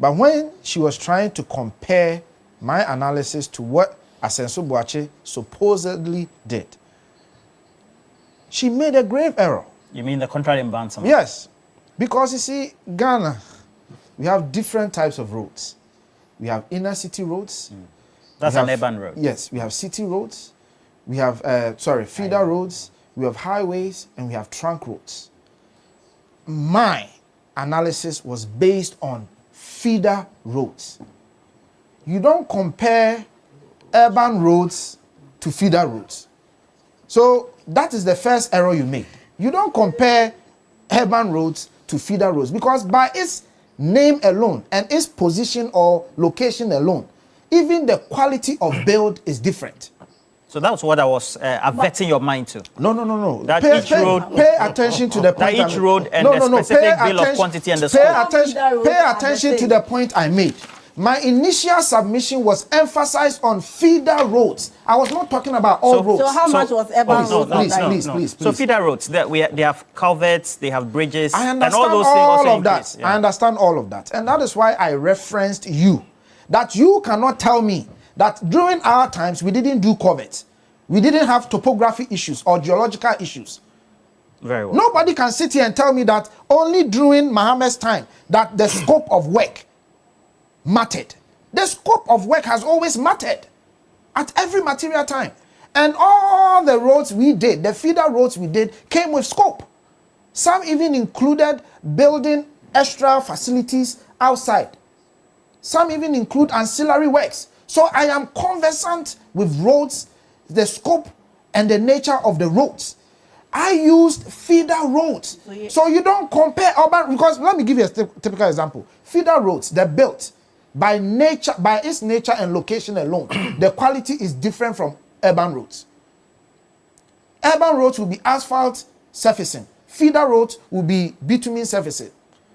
But when she was trying to compare my analysis to what Asenso Boache supposedly did, she made a grave error. You mean the contract in Bansama? Yes. Because you see, Ghana, we have different types of roads. We have inner city roads. That's an urban road. Yes, we have city roads. We have, feeder roads. We have highways, and we have trunk roads. My analysis was based on feeder roads. You don't compare urban roads to feeder roads. So that is the first error you made. You don't compare urban roads to feeder roads because by its name alone and its position or location alone, even the quality of build is different. So that's what I was averting your mind to. No. That pay attention to the point. That each road and the specific bill of quantity and the scope. Pay attention to the point I made. My initial submission was emphasized on feeder roads. I was not talking about all roads. So how much was urban roads? Please. So feeder roads, they have culverts, they have bridges, I understand and all those all things also of that. increase. Yeah. I understand all of that. And that is why I referenced you. That you cannot tell me that during our times we didn't do culverts. We didn't have topography issues or geological issues. Very well. Nobody can sit here and tell me that only during Mohammed's time that the scope of work mattered. The scope of work has always mattered at every material time. And all the roads we did, the feeder roads we did, came with scope. Some even included building extra facilities outside. Some even include ancillary works. So I am conversant with roads, the scope and the nature of the roads. I used feeder roads. So you don't compare urban, because let me give you a typical example. Feeder roads, they're built by nature, by its nature and location alone. The quality is different from urban roads. Urban roads will be asphalt surfacing. Feeder roads will be bitumen surfacing.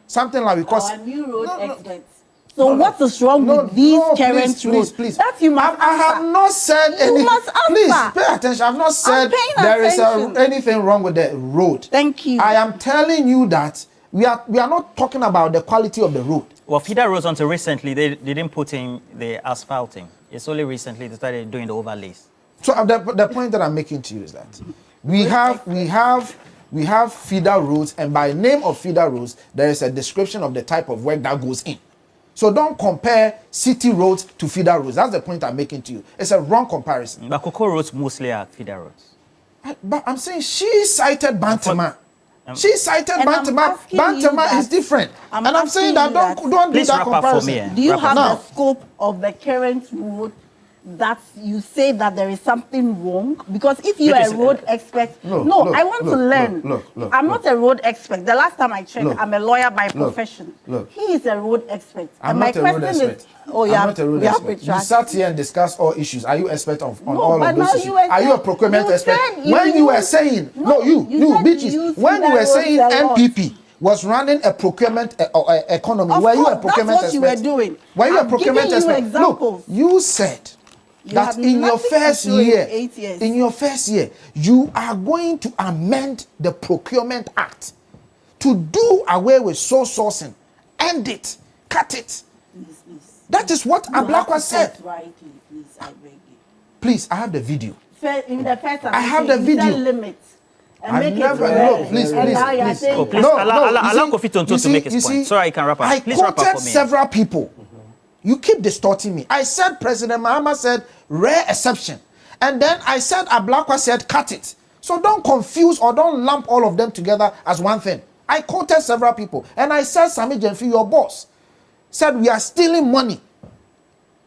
Something like because Our new road experts. So what is wrong with these current roads? Please. That you must I have not said anything. You must answer. Please pay attention. I've not said there is anything wrong with the road. Thank you. I am telling you that we are not talking about the quality of the road. Well, feeder roads until recently, they didn't put in the asphalting. It's only recently they started doing the overlays. So the point that I'm making to you is that we have feeder roads, and by name of feeder roads, there is a description of the type of work that goes in. So don't compare city roads to feeder roads. That's the point I'm making to you. It's a wrong comparison. But Cocoa roads mostly are feeder roads. But I'm saying she cited Bantama. She cited Bantama. Bantama is different. I'm saying that don't do that comparison. Do you have the scope of the current road that you say that there is something wrong? Because if you are a road expert, I want to learn. I'm not a road expert. The last time I checked, I'm a lawyer by profession. He is a road expert. I'm not a road expert. I'm not a road expert. You sat here and discussed all issues. Are you expert on all of those issues? Are you a procurement expert? When you were saying, bitches, when you were saying MPP was running a procurement economy, were you a procurement expert? That's what you were doing. Were you a procurement expert? No, you said that in your first year, you are going to amend the Procurement Act to do away with sole sourcing, end it, cut it. That is what Ablakwa said. Please, I have the video. I have the video. I've never. No, please. Allow Kofi Tonto to make his point. Sorry, I can wrap up. Please wrap up for me. I quoted several people. You keep distorting me. I said President Mahama said rare exception. And then I said Ablakwa said cut it. So don't confuse or don't lump all of them together as one thing. I quoted several people. And I said Sami Jenfi, your boss, said we are stealing money.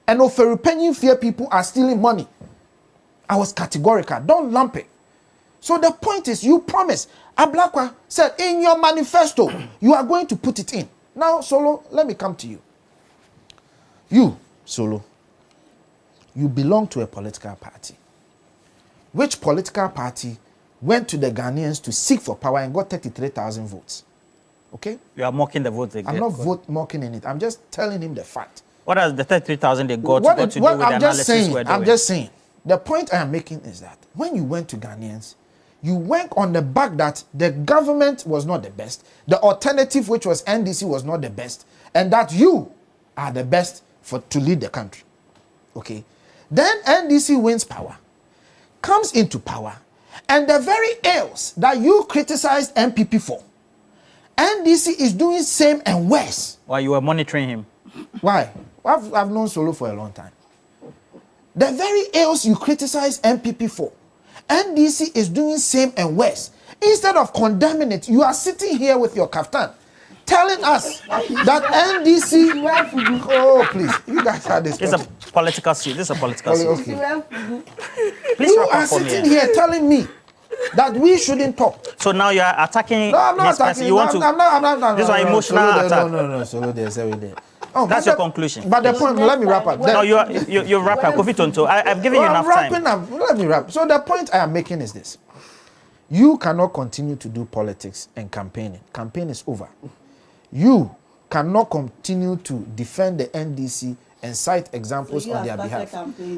And Oferupenyin fear people are stealing money. I was categorical. Don't lump it. So the point is, you promised. Ablakwa said in your manifesto, you are going to put it in. Now, Solo, let me come to you. You, Solo, you belong to a political party. Which political party went to the Ghanaians to seek for power and got 33,000 votes? Okay? You are mocking the votes they get. I'm not mocking in it. I'm just telling him the fact. What has the 33,000 they got to do with the analysis we're doing? I'm just saying. The point I am making is that when you went to Ghanaians, you went on the back that the government was not the best, the alternative, which was NDC, was not the best, and that you are the best to lead the country. Okay? Then NDC wins power, comes into power, and the very ills that you criticized MPP for, NDC is doing same and worse. Why you were monitoring him? Why? I've known Solo for a long time. The very ills you criticize MPP for, NDC is doing same and worse. Instead of condemning it, you are sitting here with your kaftan, telling us that NDC. Oh, please, you guys are this. It's a political suit. This is a political suit. Okay. Please you are sitting here telling me that we shouldn't talk. So now you are attacking. No, I'm not attacking. You want to? I'm not. This is an emotional attack. No. Solo there. Oh, that's your conclusion. But the point, let me wrap up. No, you're wrap up. Kofi Tonto, I've given you enough time. Let me wrap. So the point I am making is this. You cannot continue to do politics and campaigning. Campaign is over. You cannot continue to defend the NDC and cite examples on their behalf.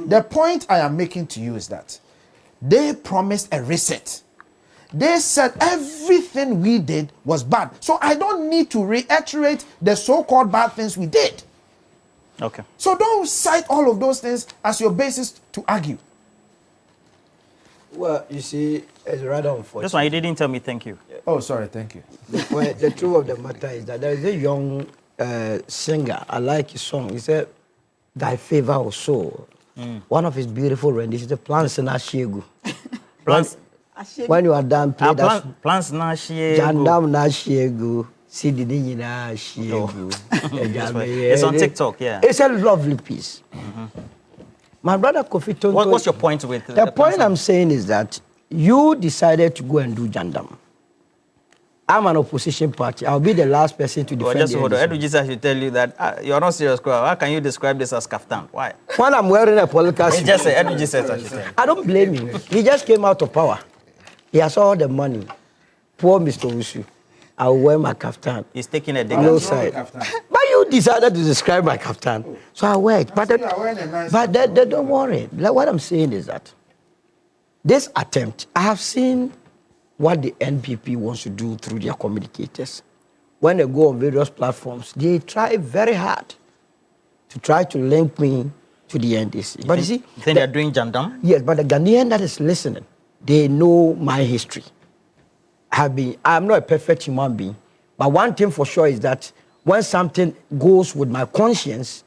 The point I am making to you is that they promised a reset. They said everything we did was bad. So I don't need to reiterate the so-called bad things we did. Okay. So don't cite all of those things as your basis to argue. Well, you see, it's rather unfortunate. This one, you didn't tell me thank you. Oh, sorry, thank you. Well, the truth of the matter is that there is a young singer. I like his song. He said, "Thy favor or so." One of his beautiful renditions, the Plants in Ashiegu. Plants. When you are done, play that. Plants na Ashiegu. Jandam na Ashiegu. Sidi ni na Ashiegu. It's on TikTok, yeah. It's a lovely piece. My brother Kofi Tonto. What's your point with the point I'm saying is that you decided to go and do Jandam. I'm an opposition party. I'll be the last person to defend just hold on. Edu Jesus should tell you that you're not serious. How can you describe this as kaftan? Why? When I'm wearing a political suit. Just say Edu Jesus I should tell you. I don't blame him. He just came out of power. He has all the money. Poor Mr. Usu. I'll wear my kaftan. He's taking a dig. No side. But you decided to describe my kaftan. So I wear it. But don't worry. Like what I'm saying is that this attempt, I have seen what the NPP wants to do through their communicators. When they go on various platforms, they try very hard to try to link me to the NDC. But you see, you think they're doing jandam? Yes, but the Ghanaian that is listening, they know my history. I'm not a perfect human being, but one thing for sure is that when something goes with my conscience,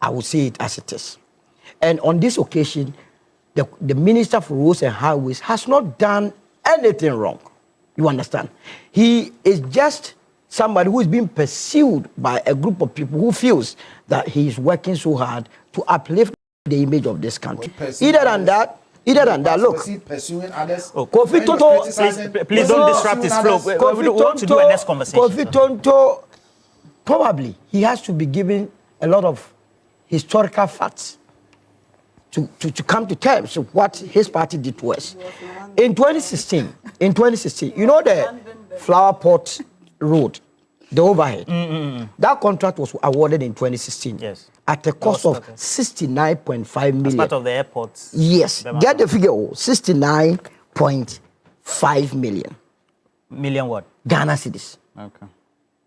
I will say it as it is. And on this occasion, the Minister for Roads and Highways has not done anything wrong. You understand? He is just somebody who is being pursued by a group of people who feels that he is working so hard to uplift the image of this country. Either than that, look. Pursuing others. Kofi Tonto, please don't disrupt his flow. We want to do a next conversation. Kofi Tonto, probably he has to be given a lot of historical facts to come to terms with what his party did to us. In 2016, you know the Flower Pot Road, the overhead. That contract was awarded in 2016. Yes. At a cost of 69.5 million. As part of the airports. Yes. Get the figure, 69.5 million. Million what? Ghana cedis. Okay.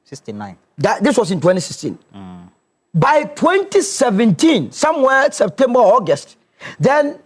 69. This was in 2016. By 2017, somewhere September or August, then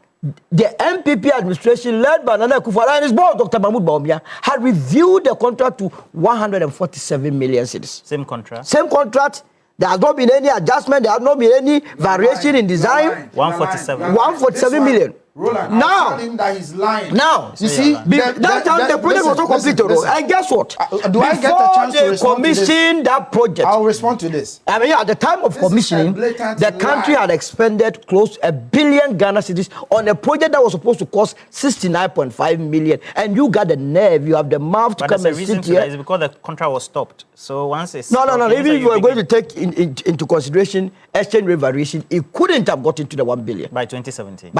the MPP administration led by Nana Akufo-Addo and his board, Dr. Mahmoud Bawumia, had reviewed the contract to 147 million cedis. Same contract? Same contract. There has not been any adjustment. There has not been any variation in design. 147 million. Roland, now, I'm telling him that he's lying. Now, you see, that time the project was not completed. And guess what? Do I get a chance to respond to this? Commission that project. I'll respond to this. I mean, at the time of commissioning, the country had expended close to 1 billion Ghana cedis on a project that was supposed to cost 69.5 million. And you got the nerve, you have the mouth to come and sit here. But the reason for that is because the contract was stopped. So once it's No. Even if you were going to take into consideration exchange rate variation, it couldn't have got into the 1 billion. By 2017.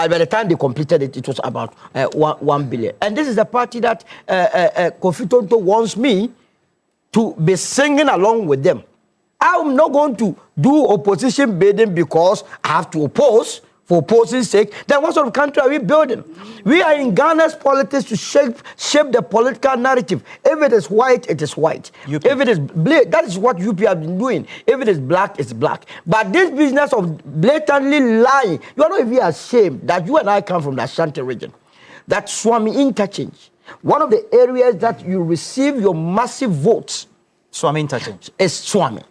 By the time they completed it, it was about 1 billion. And this is the party that Kofi Tonto wants me to be singing along with them. I'm not going to do opposition bidding because I have to oppose for opposing sake. Then what sort of country are we building? We are in Ghana's politics to shape the political narrative. If it is white, it is white. UP. If it is black, that is what UP have been doing. If it is black, it's black. But this business of blatantly lying, you are not even ashamed that you and I come from the Ashanti region. That Swami interchange, one of the areas that you receive your massive votes. Swami interchange. Is Swami.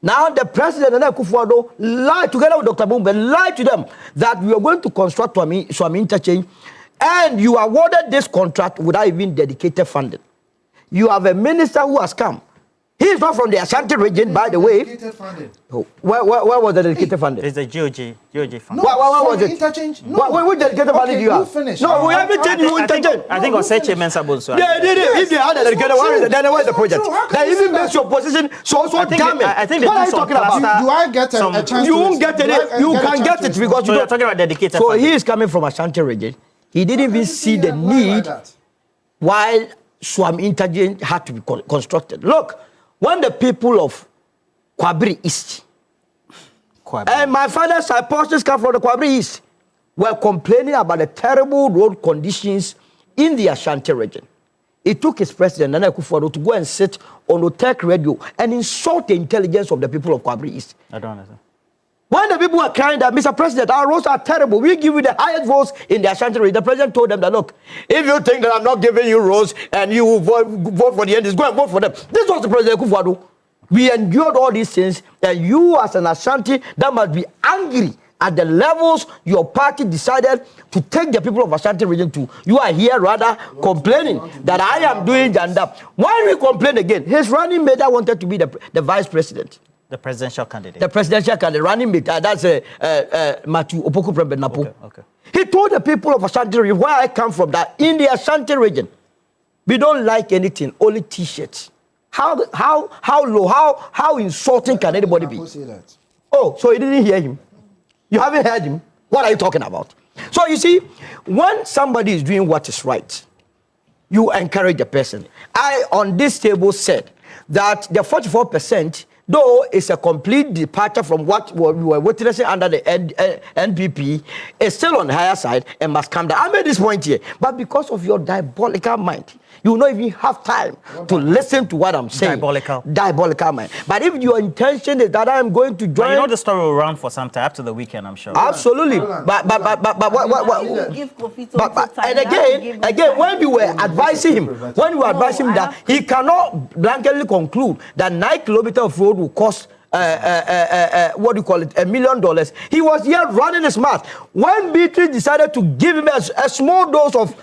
Now the president and Akufo-Addo lied together with Dr. Bumbe, lied to them that we are going to construct Swami interchange, and you awarded this contract without even dedicated funding. You have a minister who has come. He is not from the Ashanti region, by the way. Dedicated funding. Where was the dedicated funding? It's the GOG fund. No, where was it? Interchange? No. Which dedicated funding do you have? Finish. No, we haven't taken you interchange. I think on Seche Mensa Bonso. Yeah, if they had a dedicated one, then where's the project? That even makes your position so damning. I think what are you talking about? Do I get a chance? You won't get it. You can get it because you're talking about dedicated So funding. he is coming from Ashanti region. He didn't even see the need while Swami interchange had to be constructed. Look, when the people of Kwabri East, and my father's supporters come from the Kwabri East, were complaining about the terrible road conditions in the Ashanti region. It took his president, Nana Akufo-Addo, to go and sit on the tech radio and insult the intelligence of the people of Kwabri East. I don't understand. When the people were crying that, Mr. President, our roads are terrible, we give you the highest votes in the Ashanti region, the president told them that, look, if you think that I'm not giving you roads and you will vote for the NDC, go and vote for them. This was the President Akufo-Addo. We endured all these things, and you as an Ashanti, that must be angry at the levels your party decided to take the people of Ashanti region to. You are here rather complaining that I am doing and that. Why we complain again? His running mate wanted to be the vice president. The presidential candidate. The presidential candidate, running mate, that's Matthew Opoku Napo. Okay. He told the people of Ashanti region, where I come from, that in the Ashanti region, we don't like anything, only T-shirts. How low, how insulting can anybody be? Oh, so you didn't hear him? You haven't heard him? What are you talking about? So you see, when somebody is doing what is right, you encourage the person. I, on this table, said that the 44%, though it's a complete departure from what we were witnessing under the NPP, is still on the higher side and must come down. I made this point here, but because of your diabolical mind, you will not even have time to listen to what I'm saying. Diabolical mind. But if your intention is that I'm going to join... But you know the story will run for some time, after the weekend, I'm sure. Absolutely. But and again, when we were advising him, that he cannot blanketly conclude that 9 kilometers of road will cost what do you call it, $1 million. He was here running his mouth. When Beatrice decided to give him a small dose of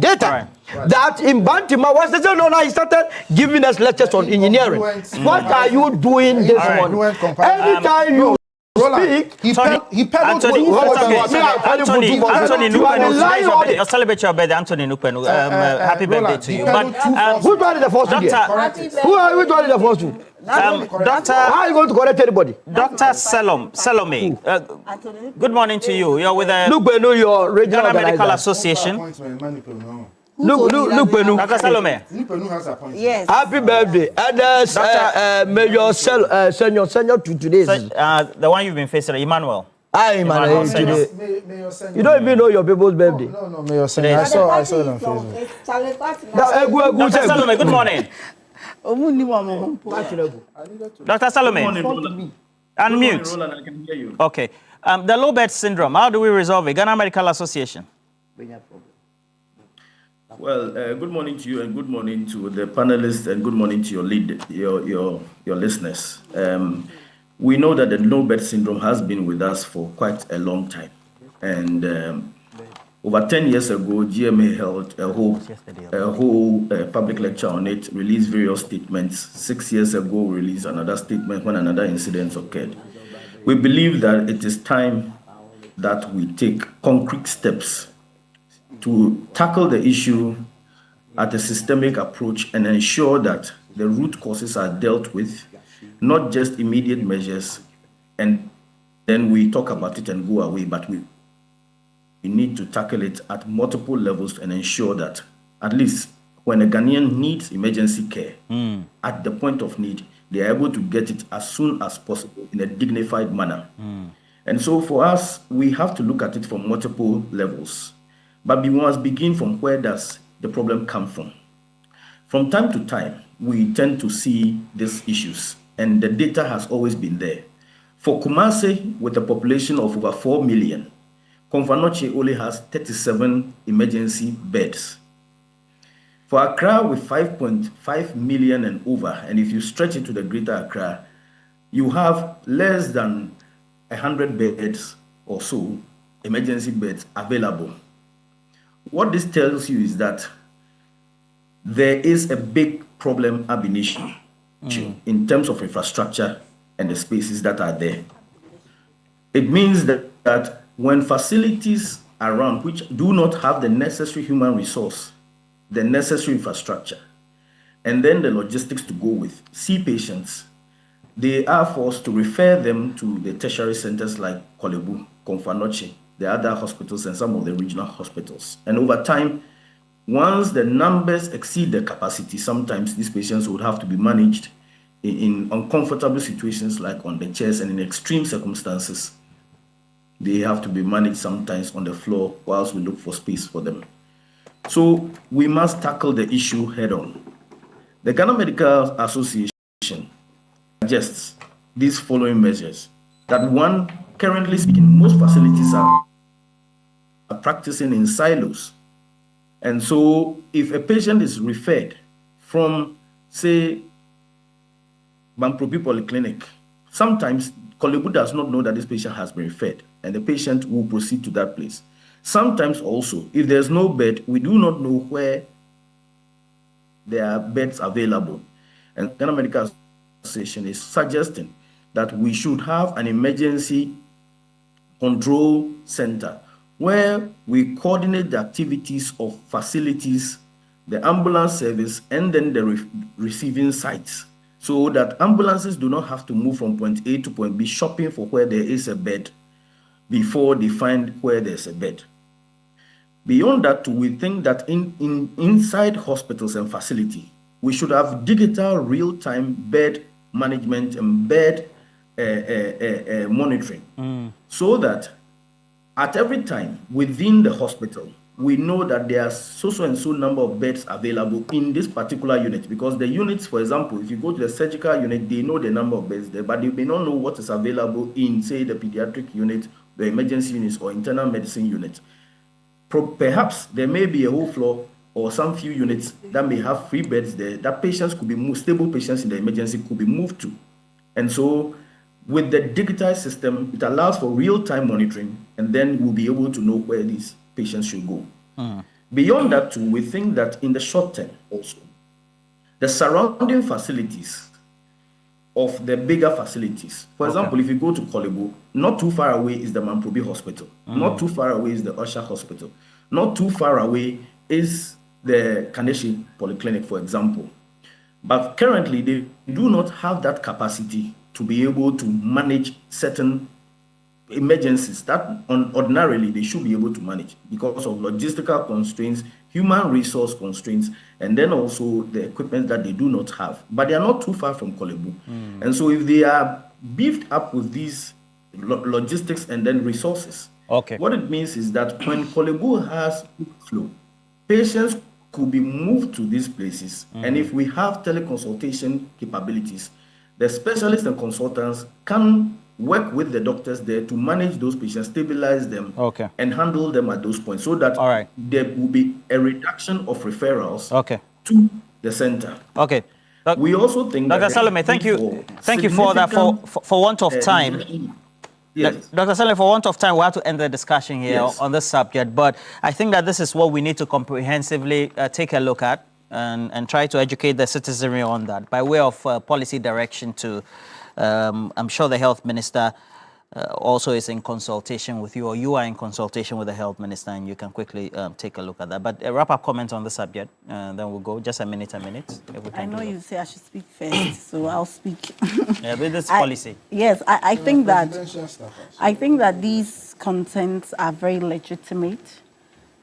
data, that in Bantima was the no, he started giving us lectures on engineering. What are you doing this morning? Anytime you speak, he Anthony celebrate your birthday, Anthony Nupenu. Happy birthday to you. But who's running the first one? Who are we running the first one? Doctor, how are you going to correct anybody? Dr. Salome, good morning to you. You're with the your regional Ghana Medical Association. Look, Dr. Salome. Yes. Happy birthday. And may your senior to today. The one you've been facing, Emmanuel. Emmanuel. You don't even know your people's birthday. No, may your senior. I saw it on Facebook. Dr. Salome, good morning. Dr. Salome, unmute. Okay. The low bed syndrome, how do we resolve it? Ghana Medical Association. Well, good morning to you and good morning to the panelists and good morning to your listeners. We know that the low bed syndrome has been with us for quite a long time. And over 10 years ago, GMA held a whole public lecture on it, released various statements. 6 years ago, released another statement when another incident occurred. We believe that it is time that we take concrete steps to tackle the issue at a systemic approach and ensure that the root causes are dealt with, not just immediate measures, and then we talk about it and go away, but we need to tackle it at multiple levels and ensure that at least when a Ghanaian needs emergency care, at the point of need, they are able to get it as soon as possible in a dignified manner. And so for us, we have to look at it from multiple levels. But we must begin from where does the problem come from. From time to time, we tend to see these issues, and the data has always been there. For Kumasi, with a population of over 4 million, Konfanoche only has 37 emergency beds. For Accra, with 5.5 million and over, and if you stretch it to the greater Accra, you have less than 100 beds or so, emergency beds available. What this tells you is that there is a big problem ab initio in terms of infrastructure and the spaces that are there. It means that when facilities around which do not have the necessary human resource, the necessary infrastructure, and then the logistics to go with, see patients, they are forced to refer them to the tertiary centers like Kolebu, Konfanoche, the other hospitals, and some of the regional hospitals. And over time, once the numbers exceed the capacity, sometimes these patients would have to be managed in uncomfortable situations like on the chairs, and in extreme circumstances, they have to be managed sometimes on the floor whilst we look for space for them. So we must tackle the issue head on. The Ghana Medical Association suggests these following measures. That one, currently speaking, most facilities are practicing in silos. And so if a patient is referred from, say, Bampropi Polyclinic, sometimes Kolebu does not know that this patient has been referred, and the patient will proceed to that place. Sometimes also, if there's no bed, we do not know where there are beds available. And Ghana Medical Association is suggesting that we should have an emergency control center where we coordinate the activities of facilities, the ambulance service, and then the receiving sites, so that ambulances do not have to move from point A to point B shopping for where there is a bed before they find where there's a bed. Beyond that, we think that inside hospitals and facilities, we should have digital real-time bed management and bed monitoring, so that at every time within the hospital, we know that there are so and so number of beds available in this particular unit, because the units, for example, if you go to the surgical unit, they know the number of beds there, but they may not know what is available in, say, the pediatric unit, the emergency units, or internal medicine unit. Perhaps there may be a whole floor or some few units that may have free beds there that patients could be moved, stable patients in the emergency could be moved to. And so with the digital system, it allows for real-time monitoring, and then we'll be able to know where these patients should go. Beyond that, too, we think that in the short term also, the surrounding facilities of the bigger facilities, for example, if you go to Kolebu, not too far away is the Mamprobi Hospital, not too far away is the Osha Hospital, not too far away is the Kaneshi Polyclinic, for example. But currently, they do not have that capacity to be able to manage certain emergencies that ordinarily they should be able to manage because of logistical constraints, human resource constraints, and then also the equipment that they do not have. But they are not too far from Kolebu. And so if they are beefed up with these logistics and then resources, what it means is that when Kolebu has flow, patients could be moved to these places. And if we have teleconsultation capabilities, the specialists and consultants can work with the doctors there to manage those patients, stabilize them, and handle them at those points, so that there will be a reduction of referrals to the center. We also think Dr. Salome, thank you for that. For want of time, Dr. Salome, for want of time, we have to end the discussion here on this subject. But I think that this is what we need to comprehensively take a look at and try to educate the citizenry on that by way of policy direction to. I'm sure the health minister also is in consultation with you, or you are in consultation with the health minister, and you can quickly take a look at that. But a wrap-up comment on the subject, then we'll go just a minute. I know you say I should speak first, so I'll speak. With this policy. Yes, I think that these contents are very legitimate.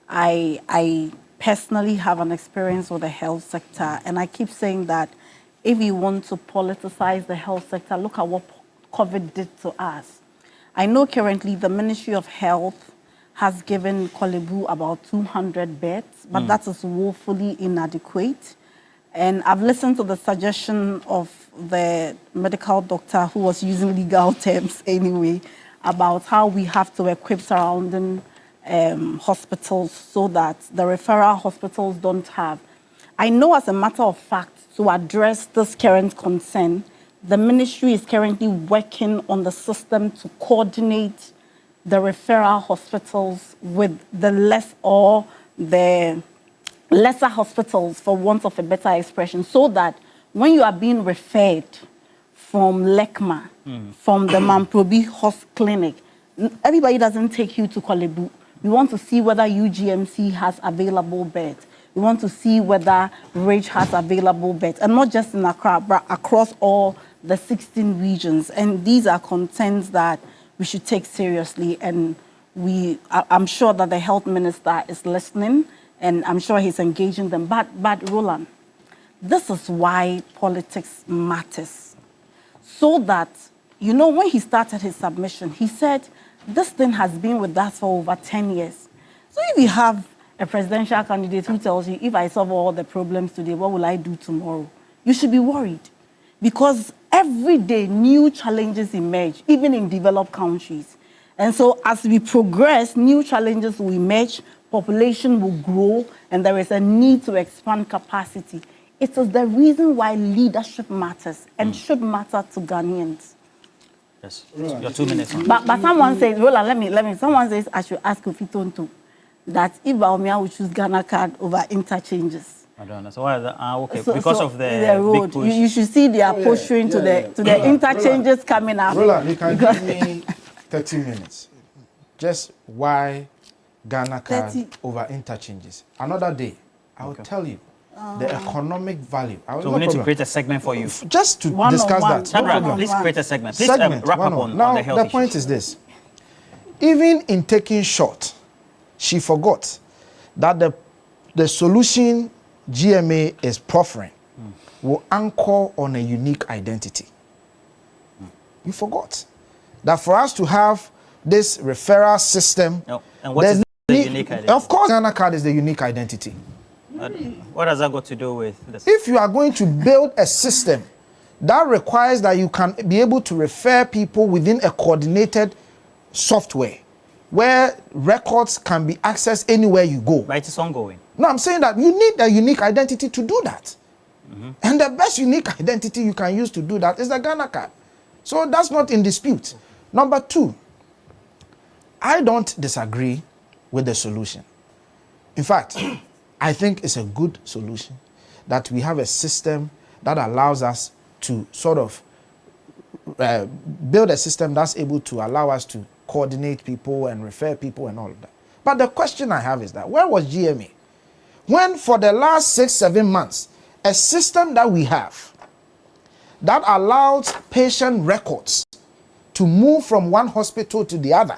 I personally have an experience with the health sector, and I keep saying that if you want to politicize the health sector, look at what COVID did to us. I know currently the Ministry of Health has given Kolebu about 200 beds, but that is woefully inadequate. And I've listened to the suggestion of the medical doctor, who was using legal terms anyway, about how we have to equip surrounding hospitals so that the referral hospitals don't have. I know, as a matter of fact, to address this current concern, the ministry is currently working on the system to coordinate the referral hospitals with the lesser hospitals, for want of a better expression, so that when you are being referred from LECMA, from the Mamprobi Clinic, everybody doesn't take you to Kolebu. We want to see whether UGMC has available beds. We want to see whether RAGE has available beds, and not just in Accra, but across all the 16 regions. And these are concerns that we should take seriously. And I'm sure that the health minister is listening, and I'm sure he's engaging them. But Roland, this is why politics matters. So that, when he started his submission, he said, this thing has been with us for over 10 years. So if you have a presidential candidate who tells you, if I solve all the problems today, what will I do tomorrow? You should be worried, because every day new challenges emerge, even in developed countries. And so as we progress, new challenges will emerge, population will grow, and there is a need to expand capacity. It is the reason why leadership matters and should matter to Ghanaians. Yes, your 2 minutes. But someone says, Roland, someone says I should ask Kofi Tonto that if Baumia would choose Ghana card over interchanges. I don't know. So why because of the road, big push. You should see their posturing to the interchanges coming up. Roland, you can give me 30 minutes. Just why Ghana card over interchanges? Another day, I will tell you the economic value. So we need to create a segment for you. Just to discuss that. Please create a segment. Please wrap up on the health the point is this. Even in taking short, she forgot that the solution GMA is proffering will anchor on a unique identity. You forgot that for us to have this referral system, and what is the unique identity? Of course, Ghana card is the unique identity. What has that got to do with this? If you are going to build a system that requires that you can be able to refer people within a coordinated software where records can be accessed anywhere you go. But it is ongoing. No, I'm saying that you need a unique identity to do that. And the best unique identity you can use to do that is the Ghana card. So that's not in dispute. Number 2, I don't disagree with the solution. In fact, I think it's a good solution that we have a system that allows us to sort of build a system that's able to allow us to coordinate people and refer people and all of that. But the question I have is that where was GMA? When for the last 6-7 months, a system that we have that allows patient records to move from one hospital to the other,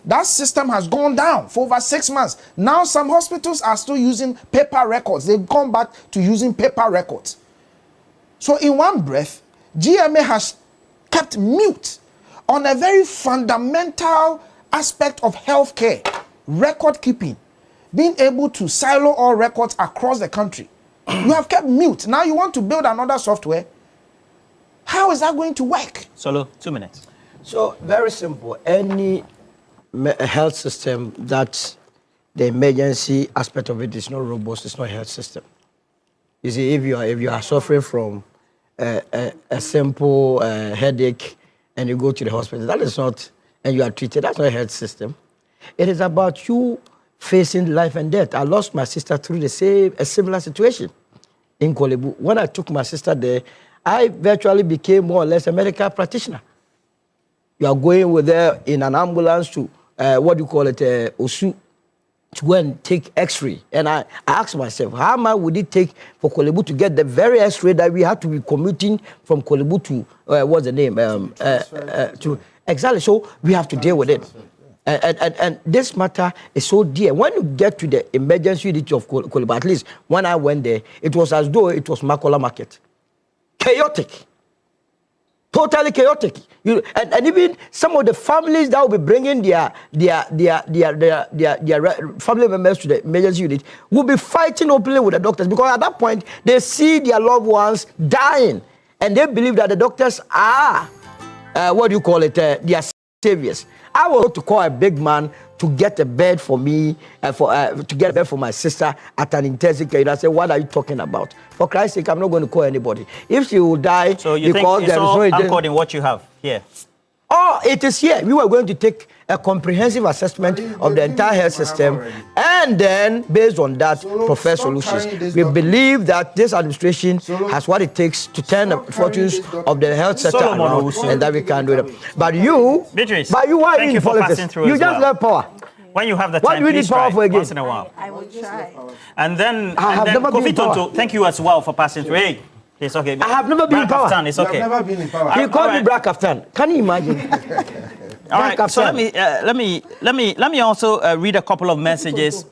that system has gone down for over 6 months. Now some hospitals are still using paper records. They've gone back to using paper records. So in one breath, GMA has kept mute on a very fundamental aspect of healthcare, record keeping, being able to silo all records across the country. You have kept mute. Now you want to build another software. How is that going to work? Solo, 2 minutes. So very simple. Any health system that the emergency aspect of it is not robust, it's not a health system. You see, if you are suffering from a simple headache and you go to the hospital, that is not, and you are treated, that's not a health system. It is about you facing life and death. I lost my sister through a similar situation in Kolebu. When I took my sister there, I virtually became more or less a medical practitioner. You are going with her in an ambulance to, Osu, to go and take X-ray. And I asked myself, how much would it take for Kolebu to get the very X-ray that we had to be commuting from Kolebu to, what's the name? Exactly, so we have to deal with it. And this matter is so dear. When you get to the emergency unit of Kolebu, at least when I went there, it was as though it was Makola Market. Chaotic. Totally chaotic. And even some of the families that will be bringing their family members to the emergency unit will be fighting openly with the doctors, because at that point they see their loved ones dying and they believe that the doctors are their saviors. I was to call a big man to get a bed for me, to get a bed for my sister at an intensive care. I said, what are you talking about? For Christ's sake, I'm not going to call anybody. If she will die, so you think it's all anchored in what you have here? Oh, it is here. We were going to take a comprehensive assessment of the entire health system, and then, based on that, prefer solutions. We believe that this administration has what it takes to turn the fortunes of the health sector around, and that we can do it. But you, Beatrice, are in politics. You just love power. When you have the what time, do we need power for again? Once in a while. I will try. And then Kofi Tonto, thank you as well for passing through. Hey, it's okay. I have never been in power. It's okay. Never been in power. He called me Black Kaftan. Can you imagine? All right. So let me also read a couple of messages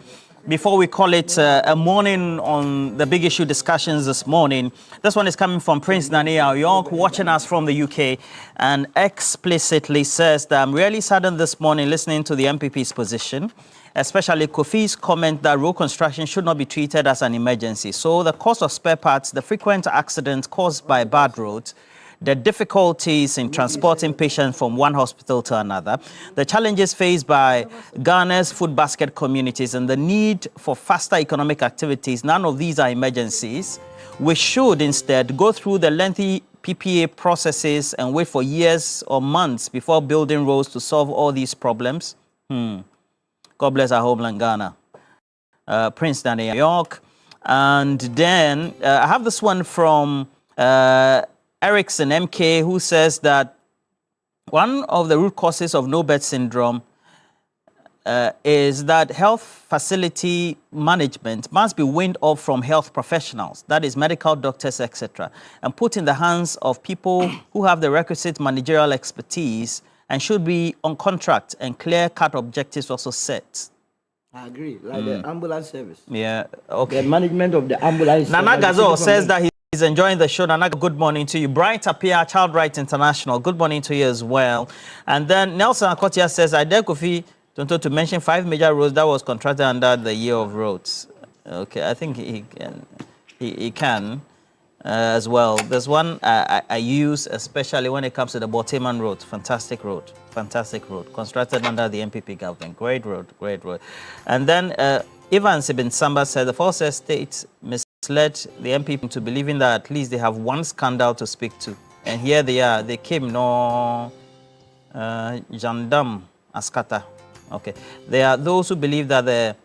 before we call it a morning on the big issue discussions this morning. This one is coming from Prince Nania York, watching us from the UK, and explicitly says that I'm really saddened this morning listening to the MPP's position, especially Kofi's comment that road construction should not be treated as an emergency. So the cost of spare parts, the frequent accidents caused by bad roads, the difficulties in transporting patients from one hospital to another, the challenges faced by Ghana's food basket communities, and the need for faster economic activities, none of these are emergencies. We should instead go through the lengthy PPA processes and wait for years or months before building roads to solve all these problems. God bless our homeland, Ghana. Prince Daniel York. And then I have this one from Erickson MK, who says that one of the root causes of no-bed syndrome is that health facility management must be weaned off from health professionals, that is medical doctors, etc., and put in the hands of people who have the requisite managerial expertise and should be on contract and clear-cut objectives also set. I agree. Like the ambulance service. Yeah. Okay. The management of the ambulance. Nana Gazo says that he's enjoying the show. Nana, good morning to you. Bright Apia, Child Rights International. Good morning to you as well. And then Nelson Akotia says, I dare Kofi to mention 5 major roads that was contracted under the year of roads. Okay, I think he can as well. There's one I use especially when it comes to the Boteman Road. Fantastic road. Constructed under the MPP government. Great road. And then Ivan Sibin Samba said the false estate misled the MPP into believing that at least they have one scandal to speak to. And here they are. They came Jandam Askata. Okay. There are those who believe that the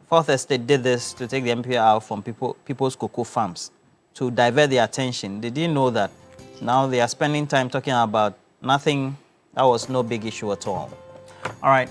Fourth Estate did this to take the MPP out from people's cocoa farms, to divert their attention. They didn't know that. Now they are spending time talking about nothing. That was no big issue at all. All right.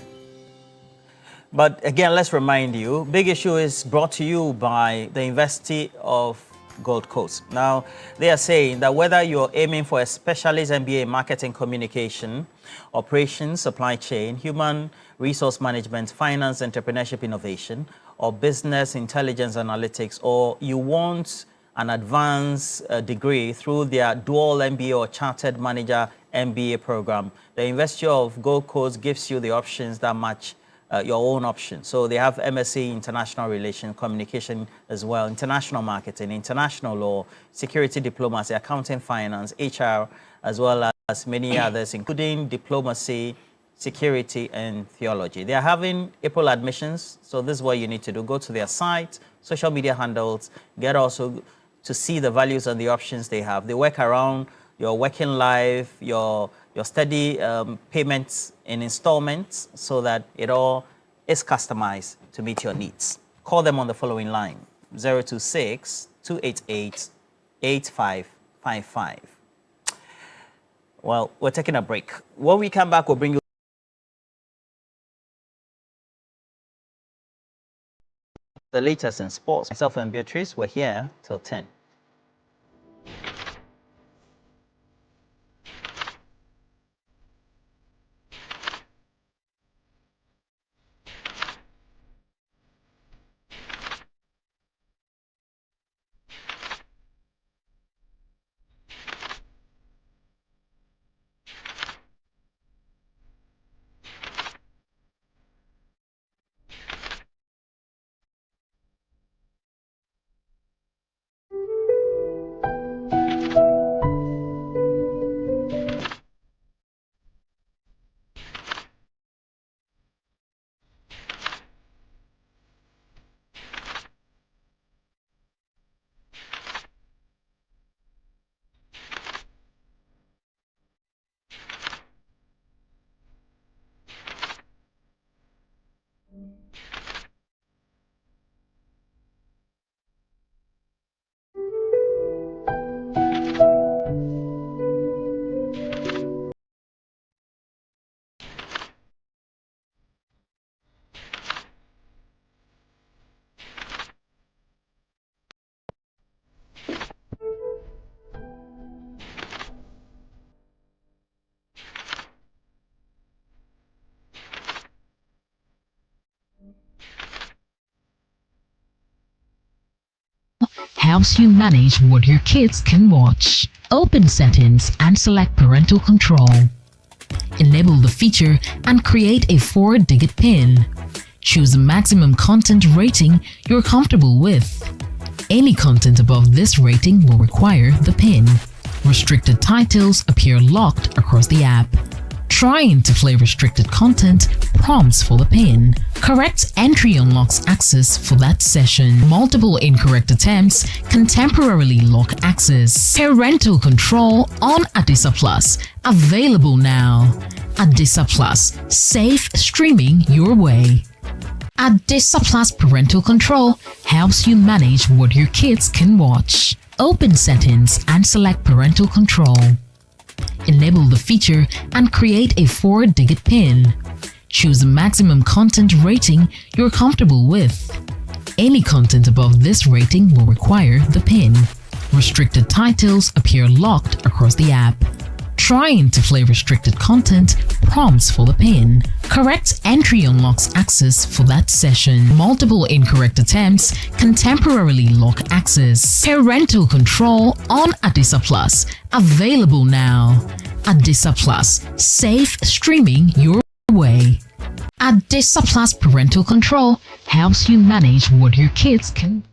But again, let's remind you, Big Issue is brought to you by the University of Gold Coast. Now, they are saying that whether you're aiming for a specialist MBA in marketing communication, operations, supply chain, human resource management, finance, entrepreneurship, innovation, or business intelligence analytics, or you want an advanced degree through their dual MBA or chartered manager MBA program, the University of Gold Coast gives you the options that match your own options. So they have MSc International Relations, Communication as well, International Marketing, International Law, Security Diplomacy, Accounting, Finance, HR, as well as many others, including Diplomacy, Security, and Theology. They are having April admissions, so this is what you need to do. Go to their site, social media handles, get also to see the values and the options they have. They work around your working life, your study payments in installments, so that it all is customized to meet your needs. Call them on the following line, 026-288-8555. Well, we're taking a break. When we come back, we'll bring you the latest in sports. Myself and Beatrice, we're here till 10. Helps you manage what your kids can watch. Open settings and select parental control. Enable the feature and create a 4-digit PIN. Choose the maximum content rating you're comfortable with. Any content above this rating will require the PIN. Restricted titles appear locked across the app. Trying to play restricted content prompts for the PIN. Correct entry unlocks access for that session. Multiple incorrect attempts can temporarily lock access. Parental control on Adisa Plus. Available now. Adisa Plus. Safe streaming your way. Adisa Plus parental control helps you manage what your kids can watch. Open settings and select parental control. Enable the feature and create a 4-digit PIN. Choose the maximum content rating you're comfortable with. Any content above this rating will require the PIN. Restricted titles appear locked across the app. Trying to play restricted content prompts for the pin. Correct entry unlocks access for that session. Multiple incorrect attempts can temporarily lock access. Parental control on Adisa Plus. Available now. Adisa Plus. Safe streaming your way. Adisa Plus parental control helps you manage what your kids can.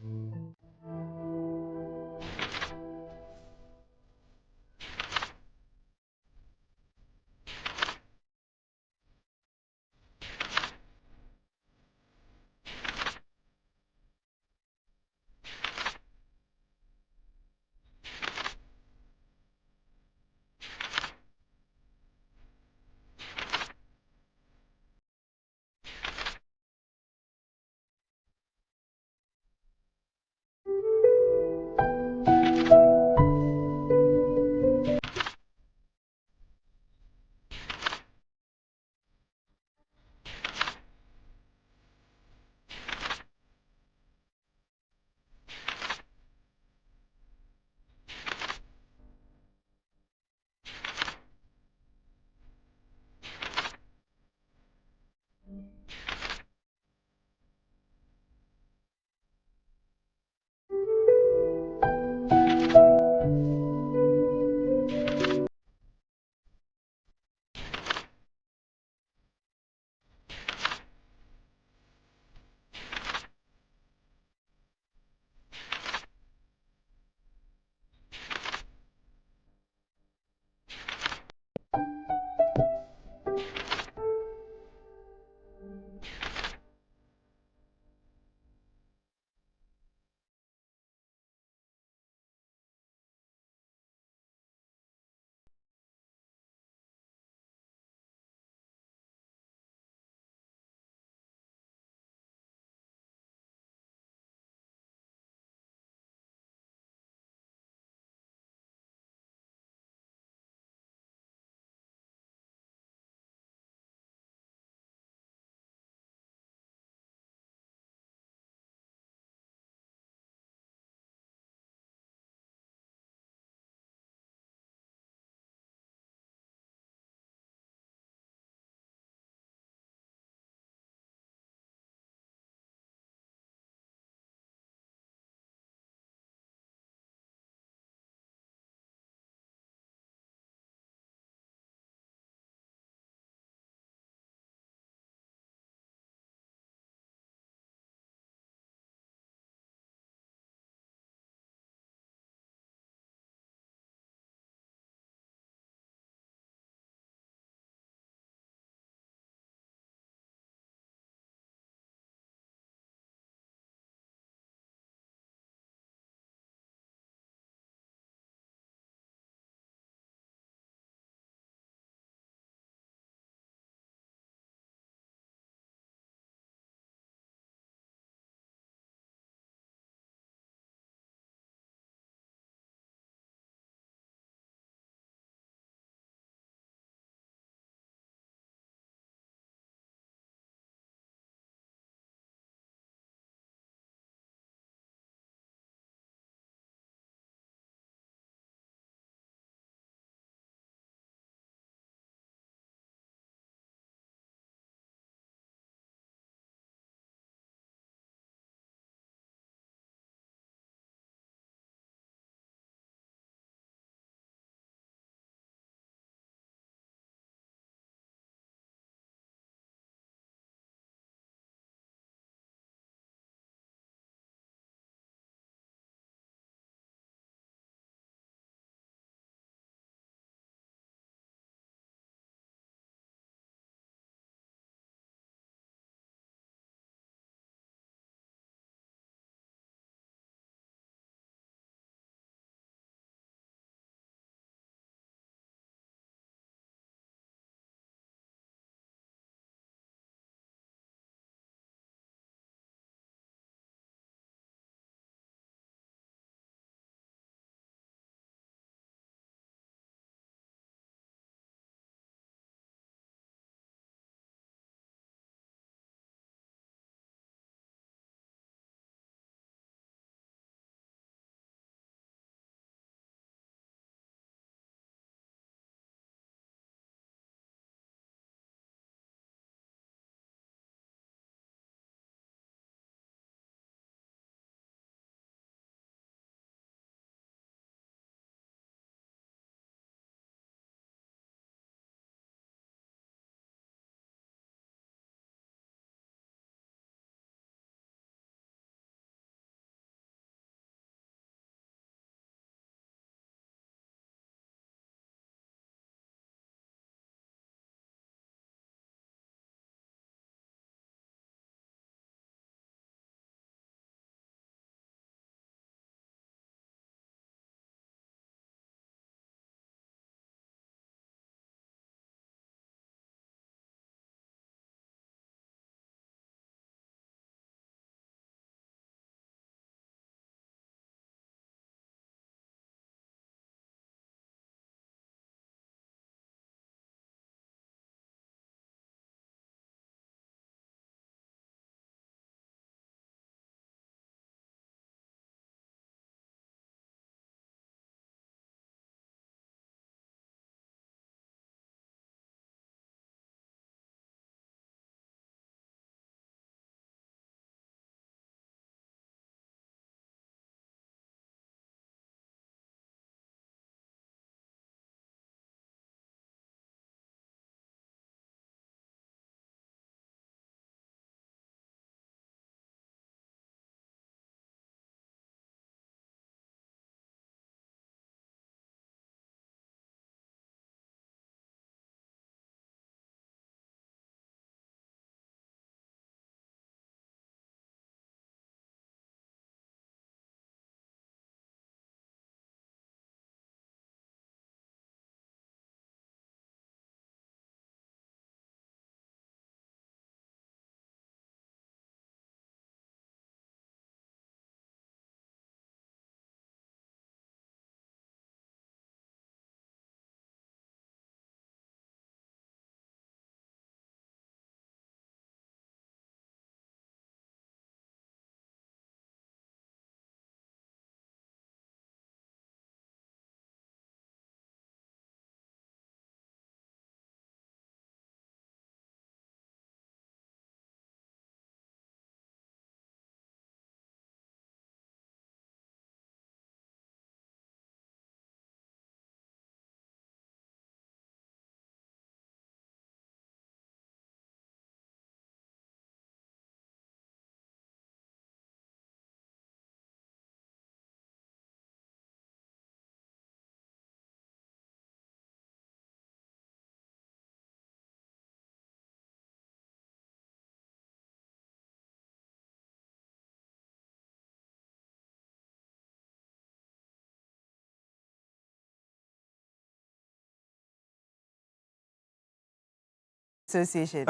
Association?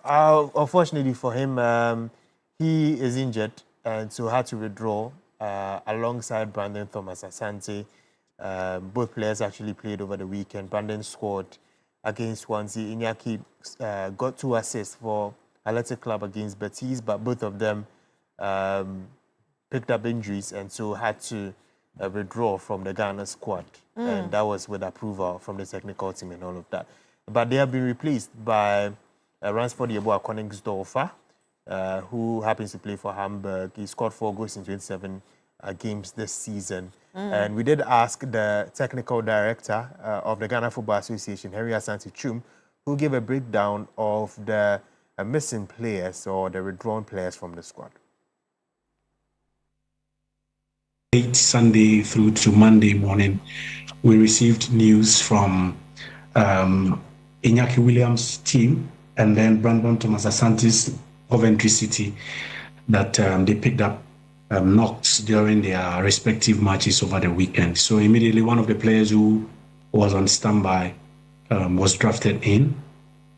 Unfortunately for him, he is injured and so had to withdraw alongside Brandon Thomas Asante. Both players actually played over the weekend. Brandon scored against Swansea. Iñaki got 2 assists for Athletic Club against Betis, but both of them picked up injuries and so had to withdraw from the Ghana squad. And that was with approval from the technical team and all of that. But they have been replaced by Ransford Yeboah Koningsdorfer, who happens to play for Hamburg. He scored 4 goals in 27 games this season. And we did ask the technical director of the Ghana Football Association, Henry Asante Chum, who gave a breakdown of the missing players or the withdrawn players from the squad. Late Sunday through to Monday morning, we received news from Iñaki Williams' team and then Brandon Thomas Asante's Coventry City that they picked up knocks during their respective matches over the weekend. So immediately one of the players who was on standby was drafted in.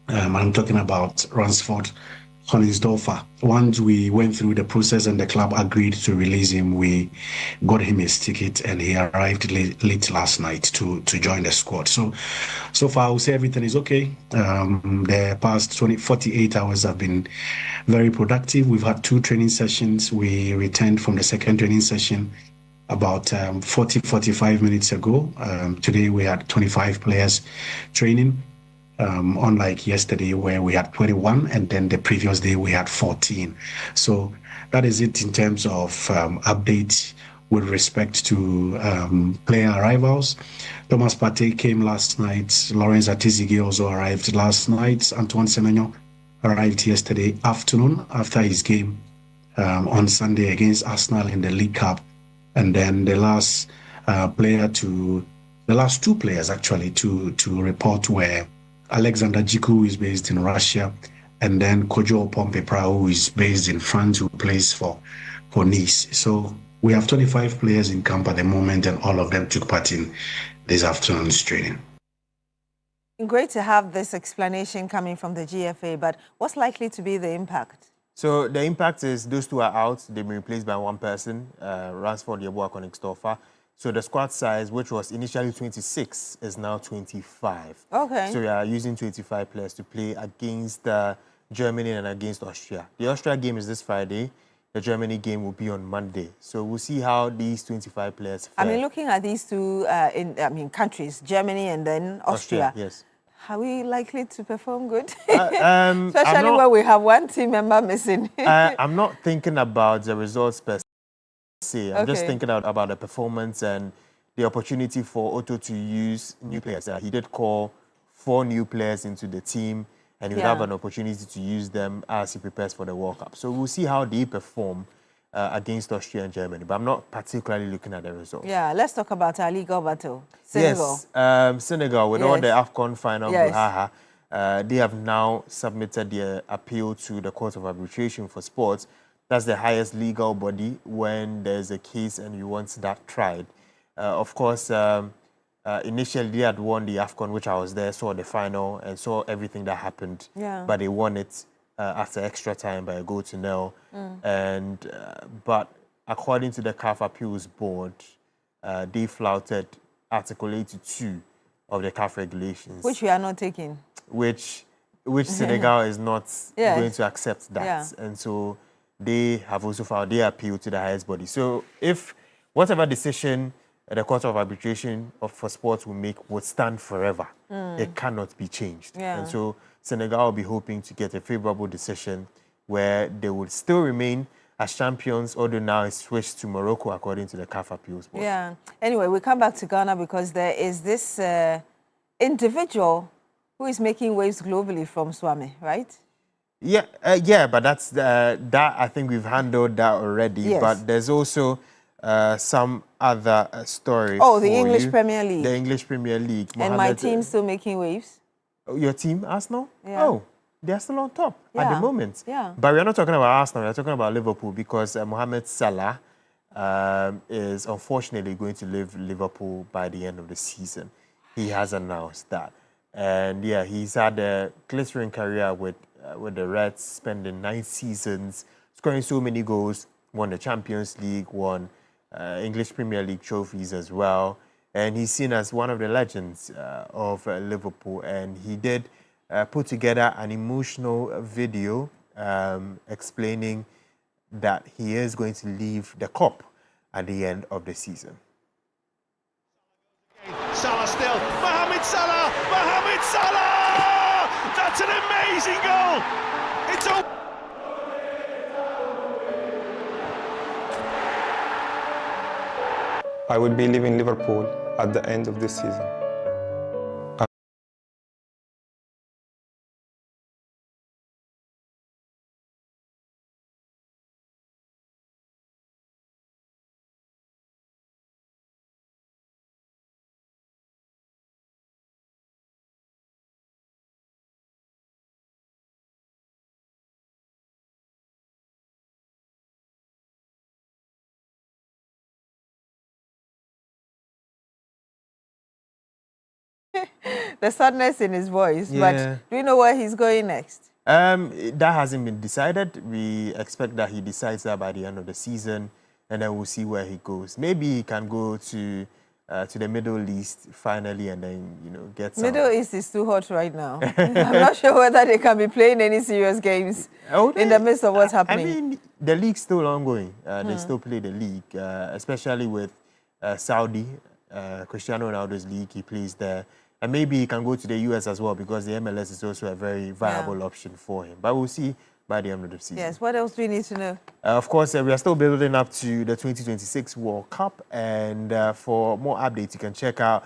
I'm talking about Ransford Koningsdorfer. Once we went through the process and the club agreed to release him, we got him his ticket and he arrived late last night to join the squad. So far I would say everything is okay. The past 48 hours have been very productive. We've had 2 training sessions. We returned from the second training session about 45 minutes ago. Today we had 25 players training. Unlike yesterday where we had 21 and then the previous day we had 14. So that is it in terms of updates with respect to player arrivals. Thomas Partey came last night. Lawrence Atizigi also arrived last night. Antoine Semenyo arrived yesterday afternoon after his game on Sunday against Arsenal in the League Cup. And then the last 2 players actually to report were Alexander Jiku, who is based in Russia, and then Kojo Pompepra, who is based in France, who plays for Nice. So we have 25 players in camp at the moment, and all of them took part in this afternoon's training. Great to have this explanation coming from the GFA, but what's likely to be the impact? So the impact is those 2 are out. They've been replaced by 1 person, Ransford Yeboah Koningsdorfer. So the squad size, which was initially 26, is now 25. Okay. So we are using 25 players to play against Germany and against Austria. The Austria game is this Friday. The Germany game will be on Monday. So we'll see how these 25 players fare. I mean, looking at these 2 countries, Germany and then Austria. Yes. Are we likely to perform good? Especially when we have 1 team member missing. I'm not thinking about the results per se. I'm just thinking about the performance and the opportunity for Otto to use new players. He did call 4 new players into the team, and he will have an opportunity to use them as he prepares for the World Cup. So we'll see how they perform against Austria and Germany, but I'm not particularly looking at the results. Yeah, let's talk about our legal battle. Senegal. Yes, Senegal, with all the AFCON final brouhaha, they have now submitted their appeal to the Court of Arbitration for Sports. That's the highest legal body when there's a case and you want that tried. Of course, initially they had won the AFCON, which I was there, saw the final and saw everything that happened. Yeah. But they won it after extra time by a 0-0. But according to the CAF Appeals Board, they flouted Article 82 of the CAF regulations. Which we are not taking. Which Senegal is not going to accept that. Yeah. And so they have also filed their appeal to the highest body. So if whatever decision the Court of Arbitration for Sports will make would stand forever, it cannot be changed. Yeah. And so Senegal will be hoping to get a favorable decision where they would still remain as champions, although now it's switched to Morocco according to the CAF Appeals Board. Yeah. Anyway, we come back to Ghana because there is this individual who is making waves globally from Swami, right? Yeah, but that's that. I think we've handled that already. Yes. But there's also some other story. Oh, the English Premier League. The English Premier League. And my team still making waves. Your team, Arsenal? Yeah. Oh, they're still on top at the moment. Yeah. But we're not talking about Arsenal. We're talking about Liverpool because Mohamed Salah is unfortunately going to leave Liverpool by the end of the season. He has announced that. And yeah, he's had a glittering career with the Reds, spending 9 seasons, scoring so many goals, won the Champions League, won English Premier League trophies as well. And he's seen as one of the legends of Liverpool. And he did put together an emotional video explaining that he is going to leave the club at the end of the season. Salah still. Mohamed Salah! Mohamed Salah! That's an amazing goal! It's all. I will be leaving Liverpool at the end of this season. The sadness in his voice. Yeah. But do you know where he's going next? That hasn't been decided. We expect that he decides that by the end of the season, and then we'll see where he goes. Maybe he can go to the Middle East finally, and then get some. Middle East is too hot right now. I'm not sure whether they can be playing any serious games in the midst of what's happening. I mean, the league's still ongoing. They still play the league, especially with Saudi, Cristiano Ronaldo's league. He plays there. And maybe he can go to the US as well, because the MLS is also a very viable option for him. But we'll see by the end of the season. Yes, what else do we need to know? Of course, we are still building up to the 2026 World Cup. And for more updates, you can check out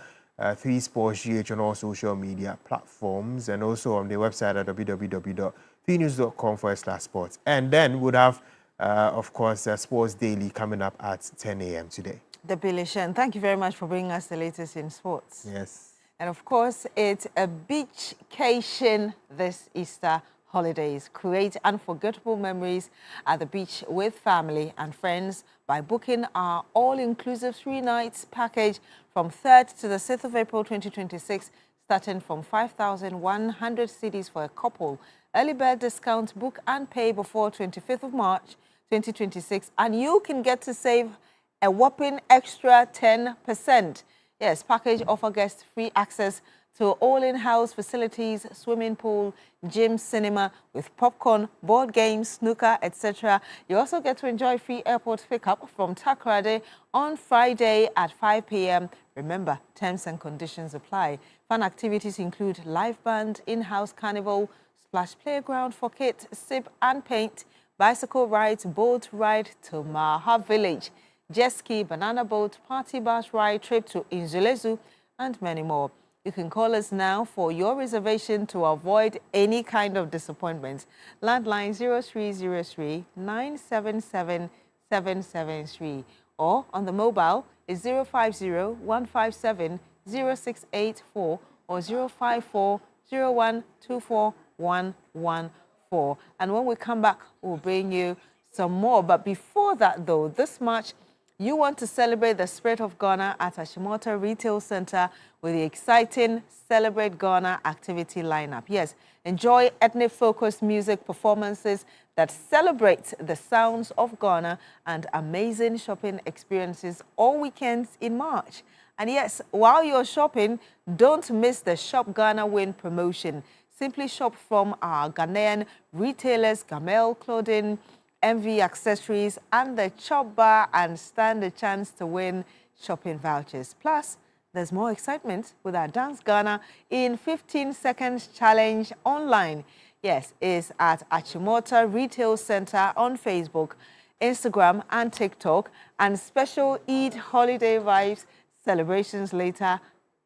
3 Sports GH on all social media platforms, and also on the website at www.3news.com/sports. And then we'll have, of course, Sports Daily coming up at 10 a.m. today. The Billy Shen, thank you very much for bringing us the latest in sports. Yes. And of course, it's a beachcation this Easter holidays. Create unforgettable memories at the beach with family and friends by booking our all-inclusive 3 nights package from 3rd to the 6th of April 2026, starting from 5,100 cedis for a couple. Early bird discount, book and pay before 25th of March 2026, and you can get to save a whopping extra 10%. Yes, package offer guests free access to all in-house facilities, swimming pool, gym, cinema, with popcorn, board games, snooker, etc. You also get to enjoy free airport pickup from Takoradi on Friday at 5 p.m. Remember, terms and conditions apply. Fun activities include live band, in-house carnival, splash playground for kids, sip and paint, bicycle rides, boat ride to Maha Village, jet ski, banana boat, party bus ride, trip to Inzulezu, and many more. You can call us now for your reservation to avoid any kind of disappointment. Landline 0303 977 773, or on the mobile is 050 157 0684 or 054 0124 114. And when we come back, we'll bring you some more. But before that, though, this March, you want to celebrate the spirit of Ghana at Ashimota Retail Center with the exciting Celebrate Ghana activity lineup. Yes, enjoy ethnic-focused music performances that celebrate the sounds of Ghana and amazing shopping experiences all weekends in March. And yes, while you're shopping, don't miss the Shop Ghana Win promotion. Simply shop from our Ghanaian retailers, Gamel Clothing, MV Accessories, and the Chop Bar, and stand a chance to win shopping vouchers. Plus, there's more excitement with our Dance Ghana in 15 Seconds Challenge online. Yes, it's at Achimota Retail Center on Facebook, Instagram, and TikTok, and special Eid holiday vibes celebrations later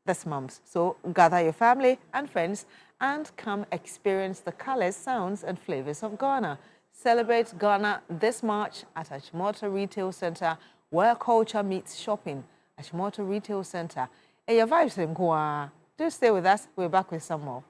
this month. So gather your family and friends and come experience the colors, sounds, and flavors of Ghana. Celebrate Ghana this March at Achimota Retail Center, where culture meets shopping. Achimota Retail Center. Hey, your vibes in Kwa. Do stay with us. We're back with some more.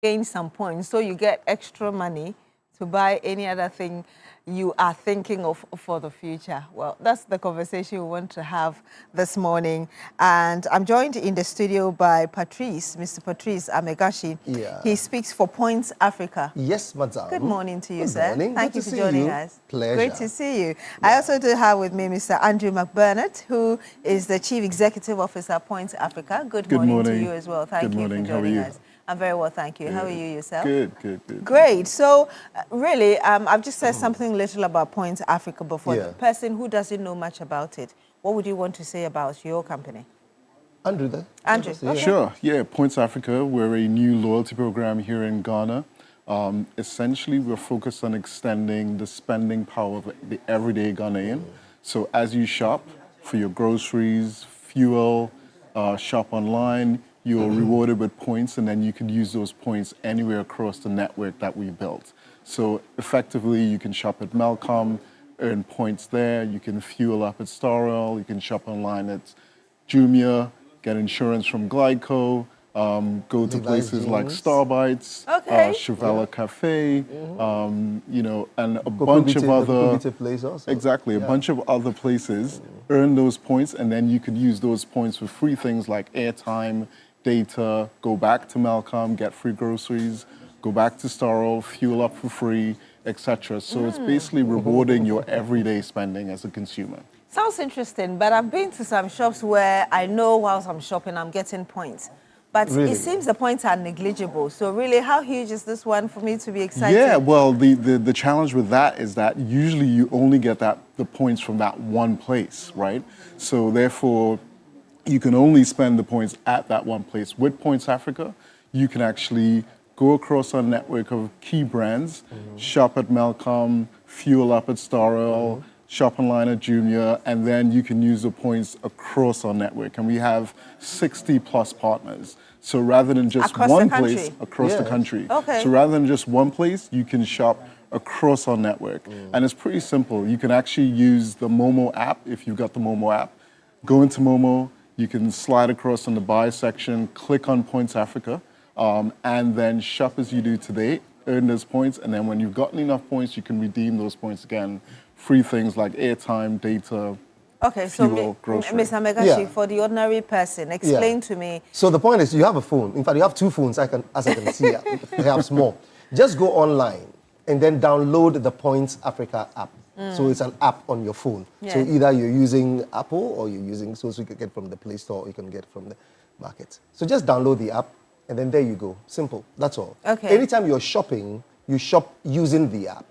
gain some points, so you get extra money to buy any other thing you are thinking of for the future. Well, that's the conversation we want to have this morning. And I'm joined in the studio by Patrice, Mr. Patrice Amegashi. Yeah. He speaks for Points Africa. Yes, madam. Good morning to you, Good sir. morning. Thank Good you to for see joining you. us. Pleasure. Great to see you. I also do have with me Mr. Andrew McBurnett, who is the Chief Executive Officer at Points Africa. Good morning to you as well. Thank you for joining us. I'm very well, thank you. Good. How are you yourself? Good. Great. So, really, I've just said something little about Points Africa before. Yeah. The person who doesn't know much about it, what would you want to say about your company? Andrew there. Andrew, okay. Sure. Yeah, Points Africa, we're a new loyalty program here in Ghana. Essentially, we're focused on extending the spending power of the everyday Ghanaian. So as you shop for your groceries, fuel, shop online, you're rewarded with points, and then you can use those points anywhere across the network that we built. So effectively, you can shop at Malcolm, earn points there. You can fuel up at Star Oil. You can shop online at Jumia, get insurance from Glyco, go to places like Starbites, Chevella Cafe, you know, and a bunch of other exactly a bunch of other places. Earn those points, and then you could use those points for free things like airtime, data. Go back to Malcolm, get free groceries. Go back to Star Oil, fuel up for free, etc. So it's basically rewarding your everyday spending as a consumer. Sounds interesting, but I've been to some shops where I know whilst I'm shopping, I'm getting points. But Really? it seems the points are negligible. So really, how huge is this one for me to be excited? Yeah, well, the challenge with that is that usually you only get the points from that one place, right? So therefore, you can only spend the points at that one place. With Points Africa, you can actually go across our network of key brands, shop at Malcolm, fuel up at Star Oil, shop online at Jumia, and then you can use the points across our network. And we have 60 plus partners. So rather than just Across one the country? place across the country. Okay. So rather than just one place, you can shop across our network. And it's pretty simple. You can actually use the Momo app if you've got the Momo app. Go into Momo, you can slide across on the buy section, click on Points Africa, and then shop as you do today, earn those points, and then when you've gotten enough points, you can redeem those points again. Free things like airtime, data, Okay, so fuel, grocery. Ms. Amegashi, for the ordinary person, explain to me. So the point is, you have a phone. In fact, you have two phones, as I can see, perhaps more. Just go online and then download the Points Africa app. So it's an app on your phone. Yeah. So either you're using Apple or you're using, so you can get from the Play Store or you can get from the market. So just download the app and then there you go. Simple, that's all. Okay. Anytime you're shopping, you shop using the app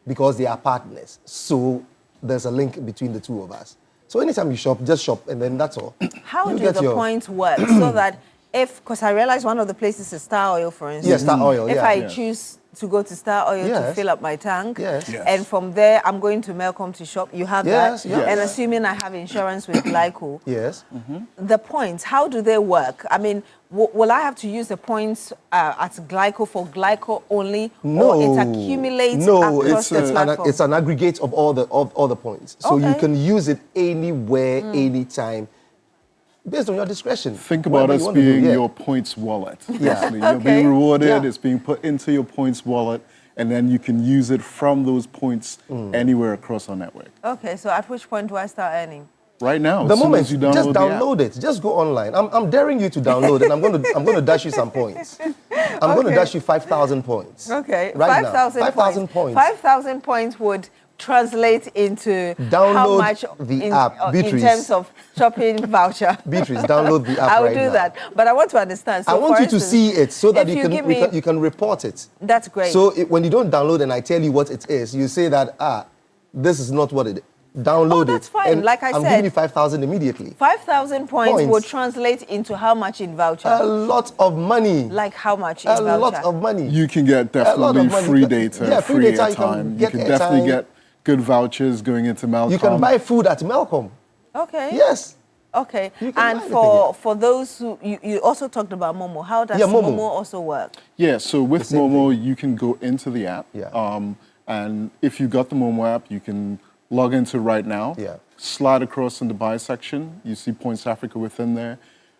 because they are partners. So there's a link between the two of us. So anytime you shop, just shop and then that's all. How You do get the your- points work so that because I realize one of the places is Star Oil, for instance. Yes, Star Oil, If yeah. I Yes. choose to go to Star Oil to Yes. fill up my tank, Yes. Yes. and from there I'm going to Melcom to shop, you have Yes, that. yes. And assuming I have insurance with Glyco, Yes. the points, how do they work? I mean, will I have to use the points at Glyco for Glyco only, or it accumulates across the platform? It's an aggregate of all the points. So you Okay. can use it anywhere, anytime, based on your discretion. Think about Whatever us you want to do, being yeah. your points wallet. Yeah. Basically. You're Okay. being rewarded, Yeah. it's being put into your points wallet, and then you can use it from those points anywhere across our network. Okay, so at which point do I start earning? Right now, The as soon moment as you download just the app. download it. Just go online. I'm daring you to download it. I'm going to dash you some points. I'm going to dash you 5,000 points. Okay, Right now. 5,000 points. 5,000 points would translate into how Download much the app, in Beatrice. terms of shopping voucher. Beatrice, download the app I will right do now. that, but I want to understand. So I want for you to instance, see it so that if you give me- can report it. That's great. So when you don't download and I tell you what it is, you say that, this is not what it is. Download it. that's fine. And Like I I'm said- giving you 5,000 immediately. 5,000 points Points. would translate into how much in voucher? A lot of money. Like how much in A voucher? lot of money. You can get A lot of definitely money. free data, Yeah, free free data, you can airtime. You get can definitely airtime. get good vouchers going into Malcolm. You can buy food at Malcolm. Okay. Yes. Okay. can And buy for those who, you also talked about Momo. How does Momo also work? Yeah, so with Momo, you can go into the app. Yeah. And if you got the Momo app, you can log into right now. Yeah. Slide across in the buy section. You see Points Africa within there.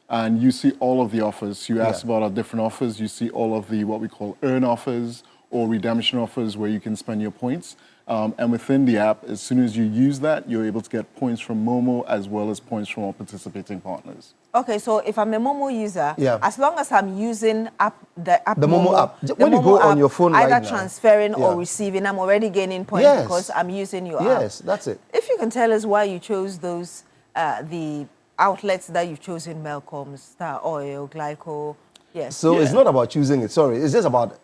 and you see all of the offers. You asked about our different offers. You see all of the what we call earn offers or redemption offers where you can spend your points. And within the app, as soon as you use that, you're able to get points from Momo as well as points from our participating partners. Okay, so if I'm a Momo user, as long as I'm using the Momo app, when you go on your phone either right now, transferring or receiving, I'm already gaining points because I'm using your app. Yes, that's it. If you can tell us why you chose those, the outlets that you've chosen, Melcom, Star Oil, Glyco, So it's not about choosing it, sorry. It's just about,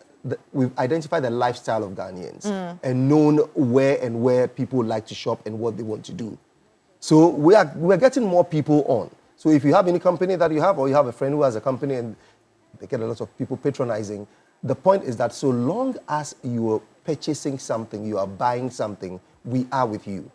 we've identified the lifestyle of Ghanaians and known where people like to shop and what they want to do. So we're getting more people on. So if you have any company that you have, or you have a friend who has a company and they get a lot of people patronizing, the point is that so long as you are purchasing something, you are buying something, we are with you.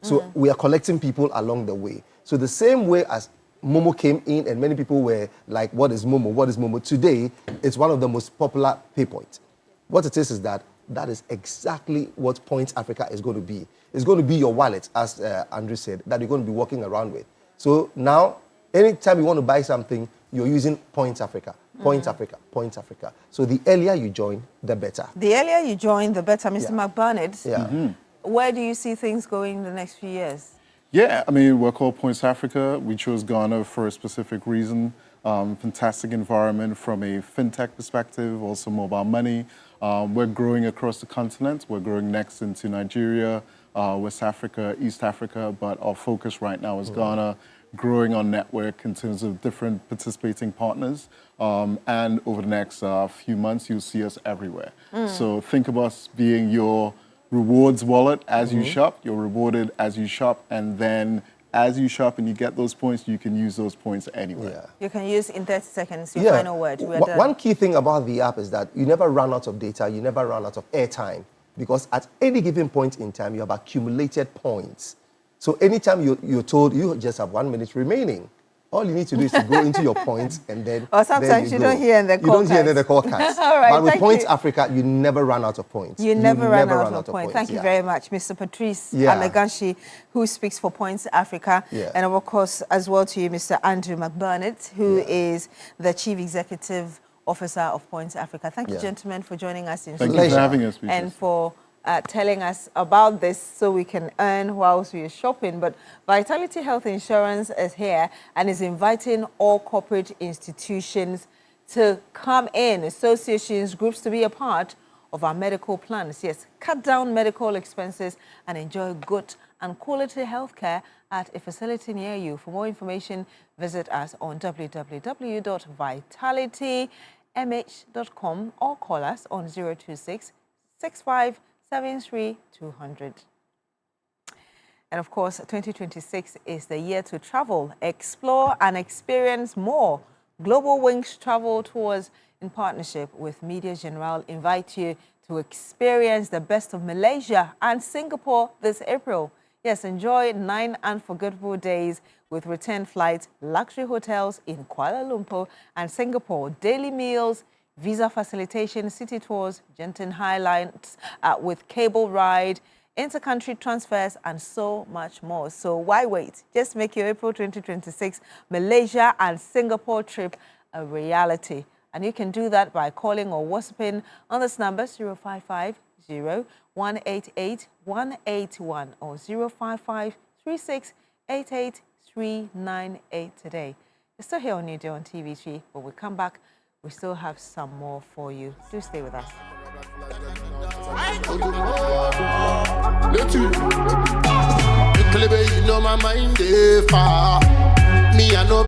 So we are collecting people along the way. So the same way as Momo came in and many people were like, what is Momo? What is Momo? Today, it's one of the most popular pay points. What it is that is exactly what Points Africa is going to be. It's going to be your wallet, as Andrew said, that you're going to be walking around with. So now, anytime you want to buy something, you're using Points Africa, Points Africa, Points Africa. So the earlier you join, the better. The earlier you join, the better. Mr. McBurnett, where do you see things going in the next few years? Yeah, I mean, we're called Points Africa. We chose Ghana for a specific reason. Fantastic environment from a fintech perspective, also mobile money. We're growing across the continent. We're growing next into Nigeria, West Africa, East Africa, but our focus right now is Ghana, growing our network in terms of different participating partners. And over the next few months, you'll see us everywhere. So think of us being your rewards wallet as you shop. You're rewarded as you shop, and then as you shop and you get those points, you can use those points anywhere. You can use in 30 seconds your final word. One key thing about the app is that you never run out of data, you never run out of airtime, because at any given point in time, you have accumulated points. So anytime you're told you just have 1 minute remaining, all you need to do is to go into your points and then. Or sometimes you don't hear in the call. You don't hear in the call cards. All right, but with Points Africa, you never run out of points. You never run out of points. Thank you very much, Mr. Patrice Ameganshi, who speaks for Points Africa. And of course, as well to you, Mr. Andrew McBurnett, who is the Chief Executive Officer of Points Africa. Thank you, gentlemen, for joining us in Thank you for having us, and for telling us about this so we can earn whilst we are shopping. But Vitality Health Insurance is here and is inviting all corporate institutions to come in, associations, groups to be a part of our medical plans. Yes, cut down medical expenses and enjoy good and quality healthcare at a facility near you. For more information, visit us on www.vitalitymh.com or call us on 026 65 73200. And of course, 2026 is the year to travel, explore and experience more. Global Wings Travel Tours in partnership with Media General invite you to experience the best of Malaysia and Singapore this April. Yes, enjoy 9 unforgettable days with return flights, luxury hotels in Kuala Lumpur and Singapore, daily meals, visa facilitation, city tours, Genting Highlands with cable ride, intercountry transfers, and so much more. So why wait? Just make your April 2026 Malaysia and Singapore trip a reality. And you can do that by calling or WhatsApping on this number, 055-0188-181 or 055-3688-398 today. It's still here on Newday on TV3, but we'll come back. We still have some more for you. Do stay with us. You know my mind is far. Me, I know.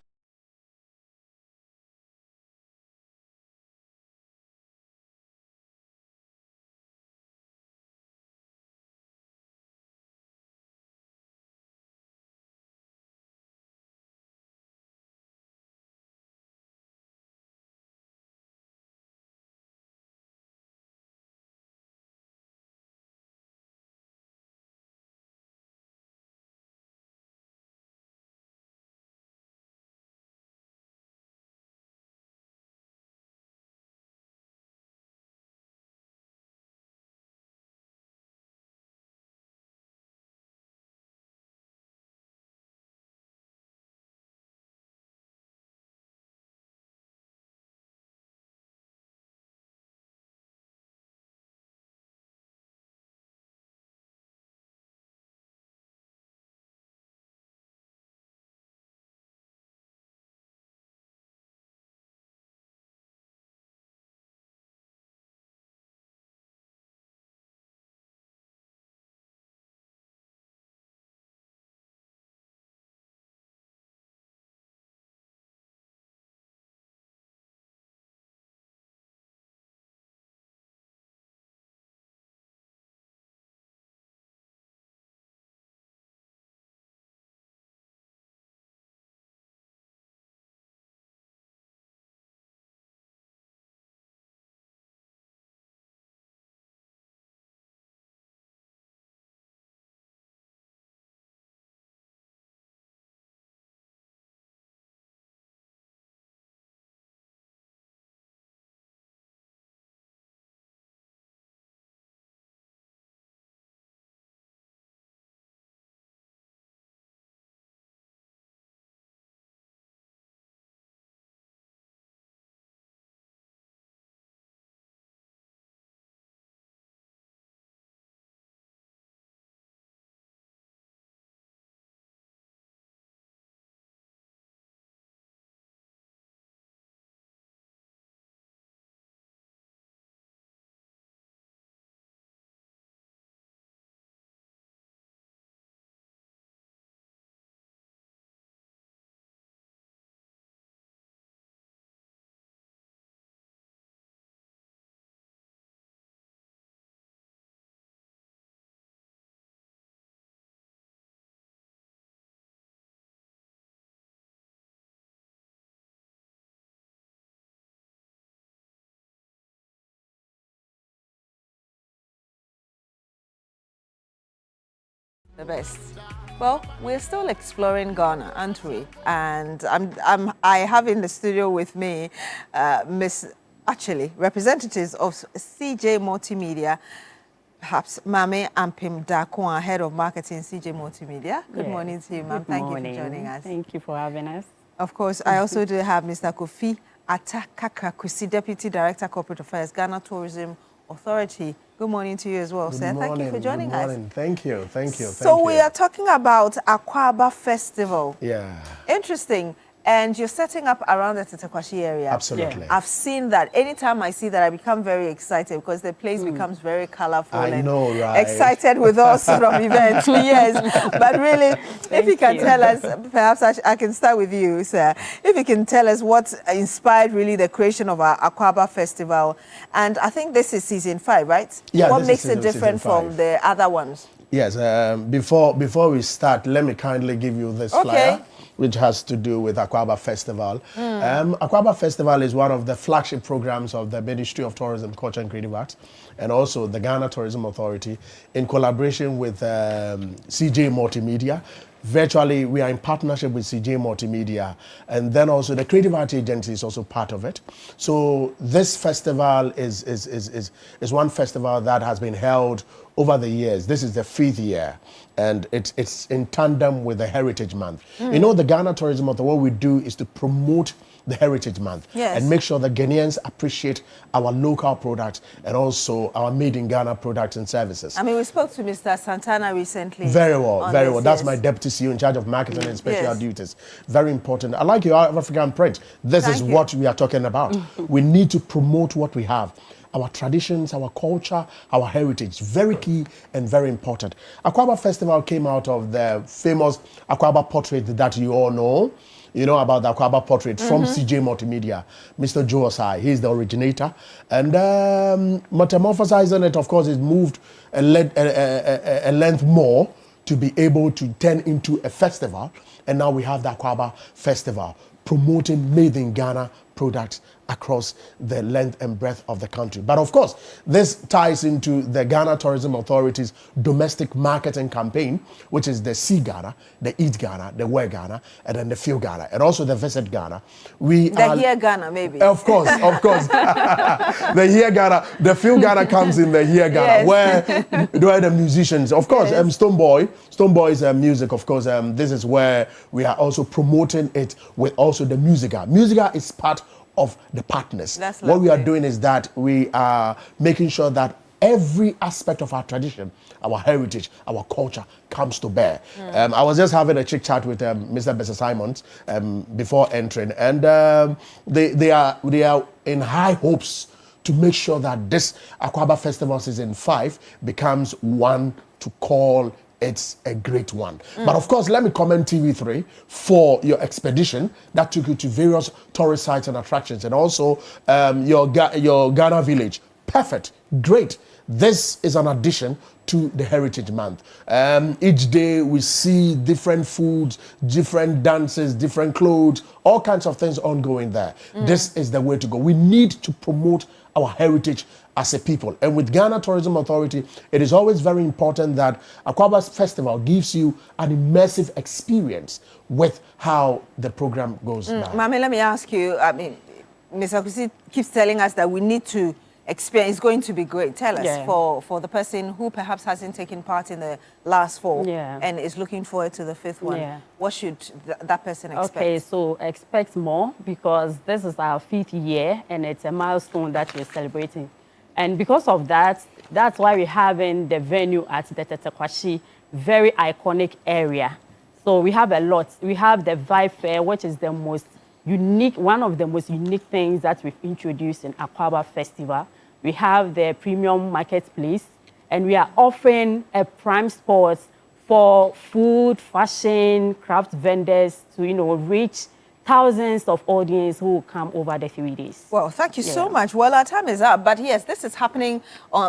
The best. Well, we're still exploring Ghana, aren't we? And I have in the studio with me representatives of CJ Multimedia, perhaps Mame Ampim Dakwa, Head of Marketing, CJ Multimedia. Good morning to you, ma'am. Thank you for joining us. Thank you for having us. Of course, I also do have Mr. Kofi Atakakrakusi, Deputy Director, Corporate Affairs, Ghana Tourism Authority. Good morning to you as well, sir. Thank you for joining us. Good morning. Thank you. So we are talking about Akwaba Festival. Yeah. Interesting. And you're setting up around the Tetekwashi area. Absolutely. Yeah. I've seen that. Anytime I see that, I become very excited because the place becomes very colorful. I know, right? Excited with all sort of events. Yes. But really, if you can tell us, perhaps I can start with you, sir. If you can tell us what inspired really the creation of our Akwaba Festival. And I think this is season 5, right? Yeah. What makes it different from the other ones? Yes. Before we start, let me kindly give you this flyer, which has to do with Akwaba Festival. Akwaba Festival is one of the flagship programs of the Ministry of Tourism, Culture and Creative Arts, and also the Ghana Tourism Authority, in collaboration with CJ Multimedia. Virtually, we are in partnership with CJ Multimedia, and then also the Creative Arts Agency is also part of it. So this festival is one festival that has been held over the years. This is the 5th year, and it's in tandem with the Heritage Month. You know, the Ghana Tourism Authority, what we do is to promote the Heritage Month and make sure that Ghanaians appreciate our local products and also our made in Ghana products and services. I mean, we spoke to Mr. Santana recently. Very well, very well. That's my deputy CEO in charge of marketing and special duties. Very important. I like your African print. This is what we are talking about. We need to promote what we have. Our traditions, our culture, our heritage, very key and very important. Akwaba Festival came out of the famous Akwaba portrait that you all know. You know about the Akwaba portrait from CJ Multimedia. Mr. Joe Osai, he's the originator. And metamorphosizing it, of course, is moved a length more to be able to turn into a festival. And now we have the Akwaba Festival promoting made in Ghana products across the length and breadth of the country. But of course, this ties into the Ghana Tourism Authority's domestic marketing campaign, which is the See Ghana, the Eat Ghana, the Wear Ghana, and then the Feel Ghana, and also the Visit Ghana. The Hear Ghana, maybe. Of course. The Hear Ghana, the Feel Ghana comes in the Hear Ghana, where the musicians, of course, Stonebwoy's music, of course, this is where we are also promoting it with also the Musica. Musica is part of the partners. What we are doing is that we are making sure that every aspect of our tradition, our heritage, our culture comes to bear. I was just having a chit chat with Mr. Bessie Simons before entering, and they are in high hopes to make sure that this Akwaba Festival Season 5 becomes one to call it's a great one. But of course, let me commend TV3 for your expedition that took you to various tourist sites and attractions, and also your Ghana village. Perfect, great. This is an addition to the Heritage Month. Each day we see different foods, different dances, different clothes, all kinds of things ongoing there. This is the way to go. We need to promote our heritage as a people. And with Ghana Tourism Authority, it is always very important that Akwaba Festival gives you an immersive experience with how the program goes down. Mami, let me ask you, I mean, Mr. Akusi keeps telling us that we need to experience. It's going to be great. Tell us, for the person who perhaps hasn't taken part in the last 4 and is looking forward to the 5th one, what should that person expect? Okay, so expect more, because this is our 5th year and it's a milestone that we're celebrating. And because of that, that's why we're having the venue at the Tetekwashi, very iconic area. So we have a lot. We have the Vibe Fair, which is the most unique, one of the most unique things that we've introduced in Akwaba Festival. We have the premium marketplace, and we are offering a prime spot for food, fashion, craft vendors to, reach thousands of audience who will come over the 3 days. Well, thank you so much. Well, our time is up, but yes, this is happening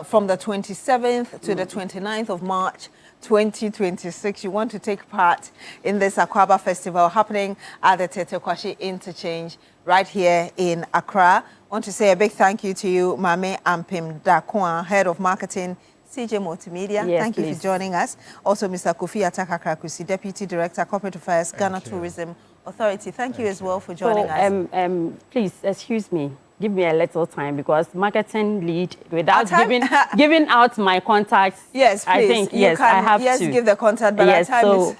from the 27th to the 29th of March, 2026. You want to take part in this Akwaba Festival happening at the Tetekwashi Interchange right here in Accra. I want to say a big thank you to you, Mame Ampim Dakwa, Head of Marketing, CJ Multimedia, Yes, thank you please. for joining us. Also, Mr. Kofi Ataka-Krakusi, Deputy Director, Corporate Affairs, Ghana Tourism Authority. Thank you as well for joining us. Please, excuse me. Give me a little time because marketing lead, without giving out my contacts. Yes, please. I think, yes, I have to. Yes, give the contact, but yes, our time is...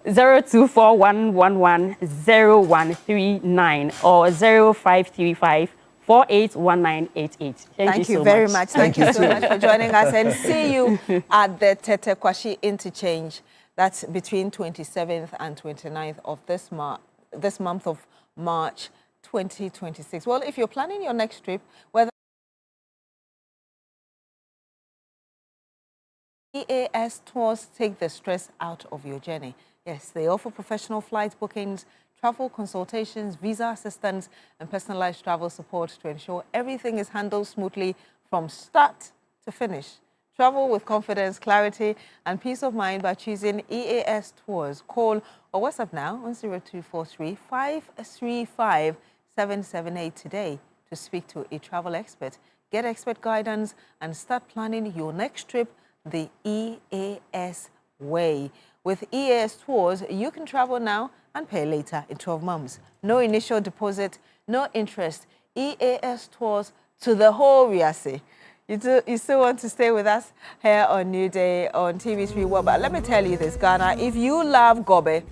0241110139 or 0535 481988. Thank you so very much. much. Thank you so much for joining us, and see you at the Tetekwashi Interchange. That's between 27th and 29th of this month of March 2026. Well, if you're planning your next trip, whether EAS Tours take the stress out of your journey. Yes, they offer professional flight bookings, travel consultations, visa assistance, and personalized travel support to ensure everything is handled smoothly from start to finish. Travel with confidence, clarity, and peace of mind by choosing EAS Tours. Call or WhatsApp now on 0243 535 778 today to speak to a travel expert. Get expert guidance and start planning your next trip the EAS way. With EAS Tours, you can travel now and pay later in 12 months. No initial deposit, no interest. EAS Tours to the whole Riase. You still want to stay with us here on New Day on TV3 World. But let me tell you this, Ghana, if you love Gobe,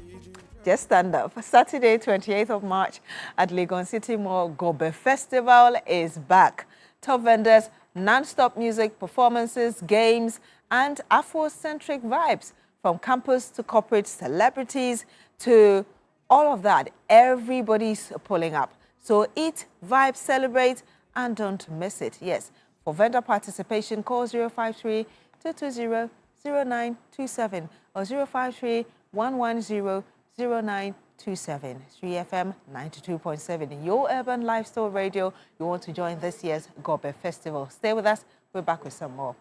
just stand up. Saturday, 28th of March at Legon City Mall, Gobe Festival is back. Top vendors, non-stop music, performances, games, and Afro-centric vibes. From campus to corporate celebrities to all of that, everybody's pulling up. So eat, vibe, celebrate, and don't miss it. Yes, for vendor participation, call 053 220 0927 or 053 110 0927. 3FM 92.7. Your urban lifestyle radio. You want to join this year's Gobe Festival. Stay with us. We're back with some more.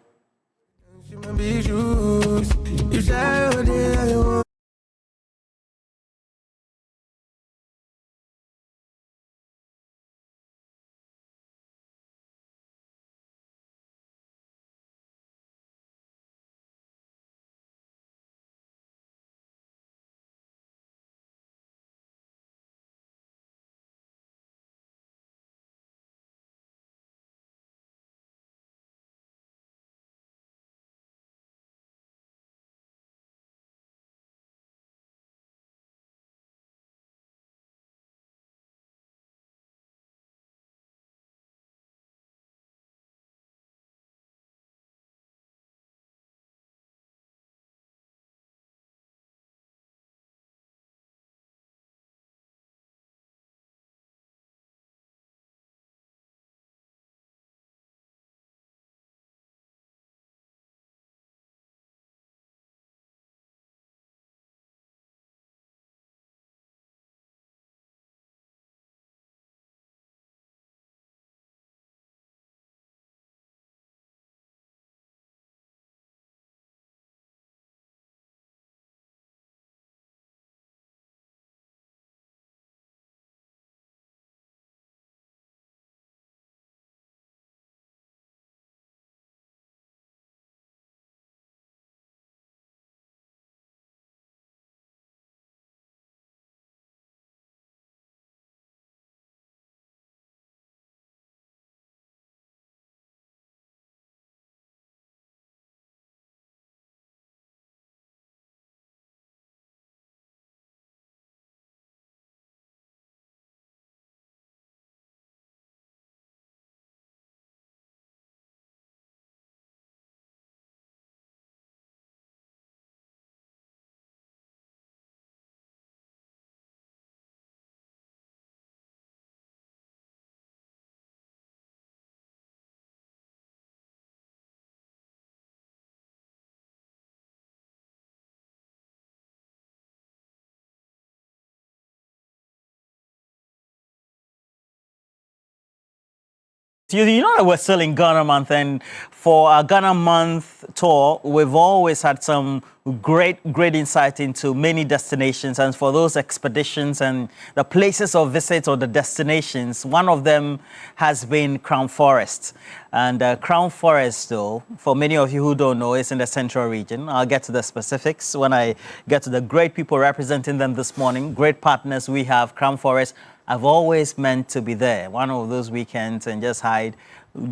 You know that we're still in Ghana month, and for our Ghana month tour, we've always had some great insight into many destinations. And for those expeditions and the places of visit or the destinations, one of them has been Crown Forest. And Crown Forest, though, for many of you who don't know, is in the central region. I'll get to the specifics when I get to the great people representing them this morning, great partners we have. Crown Forest, I've always meant to be there one of those weekends and just hide,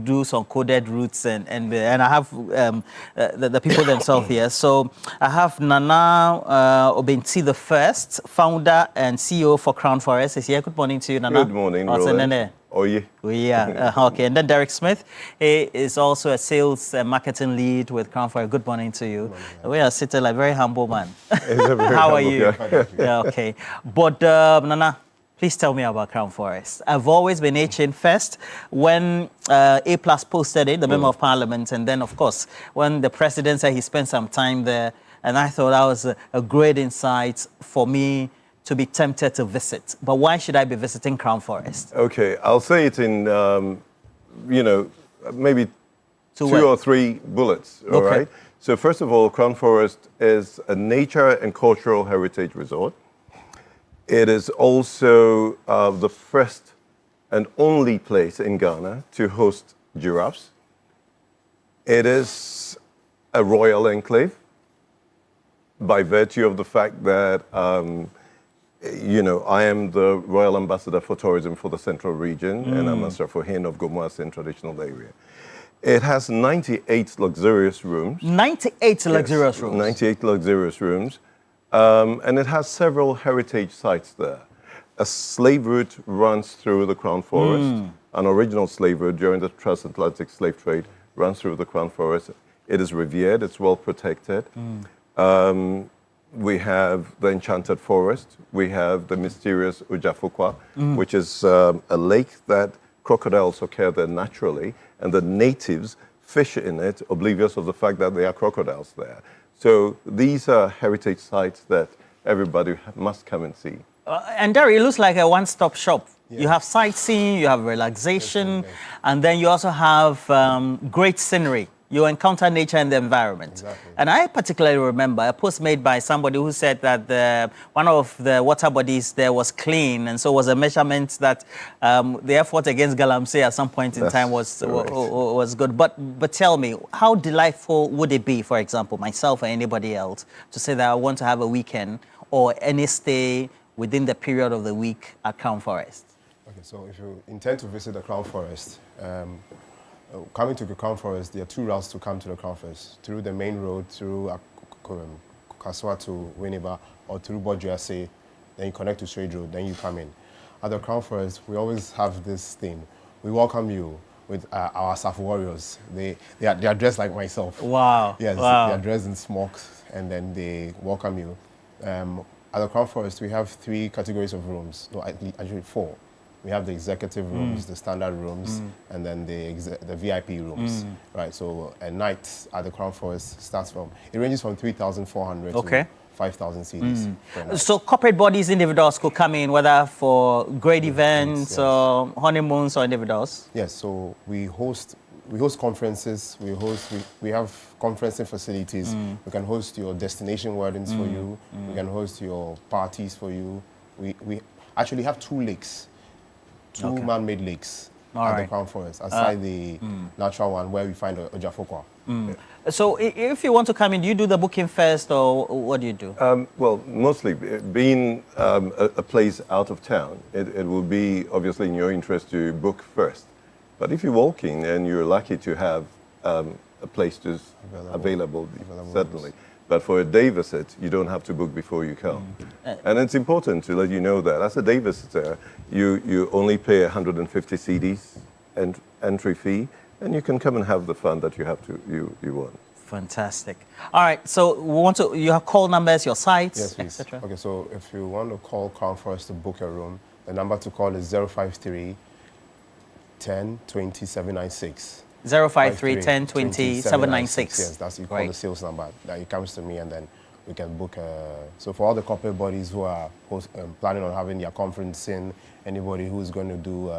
do some coded routes, and I have the people themselves here. So I have Nana Obenti the first, founder and CEO for Crown Forest, is here. Good morning to you, Nana. Good morning, Roland. Oh, yeah. Yeah. Okay. And then Derek Smith, he is also a sales and marketing lead with Crown Forest. Good morning to you. We are sitting like very humble man. How are you? Yeah. Okay. But Nana, please tell me about Crown Forest. I've always been HN first. When A+ posted it, the Member of Parliament, and then, of course, when the President said he spent some time there, and I thought that was a great insight for me to be tempted to visit. But why should I be visiting Crown Forest? Okay, I'll say it in, maybe two or three bullets, all right? So first of all, Crown Forest is a nature and cultural heritage resort. It is also the first and only place in Ghana to host giraffes. It is a royal enclave by virtue of the fact that, I am the Royal Ambassador for Tourism for the Central Region and I'm Ambassador for Hin of Gomoasin Traditional Area. It has 98 luxurious rooms. 98 luxurious rooms? 98 luxurious rooms. And it has several heritage sites there. A slave route runs through the Crown Forest. An original slave route during the transatlantic slave trade runs through the Crown Forest. It is revered, it's well protected. We have the Enchanted Forest. We have the mysterious Ujafukwa, which is a lake that crocodiles occur there naturally, and the natives fish in it, oblivious of the fact that there are crocodiles there. So these are heritage sites that everybody must come and see. And Derry, it looks like a one-stop shop. Yeah. You have sightseeing, you have relaxation, and then you also have great scenery. You encounter nature and the environment. Exactly. And I particularly remember a post made by somebody who said that one of the water bodies there was clean, and so was a measurement that the effort against Galamsey at some point in time was good. But tell me, how delightful would it be, for example, myself or anybody else, to say that I want to have a weekend or any stay within the period of the week at Crown Forest? Okay, so if you intend to visit the Crown Forest, coming to the Crown Forest, there are two routes to come to the Crown Forest. Through the main road, through Kaswa to Winneba, or through Bodriase, then you connect to Straight Road, then you come in. At the Crown Forest, we always have this thing. We welcome you with our Saf warriors. They are dressed like myself. Wow. Yes, wow. They are dressed in smocks, and then they welcome you. At the Crown Forest, we have 3 categories of rooms. No, actually 4. We have the executive rooms, the standard rooms, and then the VIP rooms, right? So a night at the Crown Forest it ranges from 3,400 to 5,000 cedis. So corporate bodies, individuals could come in, whether for great events or honeymoons or individuals? Yes, so we host conferences, we have conferencing facilities. We can host your destination weddings for you. We can host your parties for you. We actually have 2 lakes. 2 man-made lakes at the Crown Forest, aside the natural one where we find Ojafokwa. So if you want to come in, do you do the booking first, or what do you do? Well, mostly, being a place out of town, it will be obviously in your interest to book first. But if you walk in and you're lucky to have a place available, certainly. But for a day visit, you don't have to book before you come. And it's important to let you know that as a day visitor, you only pay 150 cedis and entry fee, and you can come and have the fun that you want. Fantastic. All right, so you have call numbers, your sites, etc. Okay, so if you want to call Crown Forest to book a room, the number to call is 053 10 20 796. 053 10 20 796. Yes, that's you call the sales number. That it comes to me, and then we can book. So for all the corporate bodies who are planning on having their conference in, anybody who's going to do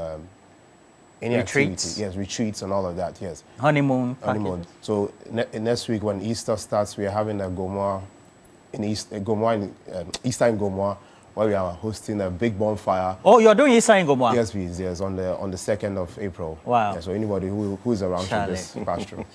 any retreats? activity. Yes, retreats and all of that, yes. Honeymoon. So next week when Easter starts, we are having a Gomoa in Easter in Gomoa, where we are hosting a big bonfire. Oh, you're doing Easter in Gomoa? Yes, please. Yes, on the 2nd of April. Wow. Yeah, so anybody who is around to this pastoral.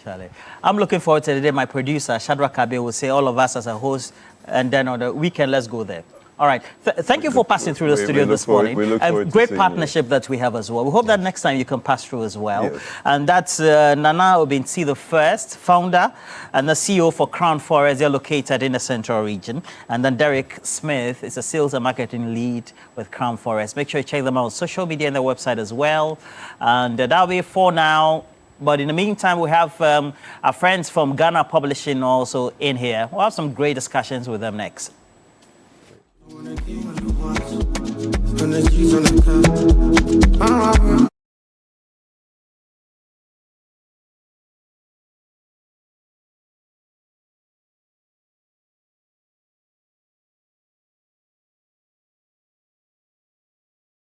I'm looking forward to the day my producer, Shadrach Kabe, will say all of us as a host, and then on the weekend, let's go there. All right. Thank you for passing through the studio this morning. We look forward to great seeing partnership that we have as well. We hope that next time you can pass through as well. Yes. And that's Nana Obinti the first, founder and the CEO for Crown Forest. They're located in the Central region. And then Derek Smith is a sales and marketing lead with Crown Forest. Make sure you check them out on social media and their website as well. And that'll be it for now. But in the meantime, we have our friends from Ghana Publishing also in here. We'll have some great discussions with them next.